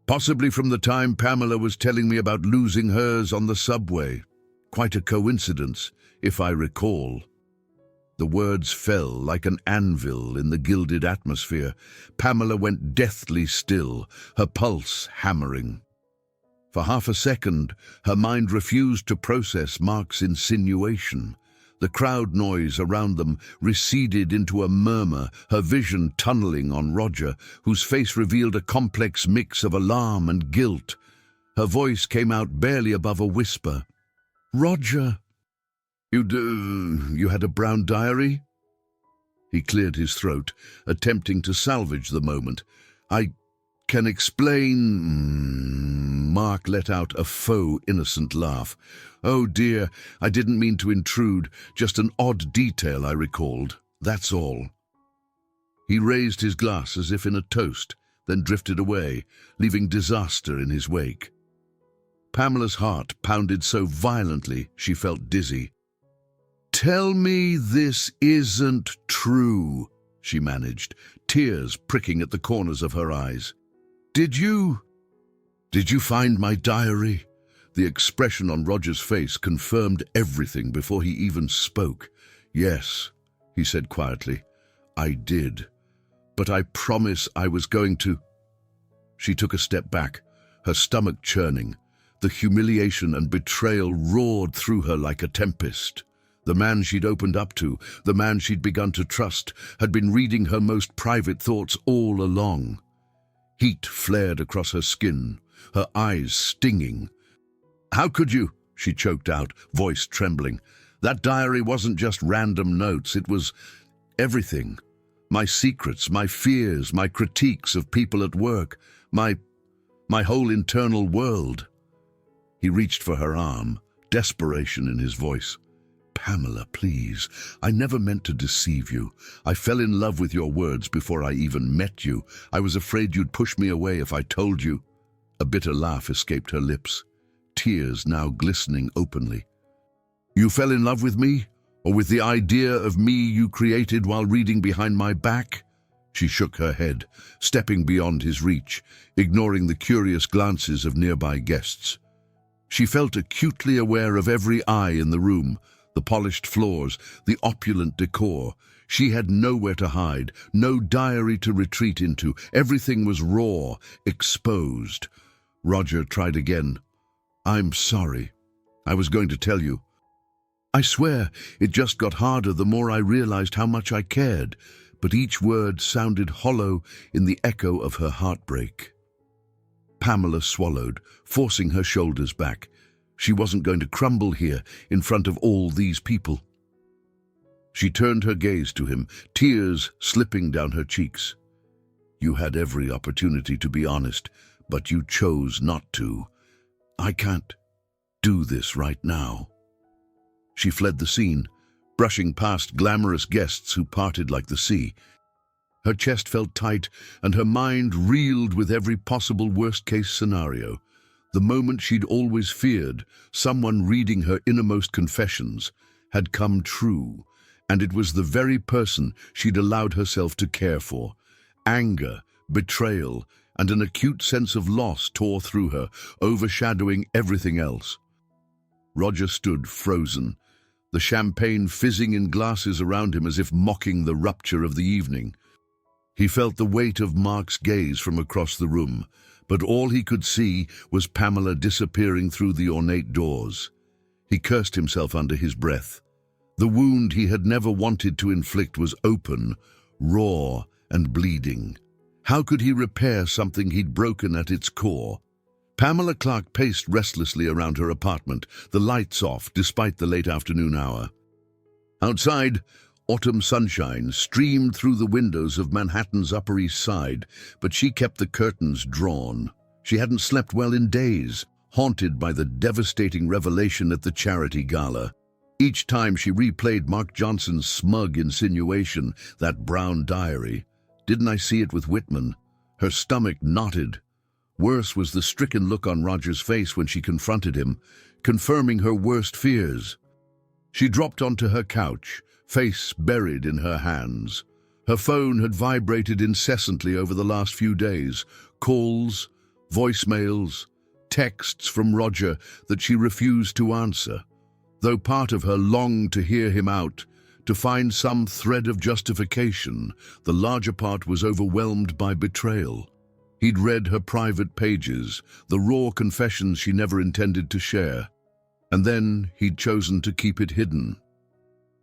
Possibly from the time Pamela was telling me about losing hers on the subway. Quite a coincidence, if I recall. The words fell like an anvil in the gilded atmosphere. Pamela went deathly still, her pulse hammering. For half a second, her mind refused to process Mark's insinuation. The crowd noise around them receded into a murmur, her vision tunneling on Roger, whose face revealed a complex mix of alarm and guilt. Her voice came out barely above a whisper. Roger, you had a brown diary? He cleared his throat, attempting to salvage the moment. I can explain. Mark let out a faux innocent laugh. Oh dear, I didn't mean to intrude, just an odd detail I recalled, that's all. He raised his glass as if in a toast, then drifted away, leaving disaster in his wake. Pamela's heart pounded so violently she felt dizzy. Tell me this isn't true, she managed, tears pricking at the corners of her eyes. Did you find my diary? The expression on Roger's face confirmed everything before he even spoke. Yes, he said quietly, I did. But I promise I was going to... She took a step back, her stomach churning. The humiliation and betrayal roared through her like a tempest. The man she'd opened up to, the man she'd begun to trust, had been reading her most private thoughts all along. Heat flared across her skin, her eyes stinging. How could you? She choked out, voice trembling. That diary wasn't just random notes, it was everything. My secrets, my fears, my critiques of people at work, my whole internal world. He reached for her arm, desperation in his voice. Pamela, please, I never meant to deceive you. I fell in love with your words before I even met you. I was afraid you'd push me away if I told you. A bitter laugh escaped her lips, tears now glistening openly. You fell in love with me? Or with the idea of me you created while reading behind my back? She shook her head, stepping beyond his reach, ignoring the curious glances of nearby guests. She felt acutely aware of every eye in the room, the polished floors, the opulent decor. She had nowhere to hide, no diary to retreat into. Everything was raw, exposed. Roger tried again. I'm sorry. I was going to tell you. I swear, it just got harder the more I realized how much I cared, but each word sounded hollow in the echo of her heartbreak. Pamela swallowed, forcing her shoulders back. She wasn't going to crumble here in front of all these people. She turned her gaze to him, tears slipping down her cheeks. You had every opportunity to be honest, but you chose not to. I can't do this right now. She fled the scene, brushing past glamorous guests who parted like the sea. Her chest felt tight, and her mind reeled with every possible worst-case scenario. The moment she'd always feared, someone reading her innermost confessions, had come true, and it was the very person she'd allowed herself to care for. Anger, betrayal, and an acute sense of loss tore through her, overshadowing everything else. Roger stood frozen, the champagne fizzing in glasses around him as if mocking the rupture of the evening. He felt the weight of Mark's gaze from across the room, but all he could see was Pamela disappearing through the ornate doors. He cursed himself under his breath. The wound he had never wanted to inflict was open, raw, and bleeding. How could he repair something he'd broken at its core? Pamela Clark paced restlessly around her apartment, the lights off despite the late afternoon hour. Outside, autumn sunshine streamed through the windows of Manhattan's Upper East Side, but she kept the curtains drawn. She hadn't slept well in days, haunted by the devastating revelation at the charity gala. Each time she replayed Mark Johnson's smug insinuation, that brown diary. Didn't I see it with Whitman? Her stomach knotted. Worse was the stricken look on Roger's face when she confronted him, confirming her worst fears. She dropped onto her couch, face buried in her hands. Her phone had vibrated incessantly over the last few days. Calls, voicemails, texts from Roger that she refused to answer. Though part of her longed to hear him out, to find some thread of justification, the larger part was overwhelmed by betrayal. He'd read her private pages, the raw confessions she never intended to share. And then he'd chosen to keep it hidden.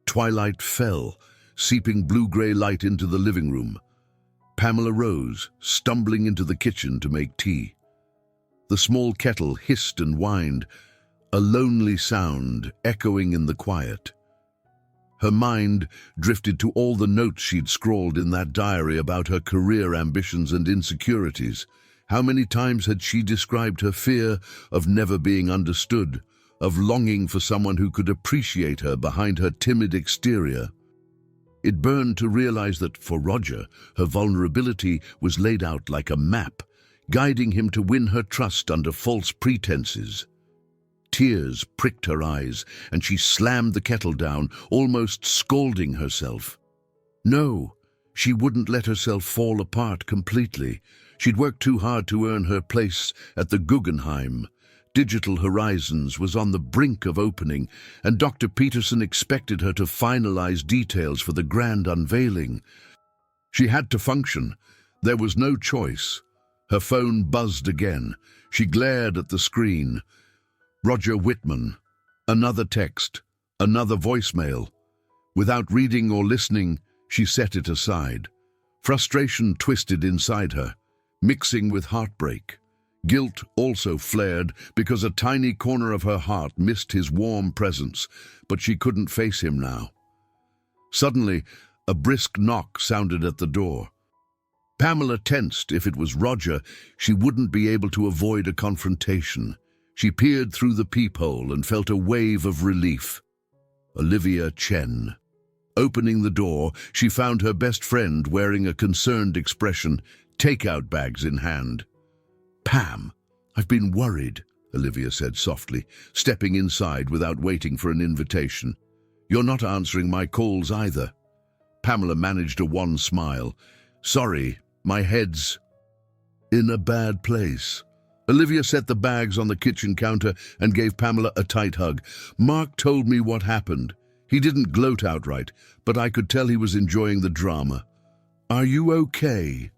Twilight fell, seeping blue-gray light into the living room. Pamela rose, stumbling into the kitchen to make tea. The small kettle hissed and whined, a lonely sound echoing in the quiet. Her mind drifted to all the notes she'd scrawled in that diary about her career ambitions and insecurities. How many times had she described her fear of never being understood, of longing for someone who could appreciate her behind her timid exterior? It burned to realize that, for Roger, her vulnerability was laid out like a map, guiding him to win her trust under false pretenses. Tears pricked her eyes, and she slammed the kettle down, almost scalding herself. No, she wouldn't let herself fall apart completely. She'd worked too hard to earn her place at the Guggenheim. Digital Horizons was on the brink of opening, and Dr. Peterson expected her to finalize details for the grand unveiling. She had to function. There was no choice. Her phone buzzed again. She glared at the screen. Roger Whitman. Another text. Another voicemail. Without reading or listening, she set it aside. Frustration twisted inside her, mixing with heartbreak. Guilt also flared because a tiny corner of her heart missed his warm presence, but she couldn't face him now. Suddenly, a brisk knock sounded at the door. Pamela tensed. If it was Roger, she wouldn't be able to avoid a confrontation. She peered through the peephole and felt a wave of relief. Olivia Chen. Opening the door, she found her best friend wearing a concerned expression, takeout bags in hand. "Pam, I've been worried," Olivia said softly, stepping inside without waiting for an invitation. "You're not answering my calls either." Pamela managed a wan smile. "Sorry, my head's in a bad place." Olivia set the bags on the kitchen counter and gave Pamela a tight hug. "Mark told me what happened. He didn't gloat outright, but I could tell he was enjoying the drama." "Are you okay?"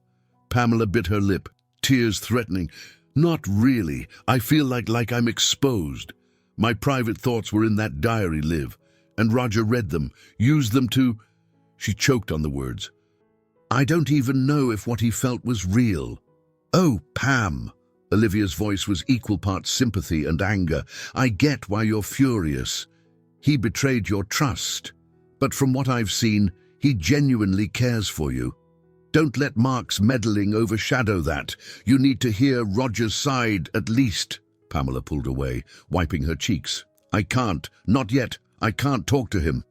Pamela bit her lip, tears threatening. "Not really. I feel like I'm exposed. My private thoughts were in that diary, Liv, and Roger read them, used them to—" She choked on the words. "I don't even know if what he felt was real." "Oh, Pam." Olivia's voice was equal parts sympathy and anger. "I get why you're furious. He betrayed your trust. But from what I've seen, he genuinely cares for you. Don't let Mark's meddling overshadow that. You need to hear Roger's side, at least." Pamela pulled away, wiping her cheeks. "I can't. Not yet. I can't talk to him.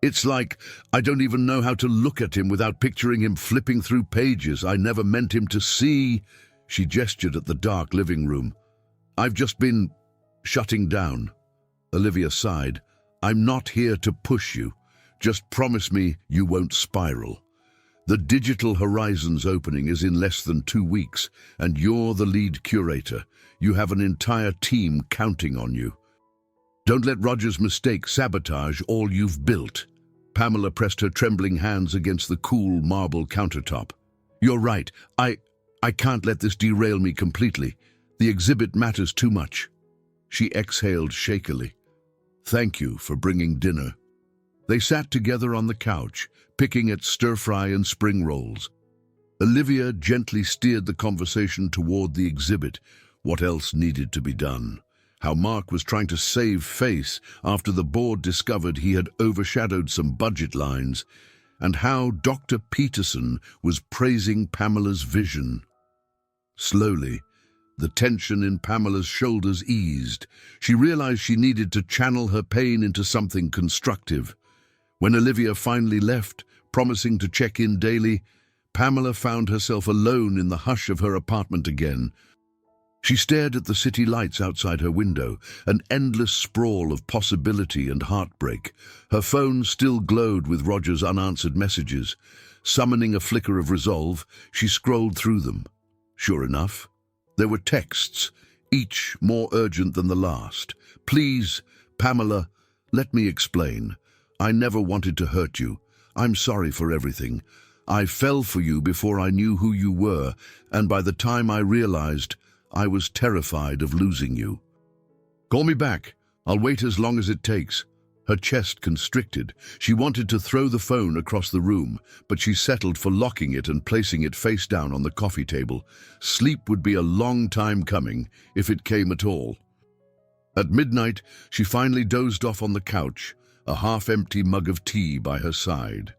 It's like I don't even know how to look at him without picturing him flipping through pages I never meant him to see." She gestured at the dark living room. "I've just been shutting down." Olivia sighed. "I'm not here to push you. Just promise me you won't spiral. The Digital Horizons opening is in less than 2 weeks, and you're the lead curator. You have an entire team counting on you. Don't let Roger's mistake sabotage all you've built." Pamela pressed her trembling hands against the cool marble countertop. "You're right. I can't let this derail me completely. The exhibit matters too much." She exhaled shakily. "Thank you for bringing dinner." They sat together on the couch, picking at stir-fry and spring rolls. Olivia gently steered the conversation toward the exhibit, what else needed to be done. How Mark was trying to save face after the board discovered he had overshadowed some budget lines, and how Dr. Peterson was praising Pamela's vision. Slowly, the tension in Pamela's shoulders eased. She realized she needed to channel her pain into something constructive. When Olivia finally left, promising to check in daily, Pamela found herself alone in the hush of her apartment again. She stared at the city lights outside her window, an endless sprawl of possibility and heartbreak. Her phone still glowed with Roger's unanswered messages. Summoning a flicker of resolve, she scrolled through them. Sure enough, there were texts, each more urgent than the last. "Please, Pamela, let me explain. I never wanted to hurt you. I'm sorry for everything. I fell for you before I knew who you were, and by the time I realized, I was terrified of losing you. Call me back. I'll wait as long as it takes." Her chest constricted. She wanted to throw the phone across the room, but she settled for locking it and placing it face down on the coffee table. Sleep would be a long time coming, if it came at all. At midnight, she finally dozed off on the couch, a half-empty mug of tea by her side.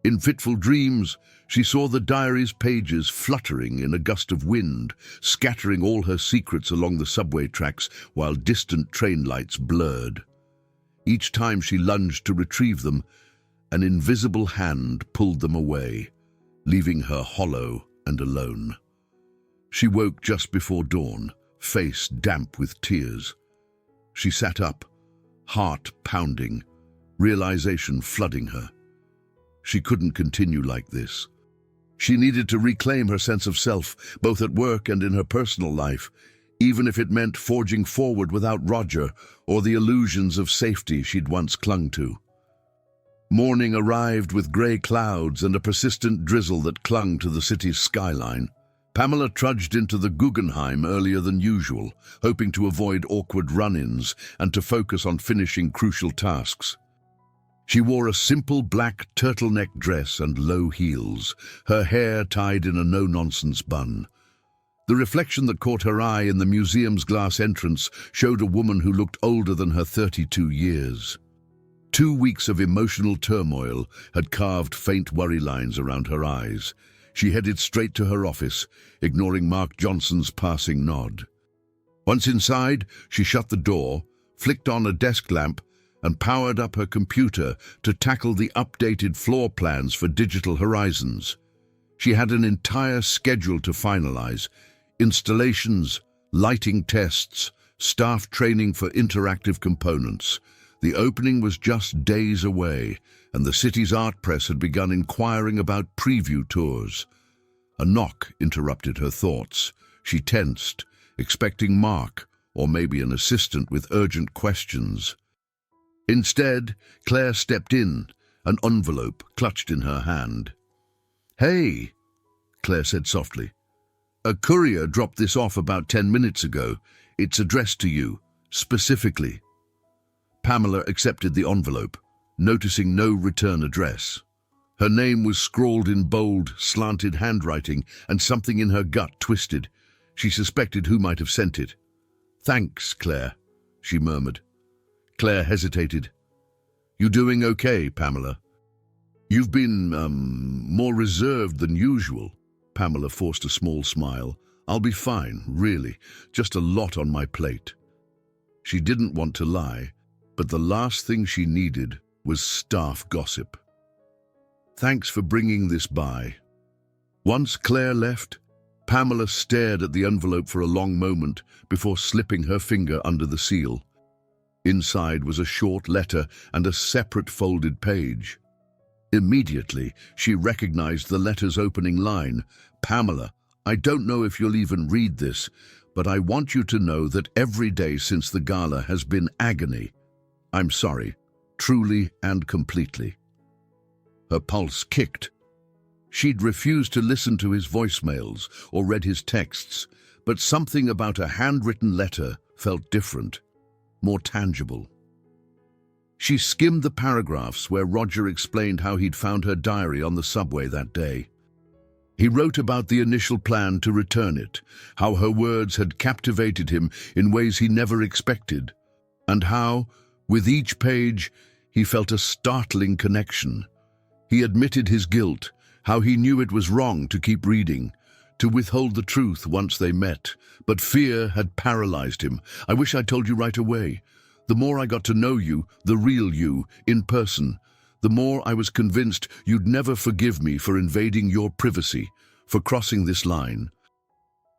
In fitful dreams, she saw the diary's pages fluttering in a gust of wind, scattering all her secrets along the subway tracks while distant train lights blurred. Each time she lunged to retrieve them, an invisible hand pulled them away, leaving her hollow and alone. She woke just before dawn, face damp with tears. She sat up, heart pounding, realization flooding her. She couldn't continue like this. She needed to reclaim her sense of self, both at work and in her personal life, even if it meant forging forward without Roger or the illusions of safety she'd once clung to. Morning arrived with grey clouds and a persistent drizzle that clung to the city's skyline. Pamela trudged into the Guggenheim earlier than usual, hoping to avoid awkward run-ins and to focus on finishing crucial tasks. She wore a simple black turtleneck dress and low heels, her hair tied in a no-nonsense bun. The reflection that caught her eye in the museum's glass entrance showed a woman who looked older than her 32 years. 2 weeks of emotional turmoil had carved faint worry lines around her eyes. She headed straight to her office, ignoring Mark Johnson's passing nod. Once inside, she shut the door, flicked on a desk lamp, and powered up her computer to tackle the updated floor plans for Digital Horizons. She had an entire schedule to finalize: installations, lighting tests, staff training for interactive components. The opening was just days away, and the city's art press had begun inquiring about preview tours. A knock interrupted her thoughts. She tensed, expecting Mark, or maybe an assistant with urgent questions. Instead, Claire stepped in, an envelope clutched in her hand. "Hey," Claire said softly. "A courier dropped this off about 10 minutes ago. It's addressed to you, specifically." Pamela accepted the envelope, noticing no return address. Her name was scrawled in bold, slanted handwriting, and something in her gut twisted. She suspected who might have sent it. "Thanks, Claire," she murmured. Claire hesitated. "You doing okay, Pamela?" "You've been, more reserved than usual." Pamela forced a small smile. "I'll be fine, really. Just a lot on my plate." She didn't want to lie, but the last thing she needed was staff gossip. "Thanks for bringing this by." Once Claire left, Pamela stared at the envelope for a long moment before slipping her finger under the seal. Inside was a short letter and a separate folded page. Immediately, she recognized the letter's opening line: "Pamela, I don't know if you'll even read this, but I want you to know that every day since the gala has been agony. I'm sorry, truly and completely." Her pulse kicked. She'd refused to listen to his voicemails or read his texts, but something about a handwritten letter felt different, more tangible. She skimmed the paragraphs where Roger explained how he'd found her diary on the subway that day. He wrote about the initial plan to return it, how her words had captivated him in ways he never expected, and how, with each page, he felt a startling connection. He admitted his guilt, how he knew it was wrong to keep reading, to withhold the truth once they met, but fear had paralyzed him. "I wish I'd told you right away. The more I got to know you, the real you, in person, the more I was convinced you'd never forgive me for invading your privacy, for crossing this line.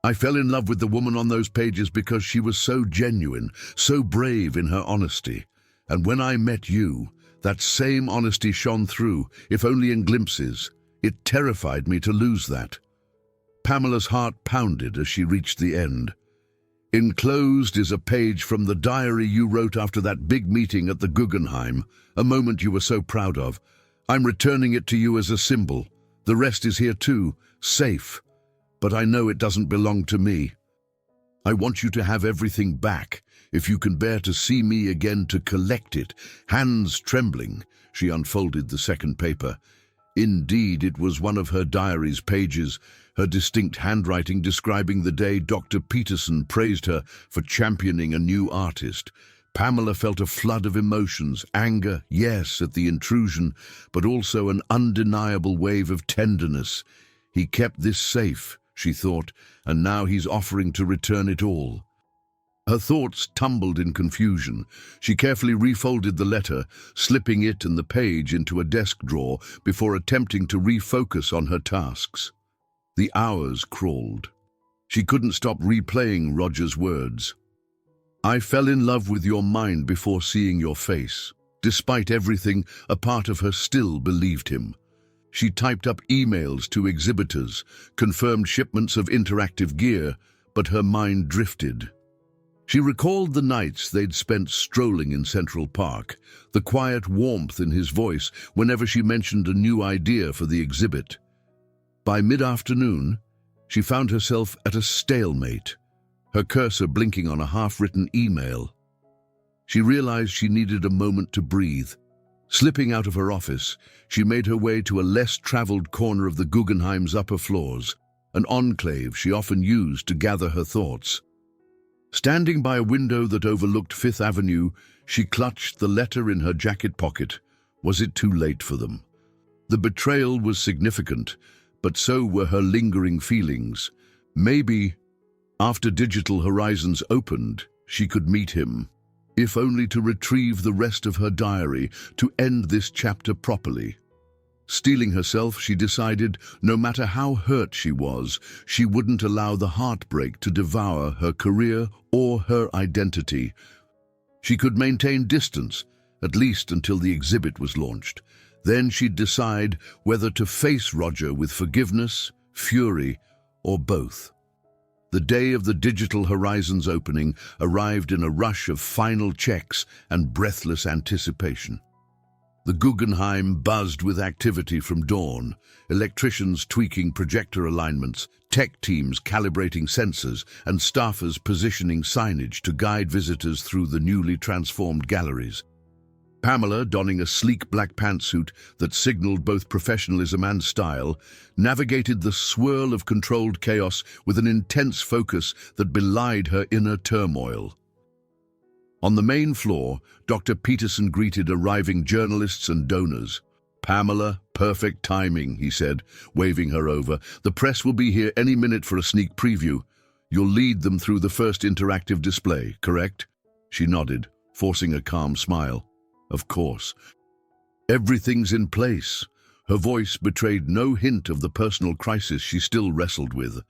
I fell in love with the woman on those pages because she was so genuine, so brave in her honesty. And when I met you, that same honesty shone through, if only in glimpses. It terrified me to lose that." Pamela's heart pounded as she reached the end. "Enclosed is a page from the diary you wrote after that big meeting at the Guggenheim, a moment you were so proud of. I'm returning it to you as a symbol. The rest is here too, safe. But I know it doesn't belong to me. I want you to have everything back, if you can bear to see me again to collect it." Hands trembling, she unfolded the second paper. Indeed, it was one of her diary's pages, her distinct handwriting describing the day Dr. Peterson praised her for championing a new artist. Pamela felt a flood of emotions, anger, yes, at the intrusion, but also an undeniable wave of tenderness. He kept this safe, she thought, and now he's offering to return it all. Her thoughts tumbled in confusion. She carefully refolded the letter, slipping it and the page into a desk drawer before attempting to refocus on her tasks. The hours crawled. She couldn't stop replaying Roger's words. "I fell in love with your mind before seeing your face." Despite everything, a part of her still believed him. She typed up emails to exhibitors, confirmed shipments of interactive gear, but her mind drifted. She recalled the nights they'd spent strolling in Central Park, the quiet warmth in his voice whenever she mentioned a new idea for the exhibit. By mid-afternoon, she found herself at a stalemate, her cursor blinking on a half-written email. She realized she needed a moment to breathe. Slipping out of her office, she made her way to a less-traveled corner of the Guggenheim's upper floors, an enclave she often used to gather her thoughts. Standing by a window that overlooked Fifth Avenue, she clutched the letter in her jacket pocket. Was it too late for them? The betrayal was significant, but so were her lingering feelings. Maybe, after Digital Horizons opened, she could meet him, if only to retrieve the rest of her diary, to end this chapter properly. Steeling herself, she decided, no matter how hurt she was, she wouldn't allow the heartbreak to devour her career or her identity. She could maintain distance, at least until the exhibit was launched. Then she'd decide whether to face Roger with forgiveness, fury, or both. The day of the Digital Horizons opening arrived in a rush of final checks and breathless anticipation. The Guggenheim buzzed with activity from dawn, electricians tweaking projector alignments, tech teams calibrating sensors, and staffers positioning signage to guide visitors through the newly transformed galleries. Pamela, donning a sleek black pantsuit that signaled both professionalism and style, navigated the swirl of controlled chaos with an intense focus that belied her inner turmoil. On the main floor, Dr. Peterson greeted arriving journalists and donors. "Pamela, perfect timing," he said, waving her over. "The press will be here any minute for a sneak preview. You'll lead them through the first interactive display, correct?" She nodded, forcing a calm smile. "Of course. Everything's in place." Her voice betrayed no hint of the personal crisis she still wrestled with.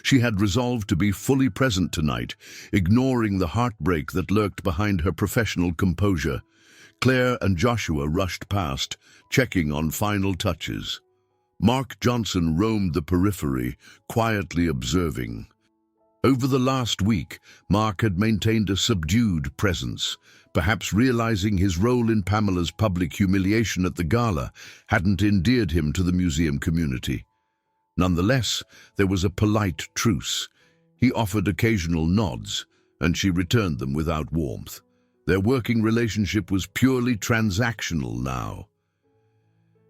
She had resolved to be fully present tonight, ignoring the heartbreak that lurked behind her professional composure. Claire and Joshua rushed past, checking on final touches. Mark Johnson roamed the periphery, quietly observing. Over the last week, Mark had maintained a subdued presence, perhaps realizing his role in Pamela's public humiliation at the gala hadn't endeared him to the museum community. Nonetheless, there was a polite truce. He offered occasional nods, and she returned them without warmth. Their working relationship was purely transactional now.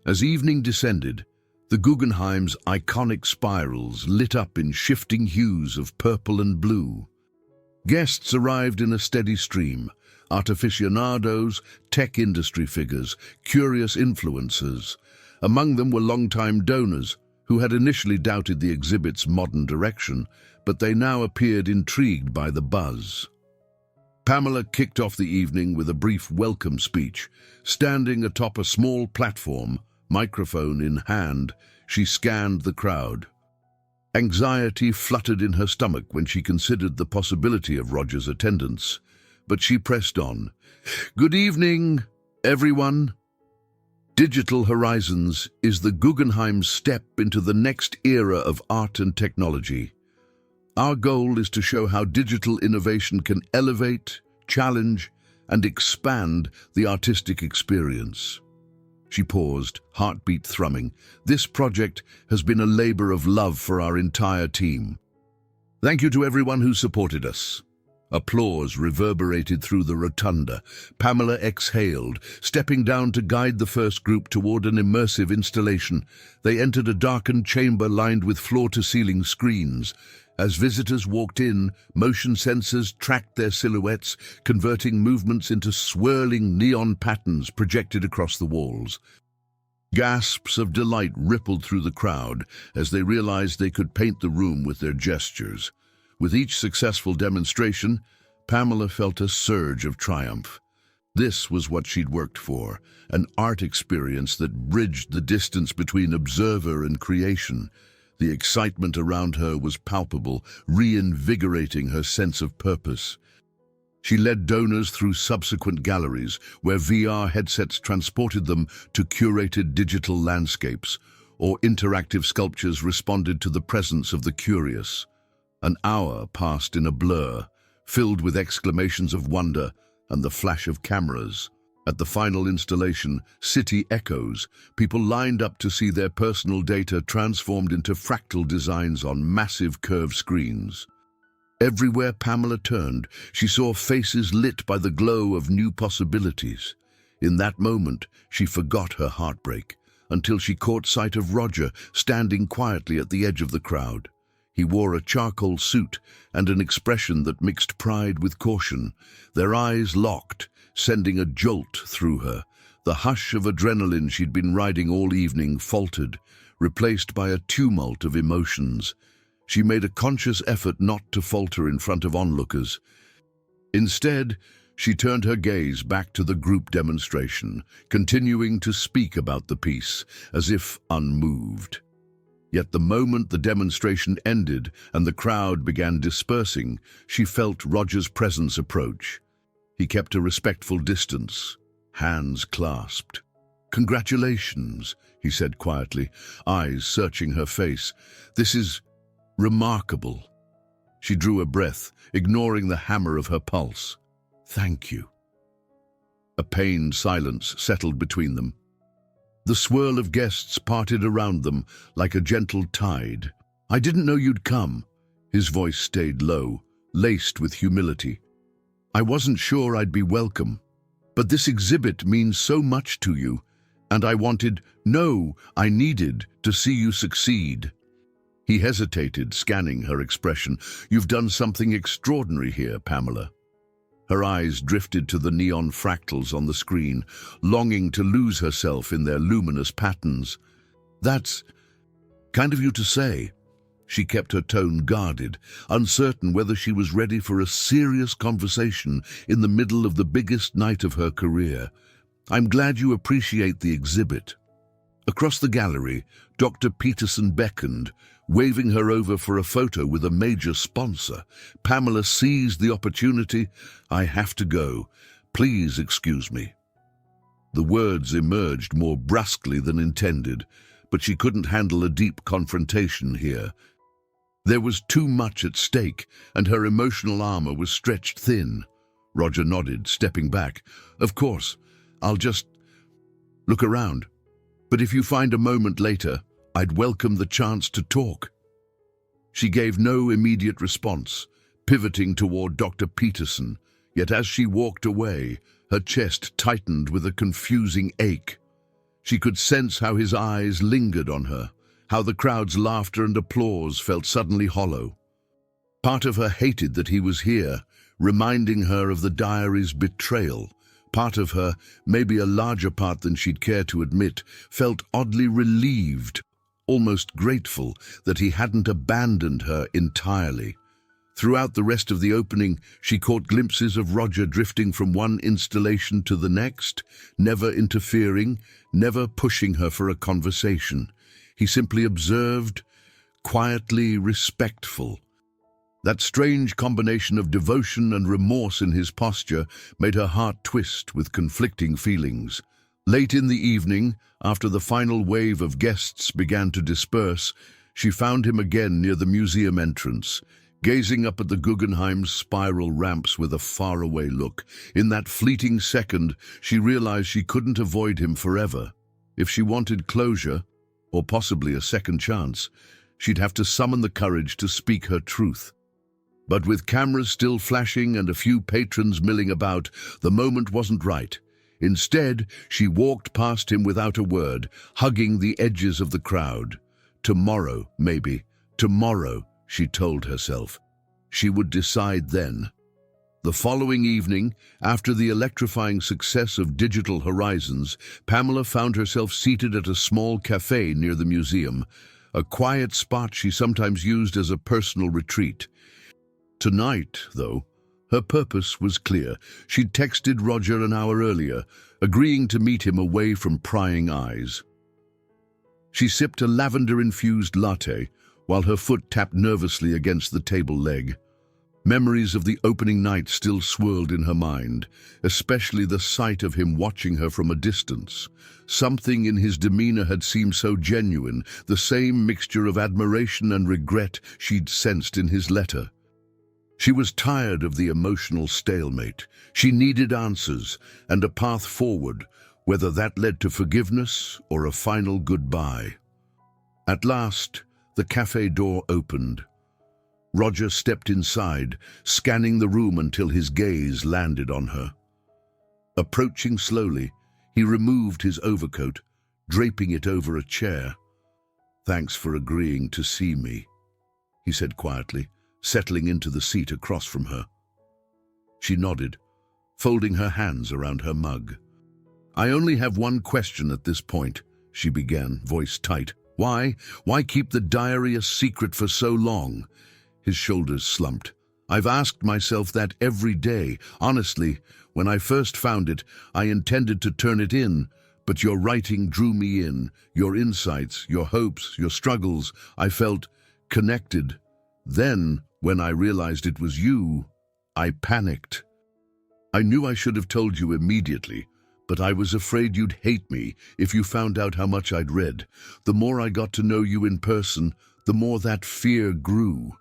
As evening descended, The Guggenheim's iconic spirals lit up in shifting hues of purple and blue. Guests arrived in a steady stream: artificianados, tech industry figures, curious influencers. Among them were longtime donors who had initially doubted the exhibit's modern direction, but they now appeared intrigued by the buzz. Pamela kicked off the evening with a brief welcome speech. Standing atop a small platform, microphone in hand, she scanned the crowd. Anxiety fluttered in her stomach when she considered the possibility of Roger's attendance, but she pressed on. "Good evening, everyone. Digital Horizons is the Guggenheim step into the next era of art and technology. Our goal is to show how digital innovation can elevate, challenge, and expand the artistic experience." She paused, heartbeat thrumming. "This project has been a labor of love for our entire team. Thank you to everyone who supported us." Applause reverberated through the rotunda. Pamela exhaled, stepping down to guide the first group toward an immersive installation. They entered a darkened chamber lined with floor-to-ceiling screens. As visitors walked in, motion sensors tracked their silhouettes, converting movements into swirling neon patterns projected across the walls. Gasps of delight rippled through the crowd as they realized they could paint the room with their gestures. With each successful demonstration, Pamela felt a surge of triumph. This was what she'd worked for, an art experience that bridged the distance between observer and creation. The excitement around her was palpable, reinvigorating her sense of purpose. She led donors through subsequent galleries, where VR headsets transported them to curated digital landscapes, or interactive sculptures responded to the presence of the curious. An hour passed in a blur, filled with exclamations of wonder and the flash of cameras. At the final installation, City Echoes, people lined up to see their personal data transformed into fractal designs on massive curved screens. Everywhere Pamela turned, she saw faces lit by the glow of new possibilities. In that moment, she forgot her heartbreak, until she caught sight of Roger standing quietly at the edge of the crowd. He wore a charcoal suit and an expression that mixed pride with caution. Their eyes locked, sending a jolt through her. The hush of adrenaline she'd been riding all evening faltered, replaced by a tumult of emotions. She made a conscious effort not to falter in front of onlookers. Instead, she turned her gaze back to the group demonstration, continuing to speak about the piece, as if unmoved. Yet the moment the demonstration ended and the crowd began dispersing, she felt Roger's presence approach. He kept a respectful distance, hands clasped. "Congratulations," he said quietly, eyes searching her face. "This is remarkable." She drew a breath, ignoring the hammer of her pulse. "Thank you." A pained silence settled between them. The swirl of guests parted around them like a gentle tide. "I didn't know you'd come." His voice stayed low, laced with humility. "I wasn't sure I'd be welcome. But this exhibit means so much to you, and I needed to see you succeed." He hesitated, scanning her expression. "You've done something extraordinary here, Pamela." Her eyes drifted to the neon fractals on the screen, longing to lose herself in their luminous patterns. "That's kind of you to say." She kept her tone guarded, uncertain whether she was ready for a serious conversation in the middle of the biggest night of her career. "I'm glad you appreciate the exhibit." Across the gallery, Dr. Peterson beckoned, waving her over for a photo with a major sponsor. Pamela seized the opportunity. "I have to go. Please excuse me." The words emerged more brusquely than intended, but she couldn't handle a deep confrontation here. There was too much at stake, and her emotional armor was stretched thin. Roger nodded, stepping back. "Of course, I'll just look around. But if you find a moment later, I'd welcome the chance to talk." She gave no immediate response, pivoting toward Dr. Peterson, yet as she walked away, her chest tightened with a confusing ache. She could sense how his eyes lingered on her, how the crowd's laughter and applause felt suddenly hollow. Part of her hated that he was here, reminding her of the diary's betrayal. Part of her, maybe a larger part than she'd care to admit, felt oddly relieved, almost grateful, that he hadn't abandoned her entirely. Throughout the rest of the opening, she caught glimpses of Roger drifting from one installation to the next, never interfering, never pushing her for a conversation. He simply observed, quietly respectful. That strange combination of devotion and remorse in his posture made her heart twist with conflicting feelings. Late in the evening, after the final wave of guests began to disperse, she found him again near the museum entrance, gazing up at the Guggenheim's spiral ramps with a faraway look. In that fleeting second, she realized she couldn't avoid him forever. If she wanted closure, or possibly a second chance, she'd have to summon the courage to speak her truth. But with cameras still flashing and a few patrons milling about, the moment wasn't right. Instead, she walked past him without a word, hugging the edges of the crowd. Tomorrow, maybe. Tomorrow, she told herself. She would decide then. The following evening, after the electrifying success of Digital Horizons, Pamela found herself seated at a small cafe near the museum, a quiet spot she sometimes used as a personal retreat. Tonight, though, her purpose was clear. She'd texted Roger an hour earlier, agreeing to meet him away from prying eyes. She sipped a lavender-infused latte, while her foot tapped nervously against the table leg. Memories of the opening night still swirled in her mind, especially the sight of him watching her from a distance. Something in his demeanor had seemed so genuine, the same mixture of admiration and regret she'd sensed in his letter. She was tired of the emotional stalemate. She needed answers and a path forward, whether that led to forgiveness or a final goodbye. At last, the cafe door opened. Roger stepped inside, scanning the room until his gaze landed on her. Approaching slowly, he removed his overcoat, draping it over a chair. "Thanks for agreeing to see me," he said quietly, settling into the seat across from her. She nodded, folding her hands around her mug. "I only have one question at this point," she began, voice tight. Why keep the diary a secret for so long?" His shoulders slumped. "I've asked myself that every day. Honestly, when I first found it, I intended to turn it in, but your writing drew me in. Your insights, your hopes, your struggles. I felt connected. Then, when I realized it was you, I panicked. I knew I should have told you immediately, but I was afraid you'd hate me if you found out how much I'd read. The more I got to know you in person, the more that fear grew."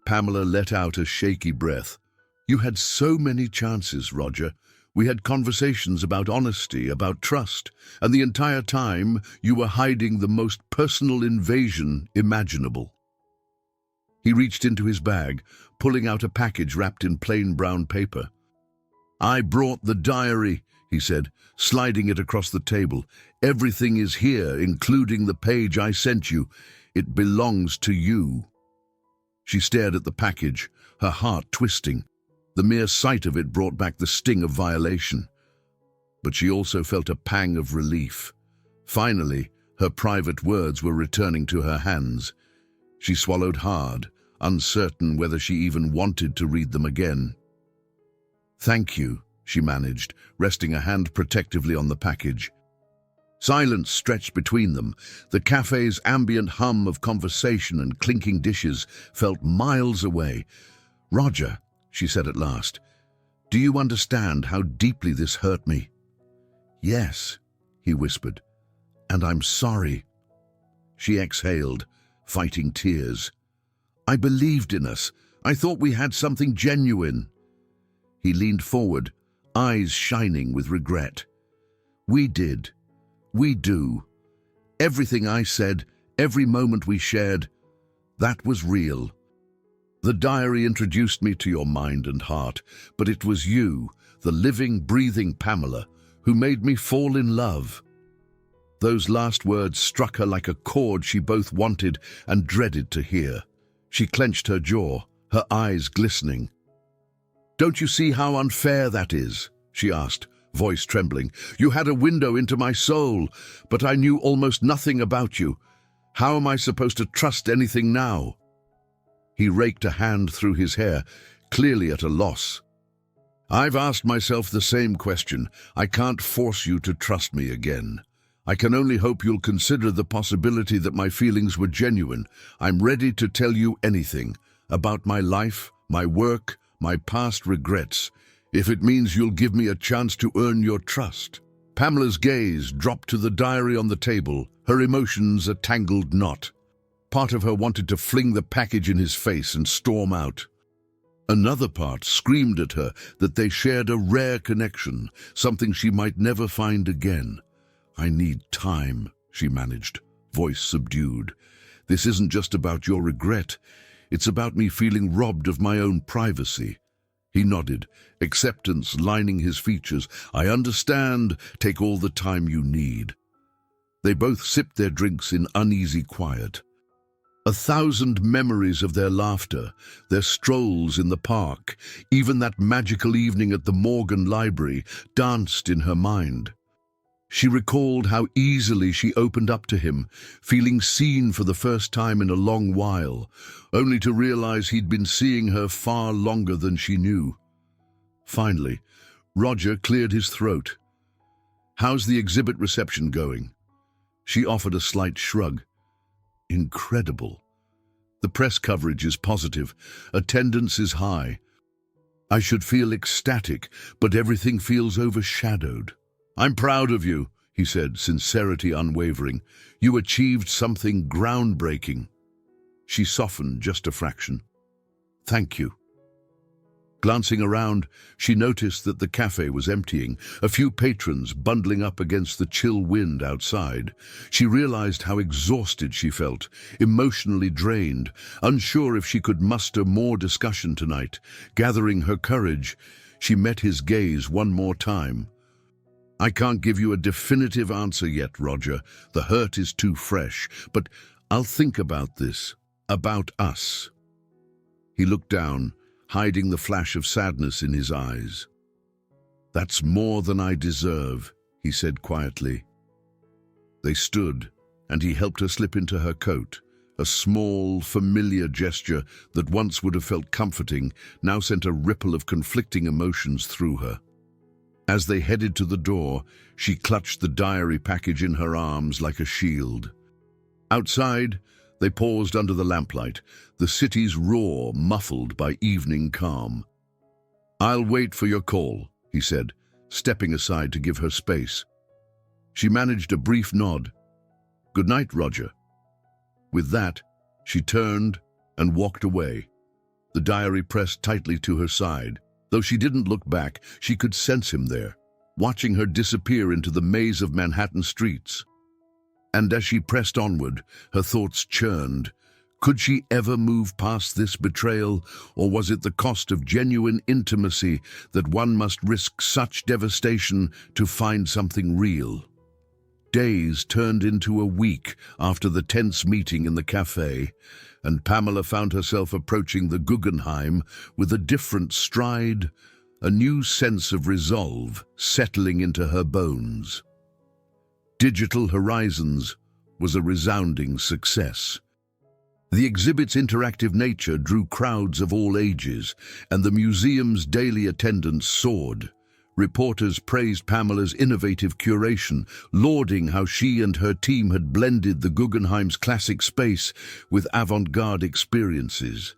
Pamela let out a shaky breath. "You had so many chances, Roger. We had conversations about honesty, about trust, and the entire time you were hiding the most personal invasion imaginable." He reached into his bag, pulling out a package wrapped in plain brown paper. "I brought the diary," he said, sliding it across the table. "Everything is here, including the page I sent you. It belongs to you." She stared at the package, her heart twisting. The mere sight of it brought back the sting of violation. But she also felt a pang of relief. Finally, her private words were returning to her hands. She swallowed hard, uncertain whether she even wanted to read them again. "Thank you," she managed, resting a hand protectively on the package. Silence stretched between them. The cafe's ambient hum of conversation and clinking dishes felt miles away. "Roger," she said at last, "do you understand how deeply this hurt me?" "Yes," he whispered, "and I'm sorry." She exhaled, fighting tears. "I believed in us. I thought we had something genuine." He leaned forward, eyes shining with regret. "We did. We do. Everything I said, every moment we shared, that was real. The diary introduced me to your mind and heart, but it was you, the living, breathing Pamela, who made me fall in love." Those last words struck her like a chord she both wanted and dreaded to hear. She clenched her jaw, her eyes glistening. "Don't you see how unfair that is?" she asked, voice trembling. "You had a window into my soul, but I knew almost nothing about you. How am I supposed to trust anything now?" He raked a hand through his hair, clearly at a loss. "I've asked myself the same question. I can't force you to trust me again. I can only hope you'll consider the possibility that my feelings were genuine. I'm ready to tell you anything about my life, my work, my past regrets, if it means you'll give me a chance to earn your trust." Pamela's gaze dropped to the diary on the table, her emotions a tangled knot. Part of her wanted to fling the package in his face and storm out. Another part screamed at her that they shared a rare connection, something she might never find again. "I need time," she managed, voice subdued. "This isn't just about your regret. It's about me feeling robbed of my own privacy." He nodded, acceptance lining his features. "I understand. Take all the time you need." They both sipped their drinks in uneasy quiet. 1,000 memories of their laughter, their strolls in the park, even that magical evening at the Morgan Library, danced in her mind. She recalled how easily she opened up to him, feeling seen for the first time in a long while, only to realize he'd been seeing her far longer than she knew. Finally, Roger cleared his throat. "How's the exhibit reception going?" She offered a slight shrug. "Incredible. The press coverage is positive. Attendance is high. I should feel ecstatic, but everything feels overshadowed." "I'm proud of you," he said, sincerity unwavering. "You achieved something groundbreaking." She softened just a fraction. "Thank you." Glancing around, she noticed that the cafe was emptying, a few patrons bundling up against the chill wind outside. She realized how exhausted she felt, emotionally drained, unsure if she could muster more discussion tonight. Gathering her courage, she met his gaze one more time. "I can't give you a definitive answer yet, Roger. The hurt is too fresh, but I'll think about this, about us." He looked down, hiding the flash of sadness in his eyes. "That's more than I deserve," he said quietly. They stood, and he helped her slip into her coat. A small, familiar gesture that once would have felt comforting now sent a ripple of conflicting emotions through her. As they headed to the door, she clutched the diary package in her arms like a shield. Outside, they paused under the lamplight, the city's roar muffled by evening calm. "I'll wait for your call," he said, stepping aside to give her space. She managed a brief nod. "Good night, Roger." With that, she turned and walked away, the diary pressed tightly to her side. Though she didn't look back, she could sense him there, watching her disappear into the maze of Manhattan streets. And as she pressed onward, her thoughts churned. Could she ever move past this betrayal, or was it the cost of genuine intimacy that one must risk such devastation to find something real? Days turned into a week after the tense meeting in the cafe, and Pamela found herself approaching the Guggenheim with a different stride, a new sense of resolve settling into her bones. Digital Horizons was a resounding success. The exhibit's interactive nature drew crowds of all ages, and the museum's daily attendance soared. Reporters praised Pamela's innovative curation, lauding how she and her team had blended the Guggenheim's classic space with avant-garde experiences.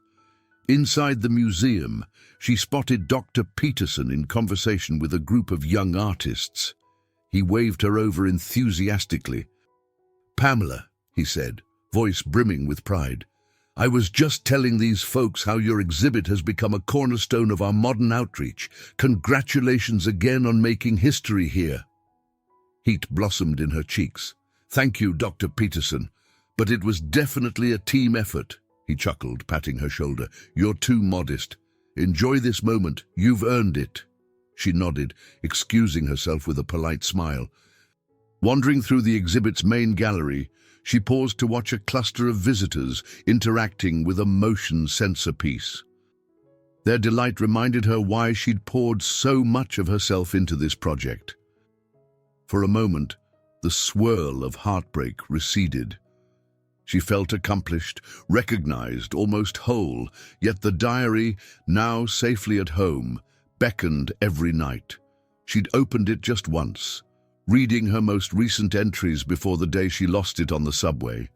Inside the museum, she spotted Dr. Peterson in conversation with a group of young artists. He waved her over enthusiastically. "Pamela," he said, voice brimming with pride, "I was just telling these folks how your exhibit has become a cornerstone of our modern outreach. Congratulations again on making history here." Heat blossomed in her cheeks. "Thank you, Dr. Peterson, but it was definitely a team effort," he chuckled, patting her shoulder. "You're too modest. Enjoy this moment. You've earned it." She nodded, excusing herself with a polite smile. Wandering through the exhibit's main gallery, she paused to watch a cluster of visitors interacting with a motion sensor piece. Their delight reminded her why she'd poured so much of herself into this project. For a moment, the swirl of heartbreak receded. She felt accomplished, recognized, almost whole, yet the diary, now safely at home, beckoned every night. She'd opened it just once, reading her most recent entries before the day she lost it on the subway.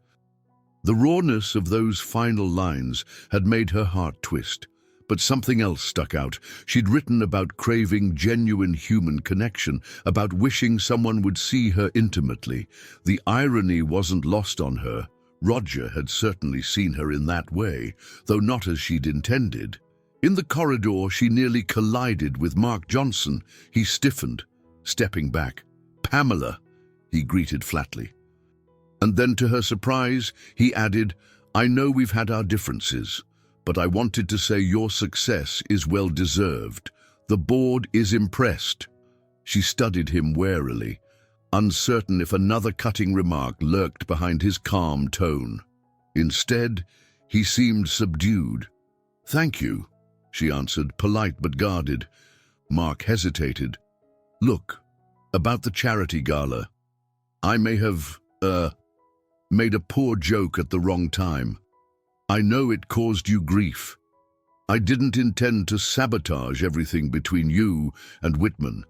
The rawness of those final lines had made her heart twist, but something else stuck out. She'd written about craving genuine human connection, about wishing someone would see her intimately. The irony wasn't lost on her. Roger had certainly seen her in that way, though not as she'd intended. In the corridor, she nearly collided with Mark Johnson. He stiffened, stepping back. "Pamela," he greeted flatly. And then, to her surprise, he added, "I know we've had our differences, but I wanted to say your success is well-deserved. The board is impressed." She studied him warily, uncertain if another cutting remark lurked behind his calm tone. Instead, he seemed subdued. "Thank you," she answered, polite but guarded. Mark hesitated. "Look, about the charity gala. I may have, made a poor joke at the wrong time. I know it caused you grief. I didn't intend to sabotage everything between you and Whitman."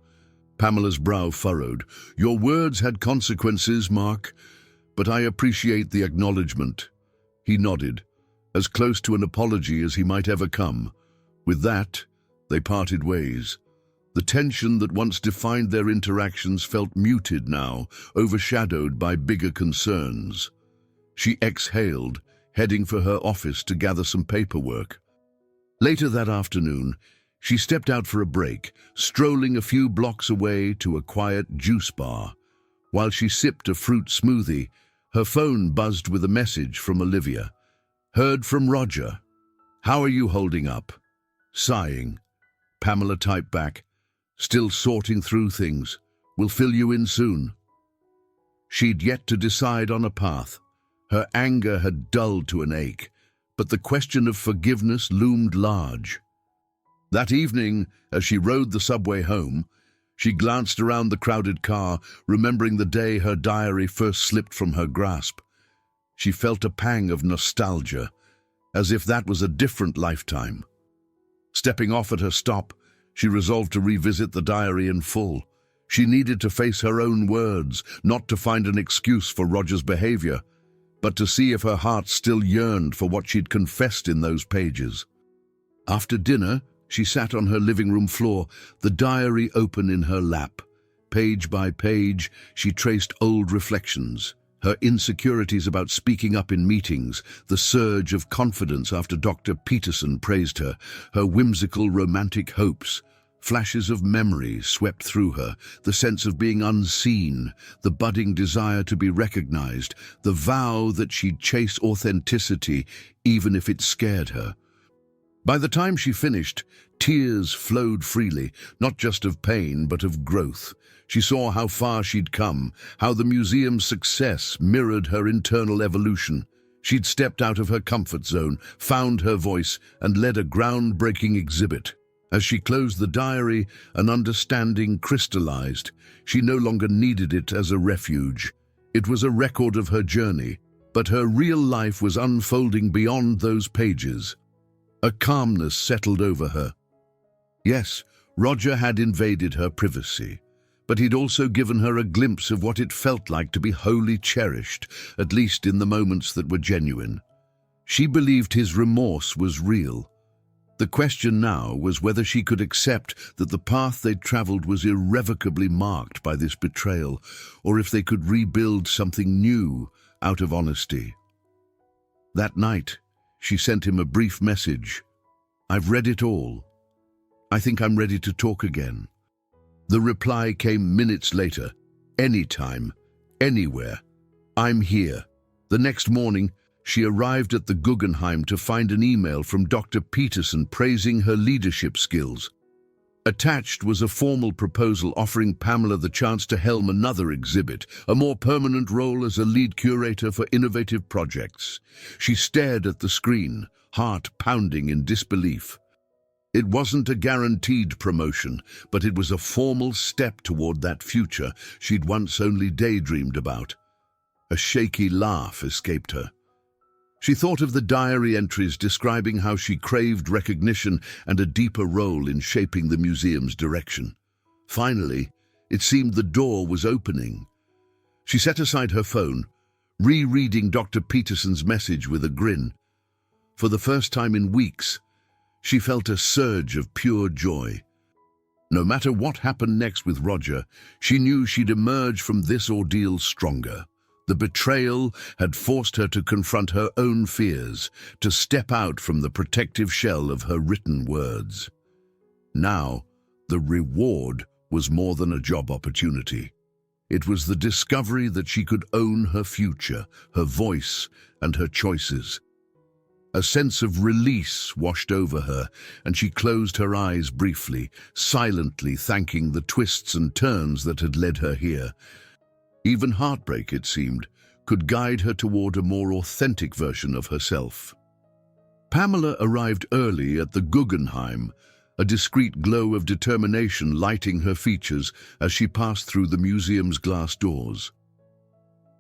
Pamela's brow furrowed. "Your words had consequences, Mark, but I appreciate the acknowledgement." He nodded, as close to an apology as he might ever come. With that, they parted ways. The tension that once defined their interactions felt muted now, overshadowed by bigger concerns. She exhaled, heading for her office to gather some paperwork. Later that afternoon, she stepped out for a break, strolling a few blocks away to a quiet juice bar. While she sipped a fruit smoothie, her phone buzzed with a message from Olivia. "Heard from Roger. How are you holding up?" Sighing, Pamela typed back, "Still sorting through things. We'll fill you in soon." She'd yet to decide on a path. Her anger had dulled to an ache, but the question of forgiveness loomed large. That evening, as she rode the subway home, she glanced around the crowded car, remembering the day her diary first slipped from her grasp. She felt a pang of nostalgia, as if that was a different lifetime. Stepping off at her stop, she resolved to revisit the diary in full. She needed to face her own words, not to find an excuse for Roger's behavior, but to see if her heart still yearned for what she'd confessed in those pages. After dinner, she sat on her living room floor, the diary open in her lap. Page by page, she traced old reflections, her insecurities about speaking up in meetings, the surge of confidence after Dr. Peterson praised her, her whimsical romantic hopes. Flashes of memory swept through her, the sense of being unseen, the budding desire to be recognized, the vow that she'd chase authenticity even if it scared her. By the time she finished, tears flowed freely, not just of pain but of growth. She saw how far she'd come, how the museum's success mirrored her internal evolution. She'd stepped out of her comfort zone, found her voice, and led a groundbreaking exhibit. As she closed the diary, an understanding crystallized. She no longer needed it as a refuge. It was a record of her journey, but her real life was unfolding beyond those pages. A calmness settled over her. Yes, Roger had invaded her privacy, but he'd also given her a glimpse of what it felt like to be wholly cherished, at least in the moments that were genuine. She believed his remorse was real. The question now was whether she could accept that the path they'd traveled was irrevocably marked by this betrayal, or if they could rebuild something new out of honesty. That night, she sent him a brief message. "I've read it all. I think I'm ready to talk again." The reply came minutes later. "Anytime, anywhere. I'm here." The next morning, she arrived at the Guggenheim to find an email from Dr. Peterson praising her leadership skills. Attached was a formal proposal offering Pamela the chance to helm another exhibit, a more permanent role as a lead curator for innovative projects. She stared at the screen, heart pounding in disbelief. It wasn't a guaranteed promotion, but it was a formal step toward that future she'd once only daydreamed about. A shaky laugh escaped her. She thought of the diary entries describing how she craved recognition and a deeper role in shaping the museum's direction. Finally, it seemed the door was opening. She set aside her phone, rereading Dr. Peterson's message with a grin. For the first time in weeks, she felt a surge of pure joy. No matter what happened next with Roger, she knew she'd emerge from this ordeal stronger. The betrayal had forced her to confront her own fears, to step out from the protective shell of her written words. Now, the reward was more than a job opportunity. It was the discovery that she could own her future, her voice, and her choices. A sense of release washed over her, and she closed her eyes briefly, silently thanking the twists and turns that had led her here. Even heartbreak, it seemed, could guide her toward a more authentic version of herself. Pamela arrived early at the Guggenheim, a discreet glow of determination lighting her features as she passed through the museum's glass doors.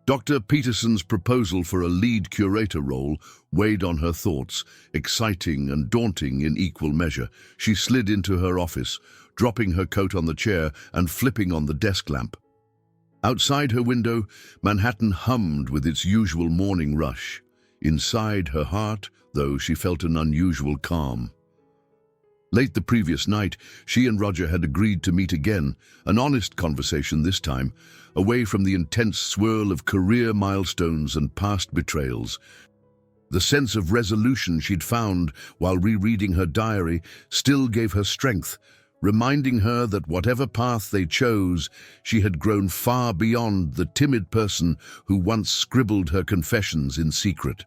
Dr. Peterson's proposal for a lead curator role weighed on her thoughts, exciting and daunting in equal measure. She slid into her office, dropping her coat on the chair and flipping on the desk lamp. Outside her window, Manhattan hummed with its usual morning rush. Inside her heart, though, she felt an unusual calm. Late the previous night, she and Roger had agreed to meet again, an honest conversation this time, away from the intense swirl of career milestones and past betrayals. The sense of resolution she'd found while rereading her diary still gave her strength, reminding her that whatever path they chose, she had grown far beyond the timid person who once scribbled her confessions in secret.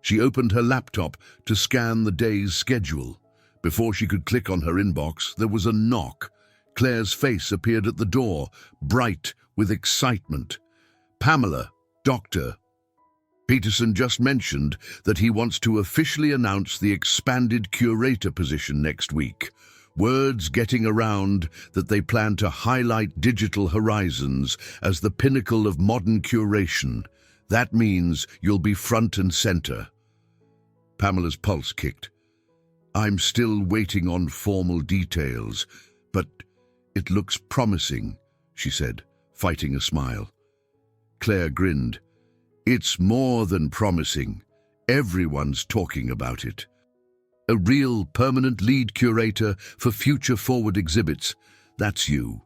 She opened her laptop to scan the day's schedule. Before she could click on her inbox, there was a knock. Claire's face appeared at the door, bright with excitement. "Pamela, Doctor. Peterson just mentioned that he wants to officially announce the expanded curator position next week. Words getting around that they plan to highlight digital horizons as the pinnacle of modern curation. That means you'll be front and center." Pamela's pulse kicked. "I'm still waiting on formal details, but it looks promising," she said, fighting a smile. Claire grinned. "It's more than promising. Everyone's talking about it. A real permanent lead curator for future-forward exhibits. That's you."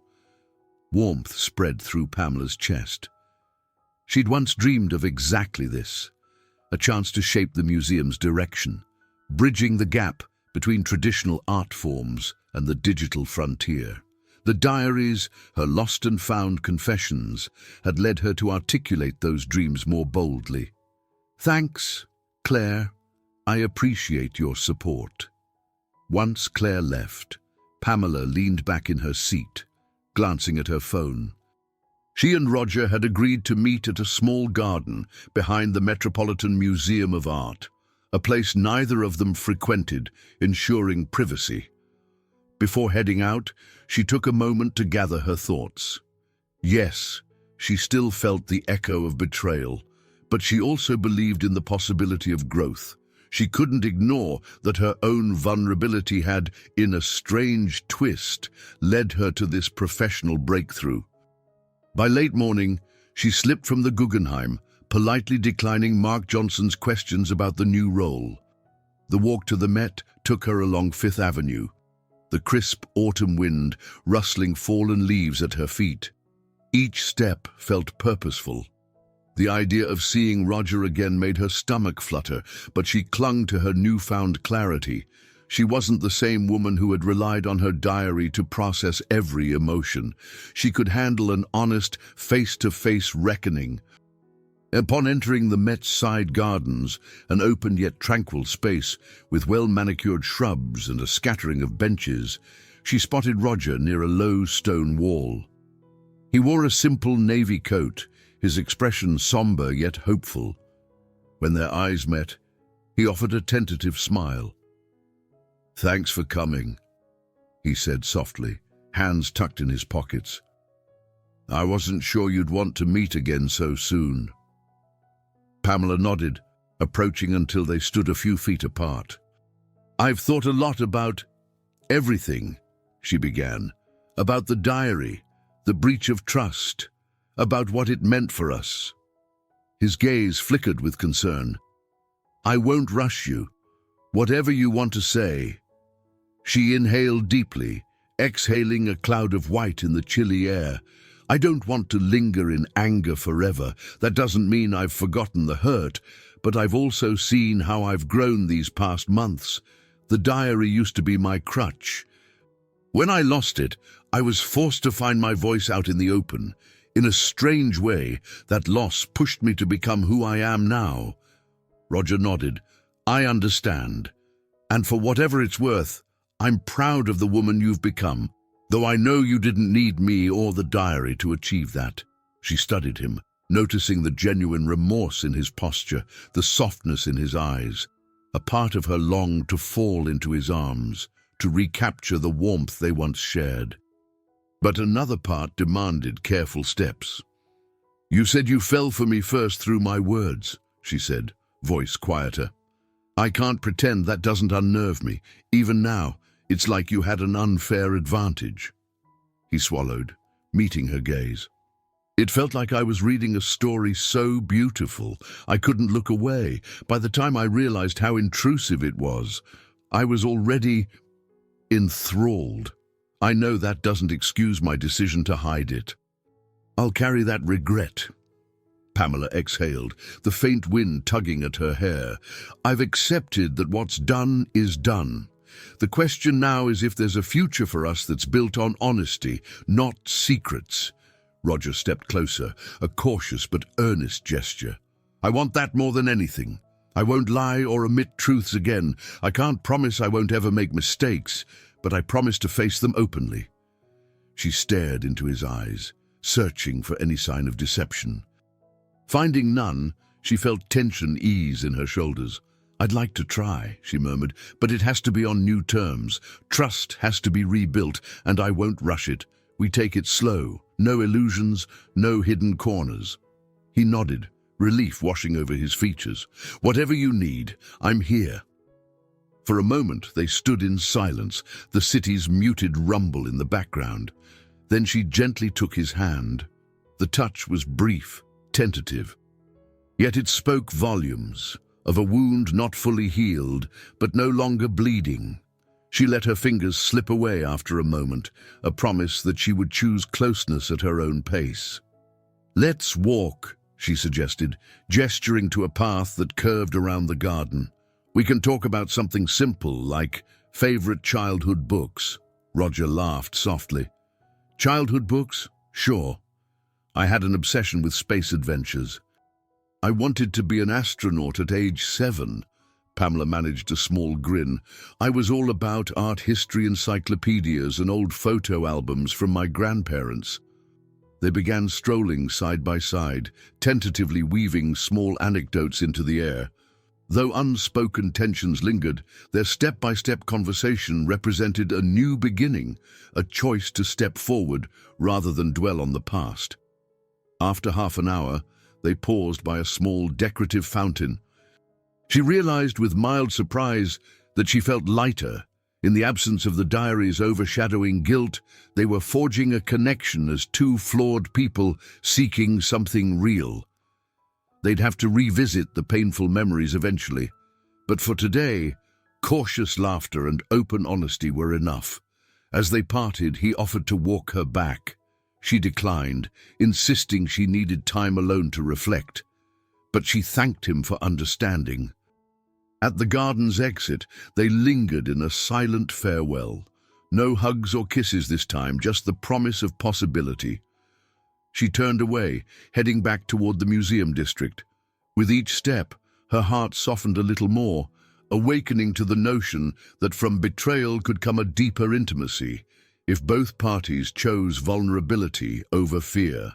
Warmth spread through Pamela's chest. She'd once dreamed of exactly this, a chance to shape the museum's direction, bridging the gap between traditional art forms and the digital frontier. The diaries, her lost and found confessions, had led her to articulate those dreams more boldly. "Thanks, Claire. I appreciate your support." Once Claire left, Pamela leaned back in her seat, glancing at her phone. She and Roger had agreed to meet at a small garden behind the Metropolitan Museum of Art, a place neither of them frequented, ensuring privacy. Before heading out, she took a moment to gather her thoughts. Yes, she still felt the echo of betrayal, but she also believed in the possibility of growth. She couldn't ignore that her own vulnerability had, in a strange twist, led her to this professional breakthrough. By late morning, she slipped from the Guggenheim, politely declining Mark Johnson's questions about the new role. The walk to the Met took her along Fifth Avenue, the crisp autumn wind rustling fallen leaves at her feet. Each step felt purposeful. The idea of seeing Roger again made her stomach flutter, but she clung to her newfound clarity. She wasn't the same woman who had relied on her diary to process every emotion. She could handle an honest, face-to-face reckoning. Upon entering the Met's side gardens, an open yet tranquil space with well-manicured shrubs and a scattering of benches, she spotted Roger near a low stone wall. He wore a simple navy coat, his expression somber yet hopeful. When their eyes met, he offered a tentative smile. "Thanks for coming," he said softly, hands tucked in his pockets. "I wasn't sure you'd want to meet again so soon." Pamela nodded, approaching until they stood a few feet apart. "I've thought a lot about everything," she began. "About the diary, the breach of trust, about what it meant for us." His gaze flickered with concern. "I won't rush you. Whatever you want to say." She inhaled deeply, exhaling a cloud of white in the chilly air. "I don't want to linger in anger forever. That doesn't mean I've forgotten the hurt, but I've also seen how I've grown these past months. The diary used to be my crutch. When I lost it, I was forced to find my voice out in the open. In a strange way, that loss pushed me to become who I am now." Roger nodded. "I understand. And for whatever it's worth, I'm proud of the woman you've become, though I know you didn't need me or the diary to achieve that." She studied him, noticing the genuine remorse in his posture, the softness in his eyes. A part of her longed to fall into his arms, to recapture the warmth they once shared. But another part demanded careful steps. "You said you fell for me first through my words," she said, voice quieter. "I can't pretend that doesn't unnerve me. Even now, it's like you had an unfair advantage." He swallowed, meeting her gaze. "It felt like I was reading a story so beautiful, I couldn't look away. By the time I realized how intrusive it was, I was already enthralled. I know that doesn't excuse my decision to hide it. I'll carry that regret." Pamela exhaled, the faint wind tugging at her hair. "I've accepted that what's done is done. The question now is if there's a future for us that's built on honesty, not secrets." Roger stepped closer, a cautious but earnest gesture. "I want that more than anything. I won't lie or omit truths again. I can't promise I won't ever make mistakes, but I promise to face them openly." She stared into his eyes, searching for any sign of deception. Finding none, she felt tension ease in her shoulders. "I'd like to try," she murmured, "but it has to be on new terms. Trust has to be rebuilt, and I won't rush it. We take it slow, no illusions, no hidden corners." He nodded, relief washing over his features. "Whatever you need, I'm here." For a moment they stood in silence, the city's muted rumble in the background. Then she gently took his hand. The touch was brief, tentative. Yet it spoke volumes, of a wound not fully healed, but no longer bleeding. She let her fingers slip away after a moment, a promise that she would choose closeness at her own pace. "Let's walk," she suggested, gesturing to a path that curved around the garden. "We can talk about something simple, like favorite childhood books." Roger laughed softly. "Childhood books? Sure. I had an obsession with space adventures. I wanted to be an astronaut at age 7. Pamela managed a small grin. "I was all about art history encyclopedias and old photo albums from my grandparents." They began strolling side by side, tentatively weaving small anecdotes into the air. Though unspoken tensions lingered, their step-by-step conversation represented a new beginning, a choice to step forward rather than dwell on the past. After half an hour, they paused by a small decorative fountain. She realized with mild surprise that she felt lighter. In the absence of the diary's overshadowing guilt, they were forging a connection as two flawed people seeking something real. They'd have to revisit the painful memories eventually, but for today, cautious laughter and open honesty were enough. As they parted, he offered to walk her back. She declined, insisting she needed time alone to reflect. But she thanked him for understanding. At the garden's exit, they lingered in a silent farewell. No hugs or kisses this time, just the promise of possibility. She turned away, heading back toward the museum district. With each step, her heart softened a little more, awakening to the notion that from betrayal could come a deeper intimacy if both parties chose vulnerability over fear.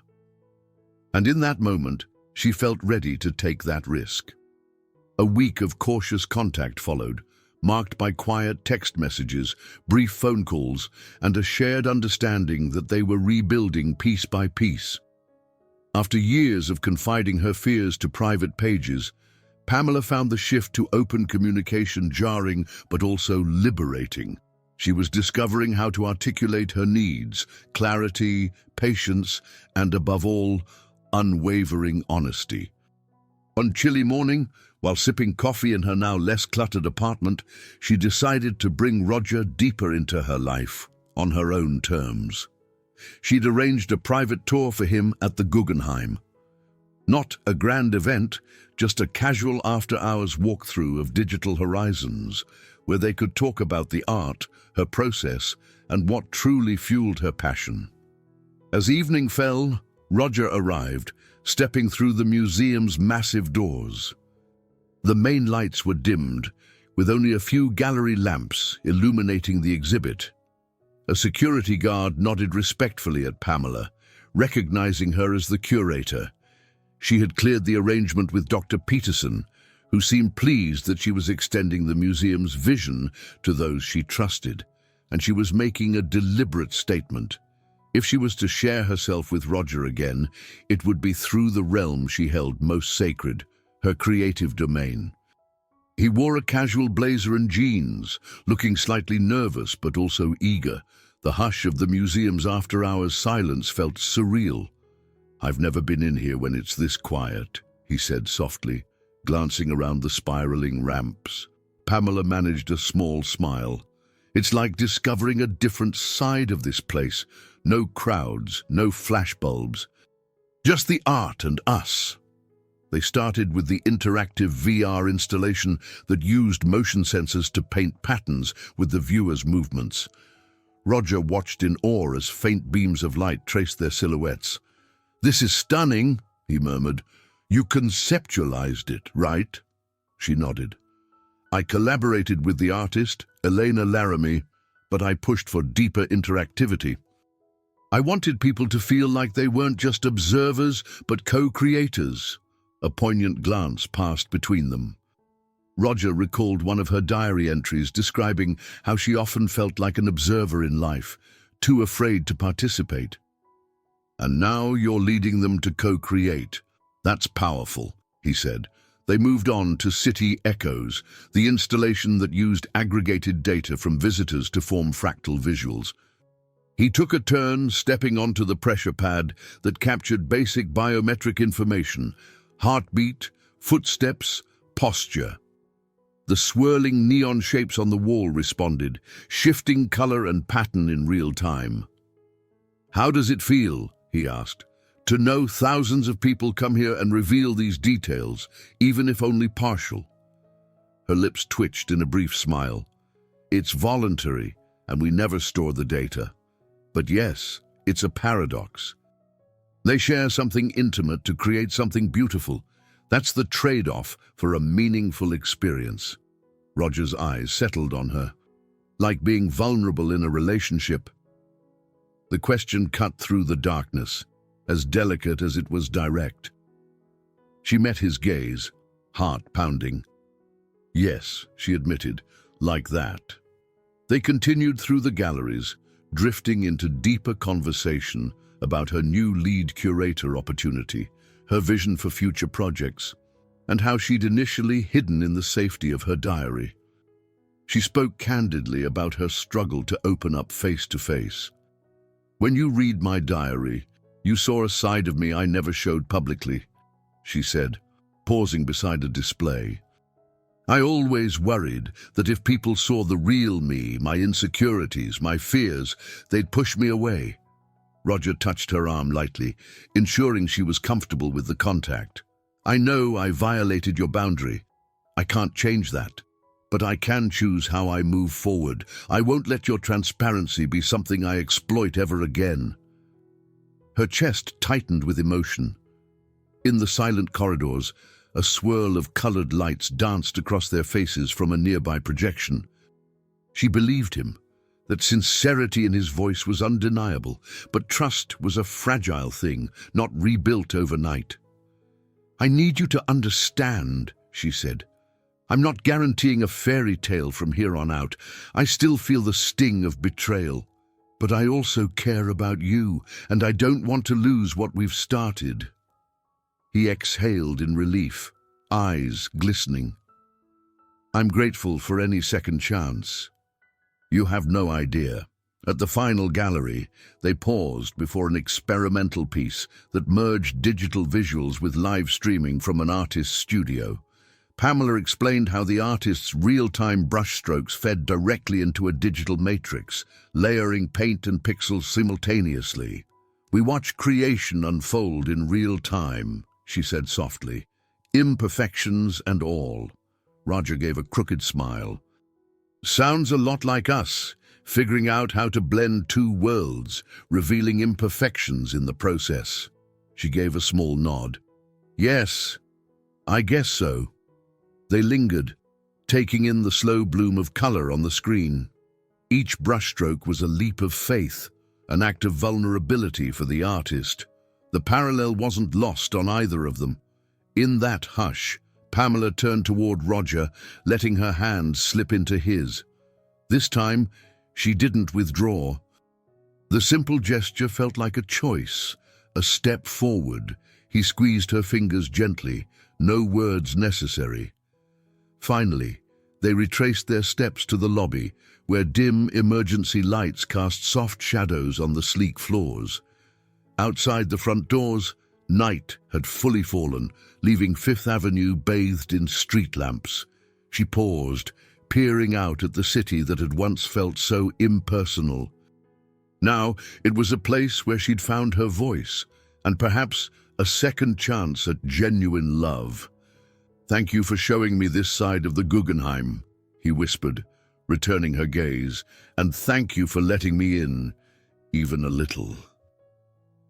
And in that moment, she felt ready to take that risk. A week of cautious contact followed, marked by quiet text messages, brief phone calls, and a shared understanding that they were rebuilding piece by piece. After years of confiding her fears to private pages, Pamela found the shift to open communication jarring but also liberating. She was discovering how to articulate her needs, clarity, patience, and above all, unwavering honesty. One chilly morning, while sipping coffee in her now less cluttered apartment, she decided to bring Roger deeper into her life, on her own terms. She'd arranged a private tour for him at the Guggenheim. Not a grand event, just a casual after-hours walkthrough of Digital Horizons, where they could talk about the art, her process, and what truly fueled her passion. As evening fell, Roger arrived, stepping through the museum's massive doors. The main lights were dimmed, with only a few gallery lamps illuminating the exhibit. A security guard nodded respectfully at Pamela, recognizing her as the curator. She had cleared the arrangement with Dr. Peterson, who seemed pleased that she was extending the museum's vision to those she trusted, and she was making a deliberate statement. If she was to share herself with Roger again, it would be through the realm she held most sacred, her creative domain. He wore a casual blazer and jeans, looking slightly nervous but also eager. The hush of the museum's after-hours silence felt surreal. "I've never been in here when it's this quiet," he said softly, glancing around the spiraling ramps. Pamela managed a small smile. "It's like discovering a different side of this place. No crowds, no flashbulbs. Just the art and us." They started with the interactive VR installation that used motion sensors to paint patterns with the viewer's movements. Roger watched in awe as faint beams of light traced their silhouettes. "This is stunning," he murmured. "You conceptualized it, right?" She nodded. "I collaborated with the artist, Elena Laramie, but I pushed for deeper interactivity. I wanted people to feel like they weren't just observers, but co-creators." A poignant glance passed between them. Roger recalled one of her diary entries describing how she often felt like an observer in life, too afraid to participate. "And now you're leading them to co-create. That's powerful," he said. They moved on to City Echoes, the installation that used aggregated data from visitors to form fractal visuals. He took a turn, stepping onto the pressure pad that captured basic biometric information: heartbeat, footsteps, posture. The swirling neon shapes on the wall responded, shifting color and pattern in real time. "How does it feel?" he asked. "To know thousands of people come here and reveal these details, even if only partial?" Her lips twitched in a brief smile. "It's voluntary, and we never store the data. But yes, it's a paradox. They share something intimate to create something beautiful. That's the trade-off for a meaningful experience." Roger's eyes settled on her. "Like being vulnerable in a relationship." The question cut through the darkness, as delicate as it was direct. She met his gaze, heart pounding. "Yes," she admitted, "like that." They continued through the galleries, drifting into deeper conversation about her new lead curator opportunity, her vision for future projects, and how she'd initially hidden in the safety of her diary. She spoke candidly about her struggle to open up face to face. "When you read my diary, you saw a side of me I never showed publicly," she said, pausing beside a display. "I always worried that if people saw the real me, my insecurities, my fears, they'd push me away." Roger touched her arm lightly, ensuring she was comfortable with the contact. "I know I violated your boundary. I can't change that. But I can choose how I move forward. I won't let your transparency be something I exploit ever again." Her chest tightened with emotion. In the silent corridors, A swirl of colored lights danced across their faces from a nearby projection. She believed him, that sincerity in his voice was undeniable, but trust was a fragile thing, not rebuilt overnight. "I need you to understand," she said. "I'm not guaranteeing a fairy tale from here on out. I still feel the sting of betrayal. But I also care about you, and I don't want to lose what we've started." He exhaled in relief, eyes glistening. "I'm grateful for any second chance. You have no idea." At the final gallery, they paused before an experimental piece that merged digital visuals with live streaming from an artist's studio. Pamela explained how the artist's real-time brushstrokes fed directly into a digital matrix, layering paint and pixels simultaneously. "We watch creation unfold in real time," she said softly. "Imperfections and all." Roger gave a crooked smile. "Sounds a lot like us, figuring out how to blend two worlds, revealing imperfections in the process." She gave a small nod. "Yes, I guess so." They lingered, taking in the slow bloom of color on the screen. Each brushstroke was a leap of faith, an act of vulnerability for the artist. The parallel wasn't lost on either of them. In that hush, Pamela turned toward Roger, letting her hand slip into his. This time, she didn't withdraw. The simple gesture felt like a choice, a step forward. He squeezed her fingers gently, no words necessary. Finally, they retraced their steps to the lobby, where dim emergency lights cast soft shadows on the sleek floors. Outside the front doors, night had fully fallen, leaving Fifth Avenue bathed in street lamps. She paused, peering out at the city that had once felt so impersonal. Now it was a place where she'd found her voice, and perhaps a second chance at genuine love. "Thank you for showing me this side of the Guggenheim," he whispered, returning her gaze, "and thank you for letting me in, even a little."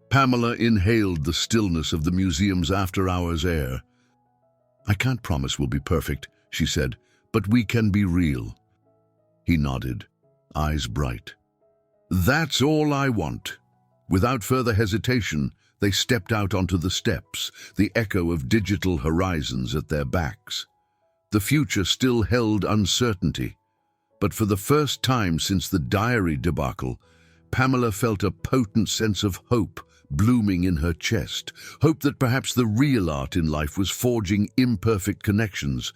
Pamela inhaled the stillness of the museum's after-hours air. "I can't promise we'll be perfect," she said, "but we can be real." He nodded, eyes bright. "That's all I want." Without further hesitation, they stepped out onto the steps, the echo of digital horizons at their backs. The future still held uncertainty, but for the first time since the diary debacle, Pamela felt a potent sense of hope blooming in her chest, hope that perhaps the real art in life was forging imperfect connections,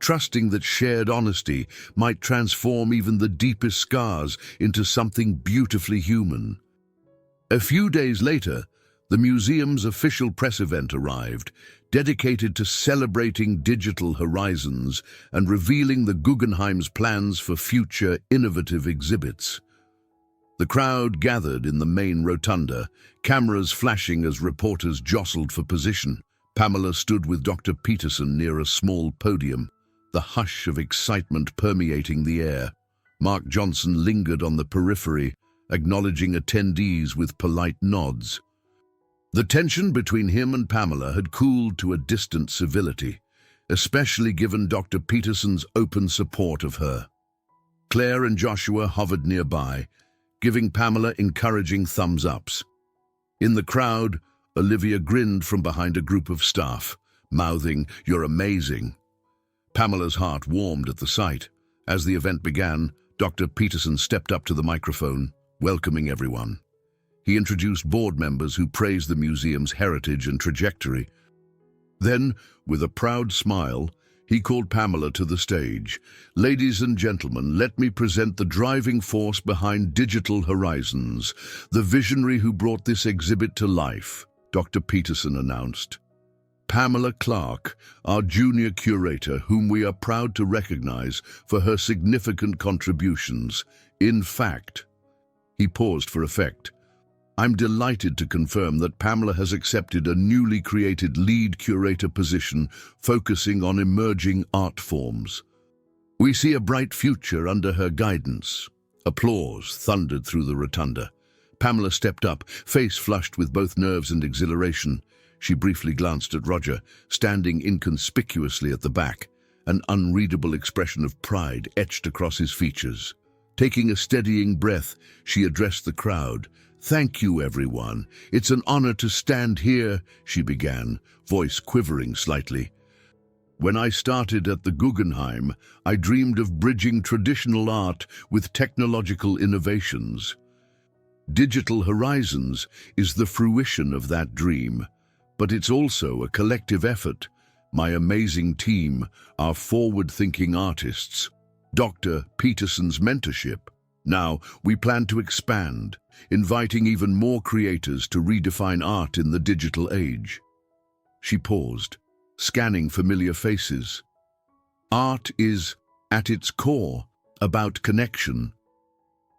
trusting that shared honesty might transform even the deepest scars into something beautifully human. A few days later, the museum's official press event arrived, dedicated to celebrating digital horizons and revealing the Guggenheim's plans for future innovative exhibits. The crowd gathered in the main rotunda, cameras flashing as reporters jostled for position. Pamela stood with Dr. Peterson near a small podium, the hush of excitement permeating the air. Mark Johnson lingered on the periphery, acknowledging attendees with polite nods. The tension between him and Pamela had cooled to a distant civility, especially given Dr. Peterson's open support of her. Claire and Joshua hovered nearby, giving Pamela encouraging thumbs-ups. In the crowd, Olivia grinned from behind a group of staff, mouthing, "You're amazing." Pamela's heart warmed at the sight. As the event began, Dr. Peterson stepped up to the microphone, welcoming everyone. He introduced board members who praised the museum's heritage and trajectory. Then, with a proud smile, he called Pamela to the stage. "Ladies and gentlemen, let me present the driving force behind Digital Horizons, the visionary who brought this exhibit to life," Dr. Peterson announced. "Pamela Clark, our junior curator, whom we are proud to recognize for her significant contributions. In fact," he paused for effect, "I'm delighted to confirm that Pamela has accepted a newly created lead curator position focusing on emerging art forms. We see a bright future under her guidance." Applause thundered through the rotunda. Pamela stepped up, face flushed with both nerves and exhilaration. She briefly glanced at Roger, standing inconspicuously at the back, an unreadable expression of pride etched across his features. Taking a steadying breath, she addressed the crowd. "Thank you, everyone. It's an honor to stand here," she began, voice quivering slightly. "When I started at the Guggenheim, I dreamed of bridging traditional art with technological innovations. Digital Horizons is the fruition of that dream, but it's also a collective effort. My amazing team, our forward-thinking artists, Dr. Peterson's mentorship. Now, we plan to expand, inviting even more creators to redefine art in the digital age." She paused, scanning familiar faces. Art is, at its core, about connection.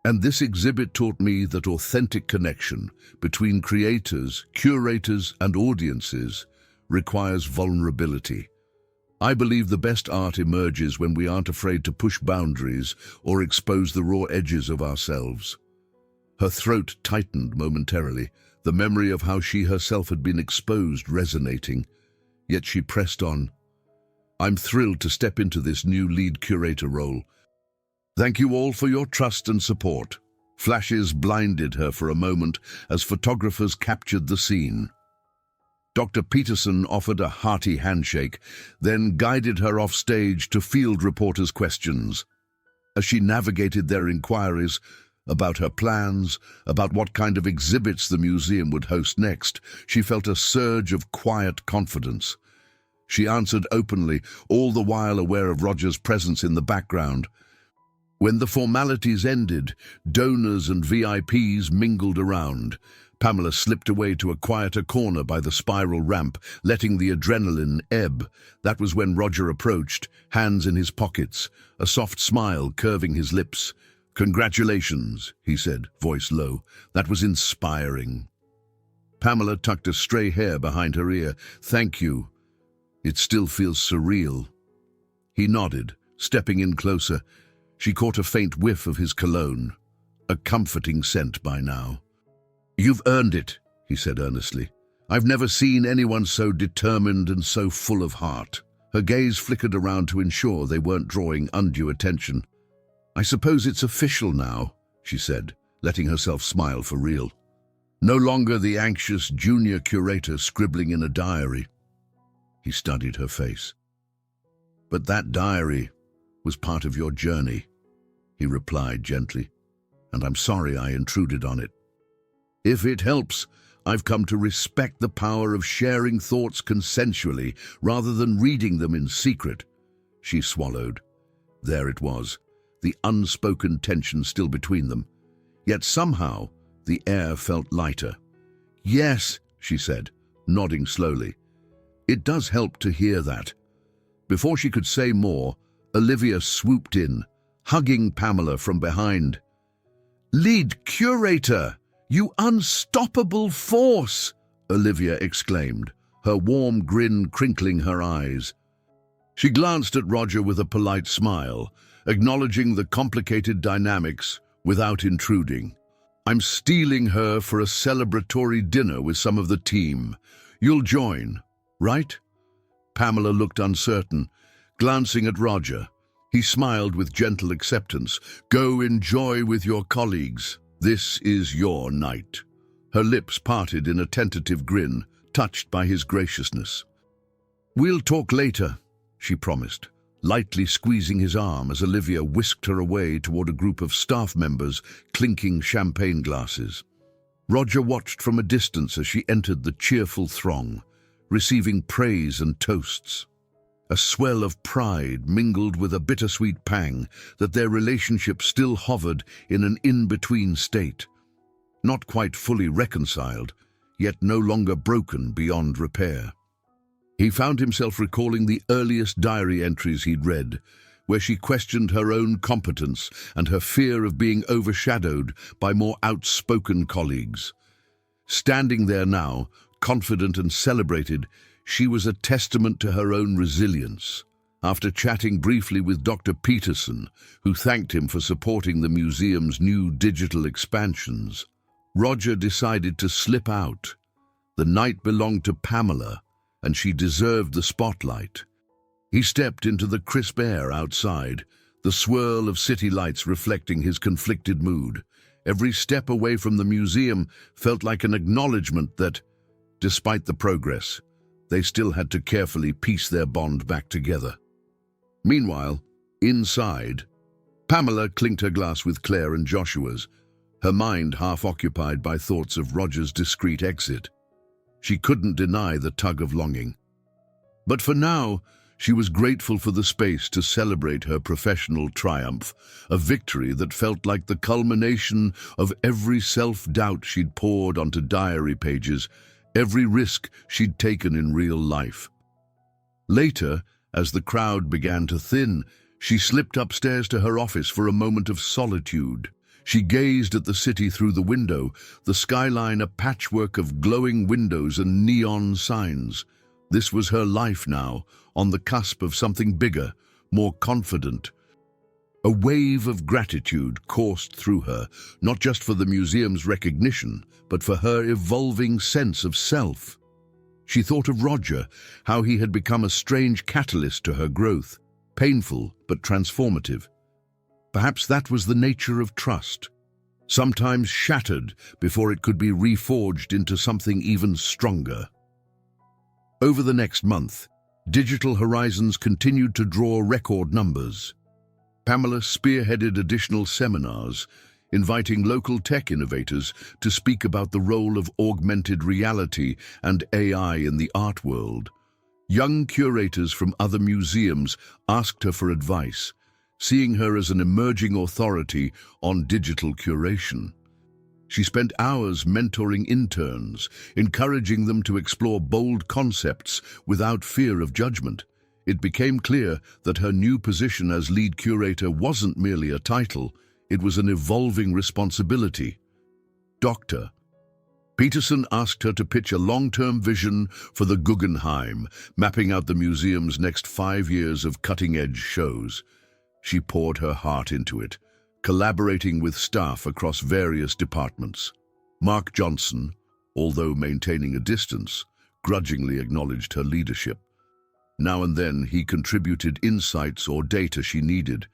And this exhibit taught me that authentic connection between creators, curators, and audiences requires vulnerability. I believe the best art emerges when we aren't afraid to push boundaries or expose the raw edges of ourselves. Her throat tightened momentarily, the memory of how she herself had been exposed resonating. Yet she pressed on. "I'm thrilled to step into this new lead curator role. Thank you all for your trust and support." Flashes blinded her for a moment as photographers captured the scene. Dr. Peterson offered a hearty handshake, then guided her off stage to field reporters' questions. As she navigated their inquiries about her plans, about what kind of exhibits the museum would host next, she felt a surge of quiet confidence. She answered openly, all the while aware of Roger's presence in the background. When the formalities ended, donors and VIPs mingled around. Pamela slipped away to a quieter corner by the spiral ramp, letting the adrenaline ebb. That was when Roger approached, hands in his pockets, a soft smile curving his lips. "Congratulations," he said, voice low. "That was inspiring." Pamela tucked a stray hair behind her ear. "Thank you. It still feels surreal." He nodded, stepping in closer. She caught a faint whiff of his cologne, a comforting scent by now. "You've earned it," he said earnestly. "I've never seen anyone so determined and so full of heart." Her gaze flickered around to ensure they weren't drawing undue attention. "I suppose it's official now," she said, letting herself smile for real. No longer the anxious junior curator scribbling in a diary. He studied her face. "But that diary was part of your journey," he replied gently, "and I'm sorry I intruded on it. If it helps, I've come to respect the power of sharing thoughts consensually rather than reading them in secret." She swallowed. There it was, the unspoken tension still between them. Yet somehow, the air felt lighter. "Yes," she said, nodding slowly. "It does help to hear that." Before she could say more, Olivia swooped in, hugging Pamela from behind. "Lead curator! You unstoppable force!" Olivia exclaimed, her warm grin crinkling her eyes. She glanced at Roger with a polite smile, acknowledging the complicated dynamics without intruding. "I'm stealing her for a celebratory dinner with some of the team. You'll join, right?" Pamela looked uncertain, glancing at Roger. He smiled with gentle acceptance. "Go enjoy with your colleagues. This is your night." Her lips parted in a tentative grin, touched by his graciousness. "We'll talk later," she promised, lightly squeezing his arm as Olivia whisked her away toward a group of staff members clinking champagne glasses. Roger watched from a distance as she entered the cheerful throng, receiving praise and toasts. A swell of pride mingled with a bittersweet pang that their relationship still hovered in an in-between state. Not quite fully reconciled, yet no longer broken beyond repair. He found himself recalling the earliest diary entries he'd read, where she questioned her own competence and her fear of being overshadowed by more outspoken colleagues. Standing there now, confident and celebrated, she was a testament to her own resilience. After chatting briefly with Dr. Peterson, who thanked him for supporting the museum's new digital expansions, Roger decided to slip out, The night belonged to Pamela, and she deserved the spotlight. He stepped into the crisp air outside, the swirl of city lights reflecting his conflicted mood. Every step away from the museum felt like an acknowledgement that, despite the progress, they still had to carefully piece their bond back together. Meanwhile, inside, Pamela clinked her glass with Claire and Joshua's, her mind half occupied by thoughts of Roger's discreet exit. She couldn't deny the tug of longing. But for now, she was grateful for the space to celebrate her professional triumph, a victory that felt like the culmination of every self-doubt she'd poured onto diary pages, every risk she'd taken in real life. Later, as the crowd began to thin, she slipped upstairs to her office for a moment of solitude. She gazed at the city through the window, the skyline a patchwork of glowing windows and neon signs. This was her life now, on the cusp of something bigger, more confident. A wave of gratitude coursed through her, not just for the museum's recognition, but for her evolving sense of self. She thought of Roger, how he had become a strange catalyst to her growth, painful but transformative. Perhaps that was the nature of trust, sometimes shattered before it could be reforged into something even stronger. Over the next month, Digital Horizons continued to draw record numbers. Pamela spearheaded additional seminars, inviting local tech innovators to speak about the role of augmented reality and AI in the art world. Young curators from other museums asked her for advice, seeing her as an emerging authority on digital curation. She spent hours mentoring interns, encouraging them to explore bold concepts without fear of judgment. It became clear that her new position as lead curator wasn't merely a title, it was an evolving responsibility. Dr. Peterson asked her to pitch a long-term vision for the Guggenheim, mapping out the museum's next 5 years of cutting-edge shows. She poured her heart into it, collaborating with staff across various departments. Mark Johnson, although maintaining a distance, grudgingly acknowledged her leadership. Now and then he contributed insights or data she needed,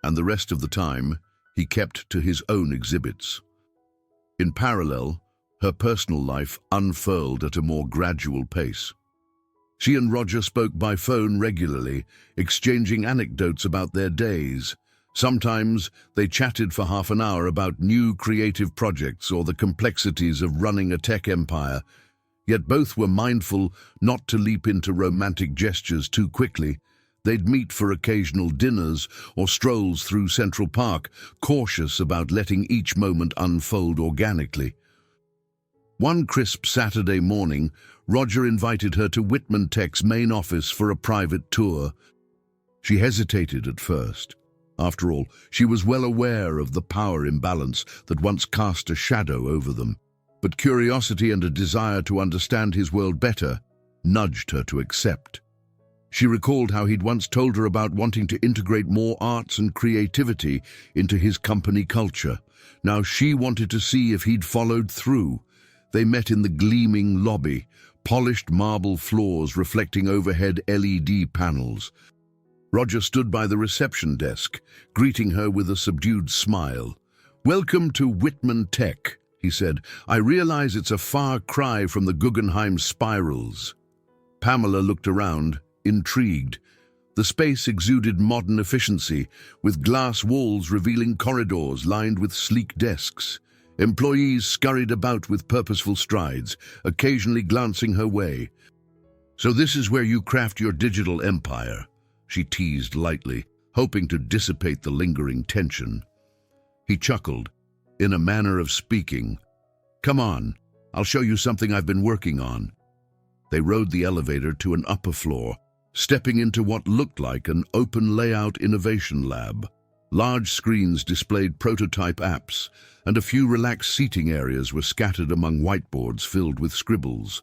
and the rest of the time he kept to his own exhibits. In parallel, her personal life unfurled at a more gradual pace. She and Roger spoke by phone regularly, exchanging anecdotes about their days. Sometimes they chatted for half an hour about new creative projects or the complexities of running a tech empire, yet both were mindful not to leap into romantic gestures too quickly. They'd meet for occasional dinners or strolls through Central Park, cautious about letting each moment unfold organically. One crisp Saturday morning, Roger invited her to Whitman Tech's main office for a private tour. She hesitated at first. After all, she was well aware of the power imbalance that once cast a shadow over them. But curiosity and a desire to understand his world better nudged her to accept. She recalled how he'd once told her about wanting to integrate more arts and creativity into his company culture. Now she wanted to see if he'd followed through. They met in the gleaming lobby, polished marble floors reflecting overhead LED panels. Roger stood by the reception desk, greeting her with a subdued smile. "Welcome to Whitman Tech," he said. "I realize it's a far cry from the Guggenheim spirals." Pamela looked around, intrigued. The space exuded modern efficiency, with glass walls revealing corridors lined with sleek desks. Employees scurried about with purposeful strides, occasionally glancing her way. "So this is where you craft your digital empire," she teased lightly, hoping to dissipate the lingering tension. He chuckled, in a manner of speaking. "Come on, I'll show you something I've been working on." They rode the elevator to an upper floor, stepping into what looked like an open layout innovation lab. Large screens displayed prototype apps, and a few relaxed seating areas were scattered among whiteboards filled with scribbles.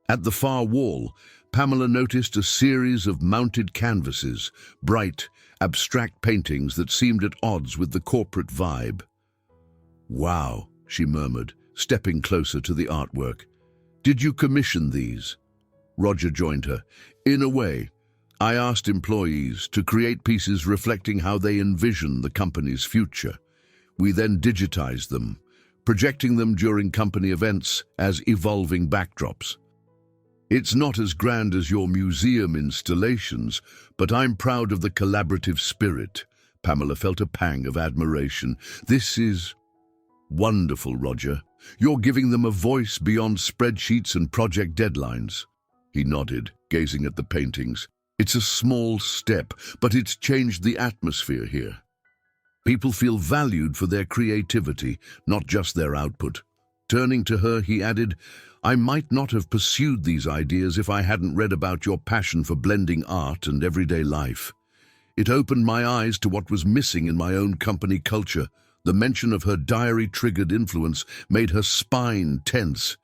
At the far wall, Pamela noticed a series of mounted canvases, bright, abstract paintings that seemed at odds with the corporate vibe. "Wow," she murmured, stepping closer to the artwork. Did you commission these? Roger joined her. In a way, I asked employees to create pieces reflecting how they envision the company's future. We then digitized them, projecting them during company events as evolving backdrops. It's not as grand as your museum installations, but I'm proud of the collaborative spirit. Pamela felt a pang of admiration. This is wonderful, Roger. You're giving them a voice beyond spreadsheets and project deadlines. He nodded, gazing at the paintings. It's a small step, but it's changed the atmosphere here. People feel valued for their creativity, not just their output. Turning to her, he added, I might not have pursued these ideas if I hadn't read about your passion for blending art and everyday life. It opened my eyes to what was missing in my own company culture. The mention of her diary-triggered influence made her spine tense,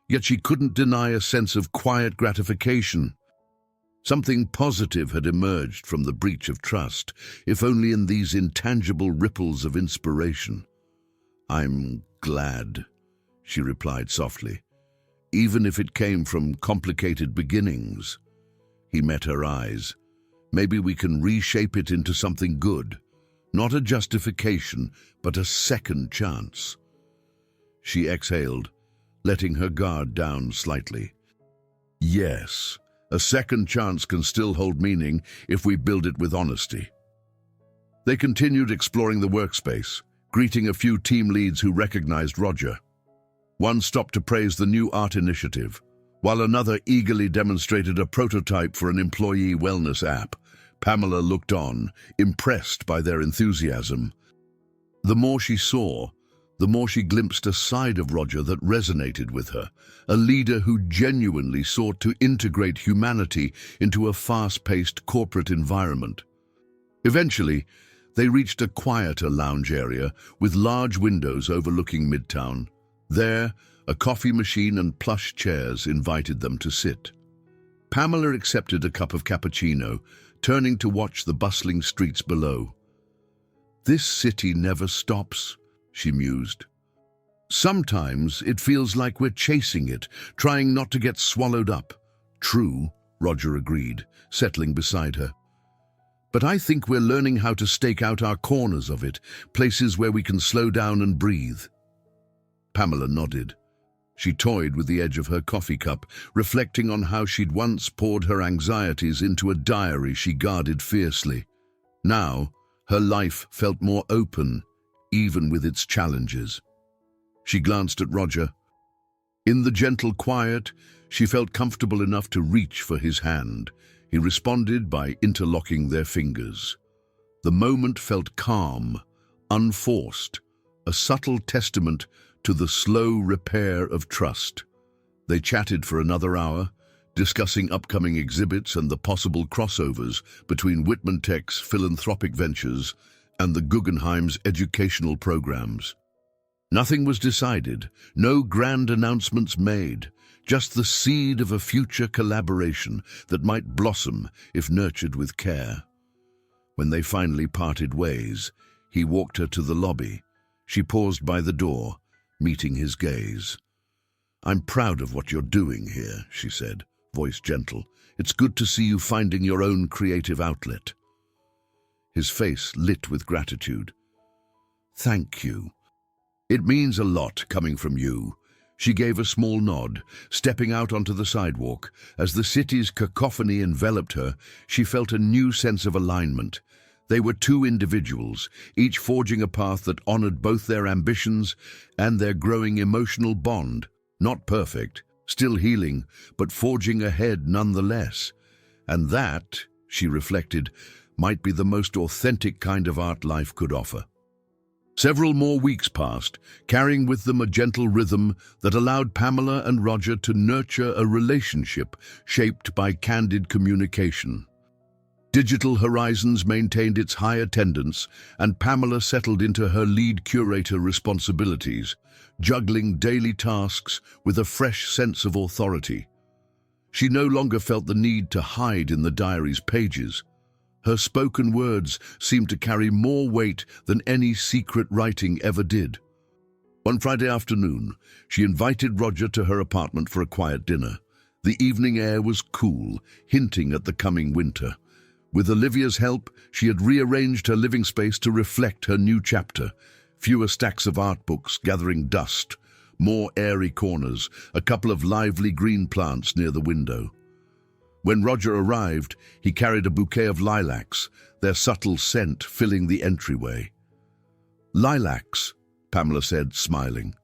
yet she couldn't deny a sense of quiet gratification. Something positive had emerged from the breach of trust, if only in these intangible ripples of inspiration. I'm glad, she replied softly, even if it came from complicated beginnings. He met her eyes. Maybe we can reshape it into something good. Not a justification, but a second chance. She exhaled, letting her guard down slightly. Yes, a second chance can still hold meaning if we build it with honesty. They continued exploring the workspace, greeting a few team leads who recognized Roger. One stopped to praise the new art initiative, while another eagerly demonstrated a prototype for an employee wellness app. Pamela looked on, impressed by their enthusiasm. The more she saw, the more she glimpsed a side of Roger that resonated with her, a leader who genuinely sought to integrate humanity into a fast-paced corporate environment. Eventually, they reached a quieter lounge area with large windows overlooking Midtown. There, a coffee machine and plush chairs invited them to sit. Pamela accepted a cup of cappuccino, turning to watch the bustling streets below. This city never stops, she mused. Sometimes it feels like we're chasing it, trying not to get swallowed up. True, Roger agreed, settling beside her. But I think we're learning how to stake out our corners of it, places where we can slow down and breathe. Pamela nodded. She toyed with the edge of her coffee cup, reflecting on how she'd once poured her anxieties into a diary she guarded fiercely. Now, her life felt more open, even with its challenges. She glanced at Roger. In the gentle quiet, she felt comfortable enough to reach for his hand. He responded by interlocking their fingers. The moment felt calm, unforced, a subtle testament to the slow repair of trust. They chatted for another hour, discussing upcoming exhibits and the possible crossovers between Whitman Tech's philanthropic ventures and the Guggenheim's educational programs. Nothing was decided, no grand announcements made, just the seed of a future collaboration that might blossom if nurtured with care. When they finally parted ways, he walked her to the lobby. She paused by the door, meeting his gaze. I'm proud of what you're doing here, she said, voice gentle. It's good to see you finding your own creative outlet. His face lit with gratitude. Thank you. It means a lot coming from you. She gave a small nod, stepping out onto the sidewalk. As the city's cacophony enveloped her, she felt a new sense of alignment. They were two individuals, each forging a path that honored both their ambitions and their growing emotional bond. Not perfect, still healing, but forging ahead nonetheless. And that, she reflected, might be the most authentic kind of art life could offer. Several more weeks passed, carrying with them a gentle rhythm that allowed Pamela and Roger to nurture a relationship shaped by candid communication. Digital Horizons maintained its high attendance, and Pamela settled into her lead curator responsibilities, juggling daily tasks with a fresh sense of authority. She no longer felt the need to hide in the diary's pages. Her spoken words seemed to carry more weight than any secret writing ever did. One Friday afternoon, she invited Roger to her apartment for a quiet dinner. The evening air was cool, hinting at the coming winter. With Olivia's help, she had rearranged her living space to reflect her new chapter. Fewer stacks of art books gathering dust, more airy corners, a couple of lively green plants near the window. When Roger arrived, he carried a bouquet of lilacs, their subtle scent filling the entryway. "Lilacs," Pamela said, smiling.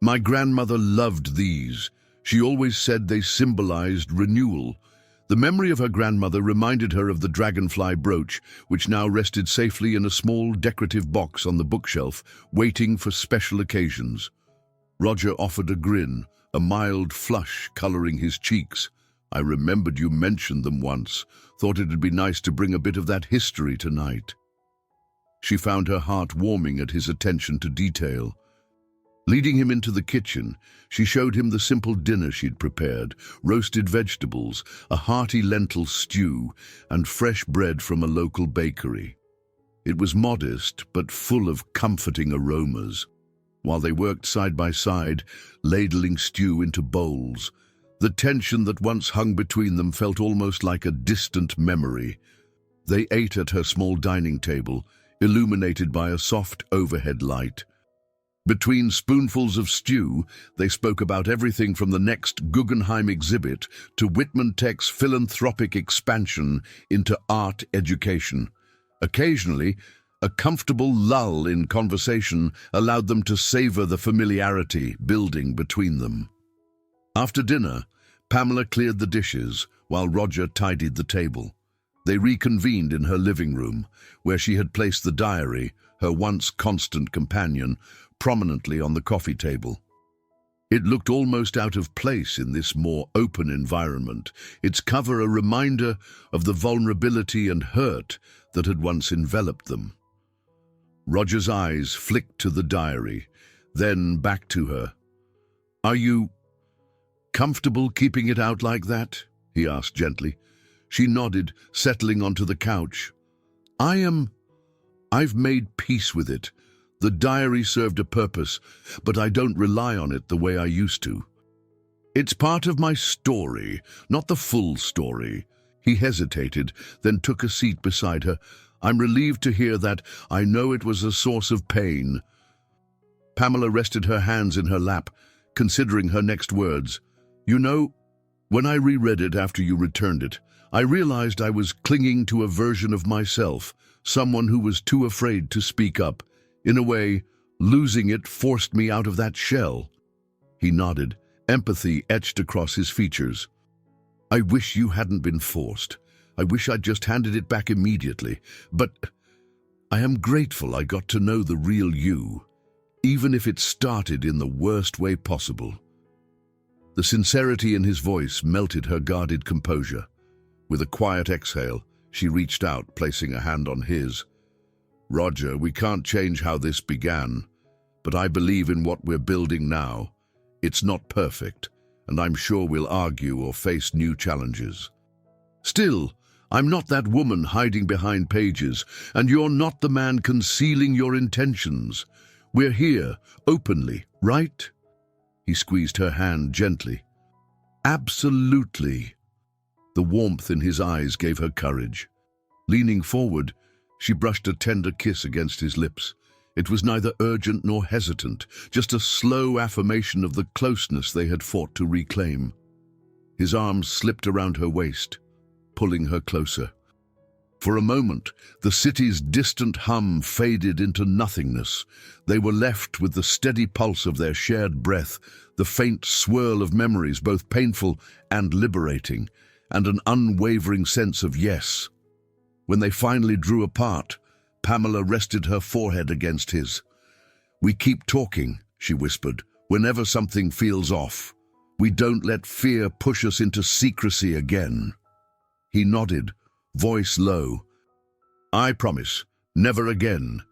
"My grandmother loved these. She always said they symbolized renewal." The memory of her grandmother reminded her of the dragonfly brooch, which now rested safely in a small decorative box on the bookshelf, waiting for special occasions. Roger offered a grin, a mild flush coloring his cheeks. "I remembered you mentioned them once. Thought it'd be nice to bring a bit of that history tonight." She found her heart warming at his attention to detail. Leading him into the kitchen, she showed him the simple dinner she'd prepared: roasted vegetables, a hearty lentil stew, and fresh bread from a local bakery. It was modest, but full of comforting aromas. While they worked side by side, ladling stew into bowls, the tension that once hung between them felt almost like a distant memory. They ate at her small dining table, illuminated by a soft overhead light. Between spoonfuls of stew, they spoke about everything from the next Guggenheim exhibit to Whitman Tech's philanthropic expansion into art education. Occasionally, a comfortable lull in conversation allowed them to savor the familiarity building between them. After dinner, Pamela cleared the dishes while Roger tidied the table. They reconvened in her living room, where she had placed the diary, her once constant companion, prominently on the coffee table. It looked almost out of place in this more open environment, its cover a reminder of the vulnerability and hurt that had once enveloped them. Roger's eyes flicked to the diary, then back to her. "Are you comfortable keeping it out like that?" he asked gently. She nodded, settling onto the couch. I've made peace with it. The diary served a purpose, but I don't rely on it the way I used to. It's part of my story, not the full story." He hesitated, then took a seat beside her. "I'm relieved to hear that. I know it was a source of pain." Pamela rested her hands in her lap, considering her next words. "You know, when I reread it after you returned it, I realized I was clinging to a version of myself, someone who was too afraid to speak up. In a way, losing it forced me out of that shell." He nodded, empathy etched across his features. "I wish you hadn't been forced. I wish I'd just handed it back immediately. But I am grateful I got to know the real you, even if it started in the worst way possible." The sincerity in his voice melted her guarded composure. With a quiet exhale, she reached out, placing a hand on his. "Roger, we can't change how this began, but I believe in what we're building now. It's not perfect, and I'm sure we'll argue or face new challenges. Still, I'm not that woman hiding behind pages, and you're not the man concealing your intentions. We're here, openly, right?" He squeezed her hand gently. "Absolutely." The warmth in his eyes gave her courage. Leaning forward, she brushed a tender kiss against his lips. It was neither urgent nor hesitant, just a slow affirmation of the closeness they had fought to reclaim. His arms slipped around her waist, pulling her closer. For a moment, the city's distant hum faded into nothingness. They were left with the steady pulse of their shared breath, the faint swirl of memories, both painful and liberating, and an unwavering sense of yes. When they finally drew apart, Pamela rested her forehead against his. "We keep talking," she whispered, "whenever something feels off. We don't let fear push us into secrecy again." He nodded, voice low. "I promise, never again."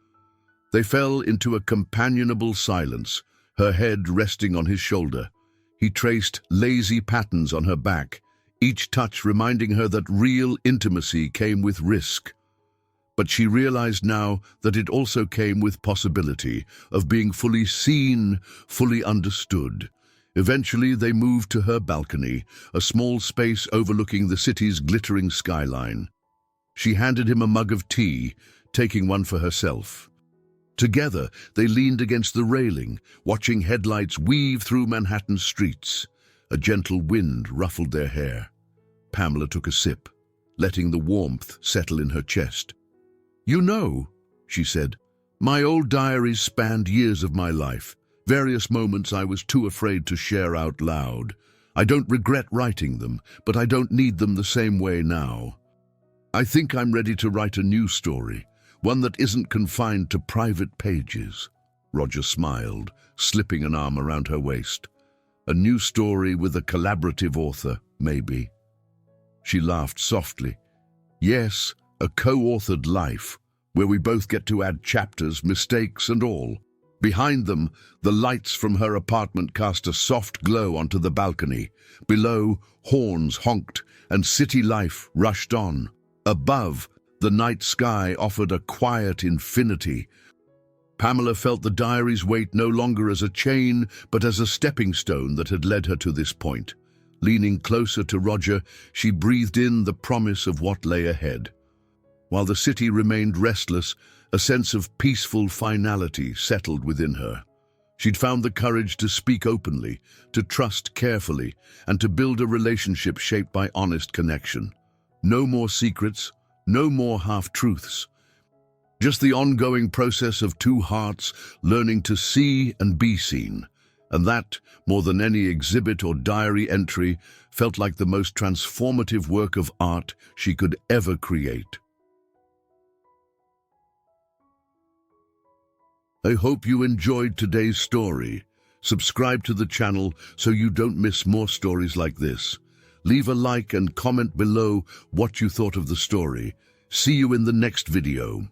They fell into a companionable silence, her head resting on his shoulder. He traced lazy patterns on her back, each touch reminding her that real intimacy came with risk. But she realized now that it also came with possibility of being fully seen, fully understood. Eventually, they moved to her balcony, a small space overlooking the city's glittering skyline. She handed him a mug of tea, taking one for herself. Together, they leaned against the railing, watching headlights weave through Manhattan's streets. A gentle wind ruffled their hair. Pamela took a sip, letting the warmth settle in her chest. "You know," she said, "my old diaries spanned years of my life, various moments I was too afraid to share out loud. I don't regret writing them, but I don't need them the same way now. I think I'm ready to write a new story, one that isn't confined to private pages." Roger smiled, slipping an arm around her waist. "A new story with a collaborative author, maybe." She laughed softly. "Yes, a co-authored life, where we both get to add chapters, mistakes and all." Behind them, the lights from her apartment cast a soft glow onto the balcony. Below, horns honked and city life rushed on. Above, the night sky offered a quiet infinity. Pamela felt the diary's weight no longer as a chain, but as a stepping stone that had led her to this point. Leaning closer to Roger, she breathed in the promise of what lay ahead. While the city remained restless, a sense of peaceful finality settled within her. She'd found the courage to speak openly, to trust carefully, and to build a relationship shaped by honest connection. No more secrets, no more half-truths. Just the ongoing process of two hearts learning to see and be seen. And that, more than any exhibit or diary entry, felt like the most transformative work of art she could ever create. I hope you enjoyed today's story. Subscribe to the channel so you don't miss more stories like this. Leave a like and comment below what you thought of the story. See you in the next video.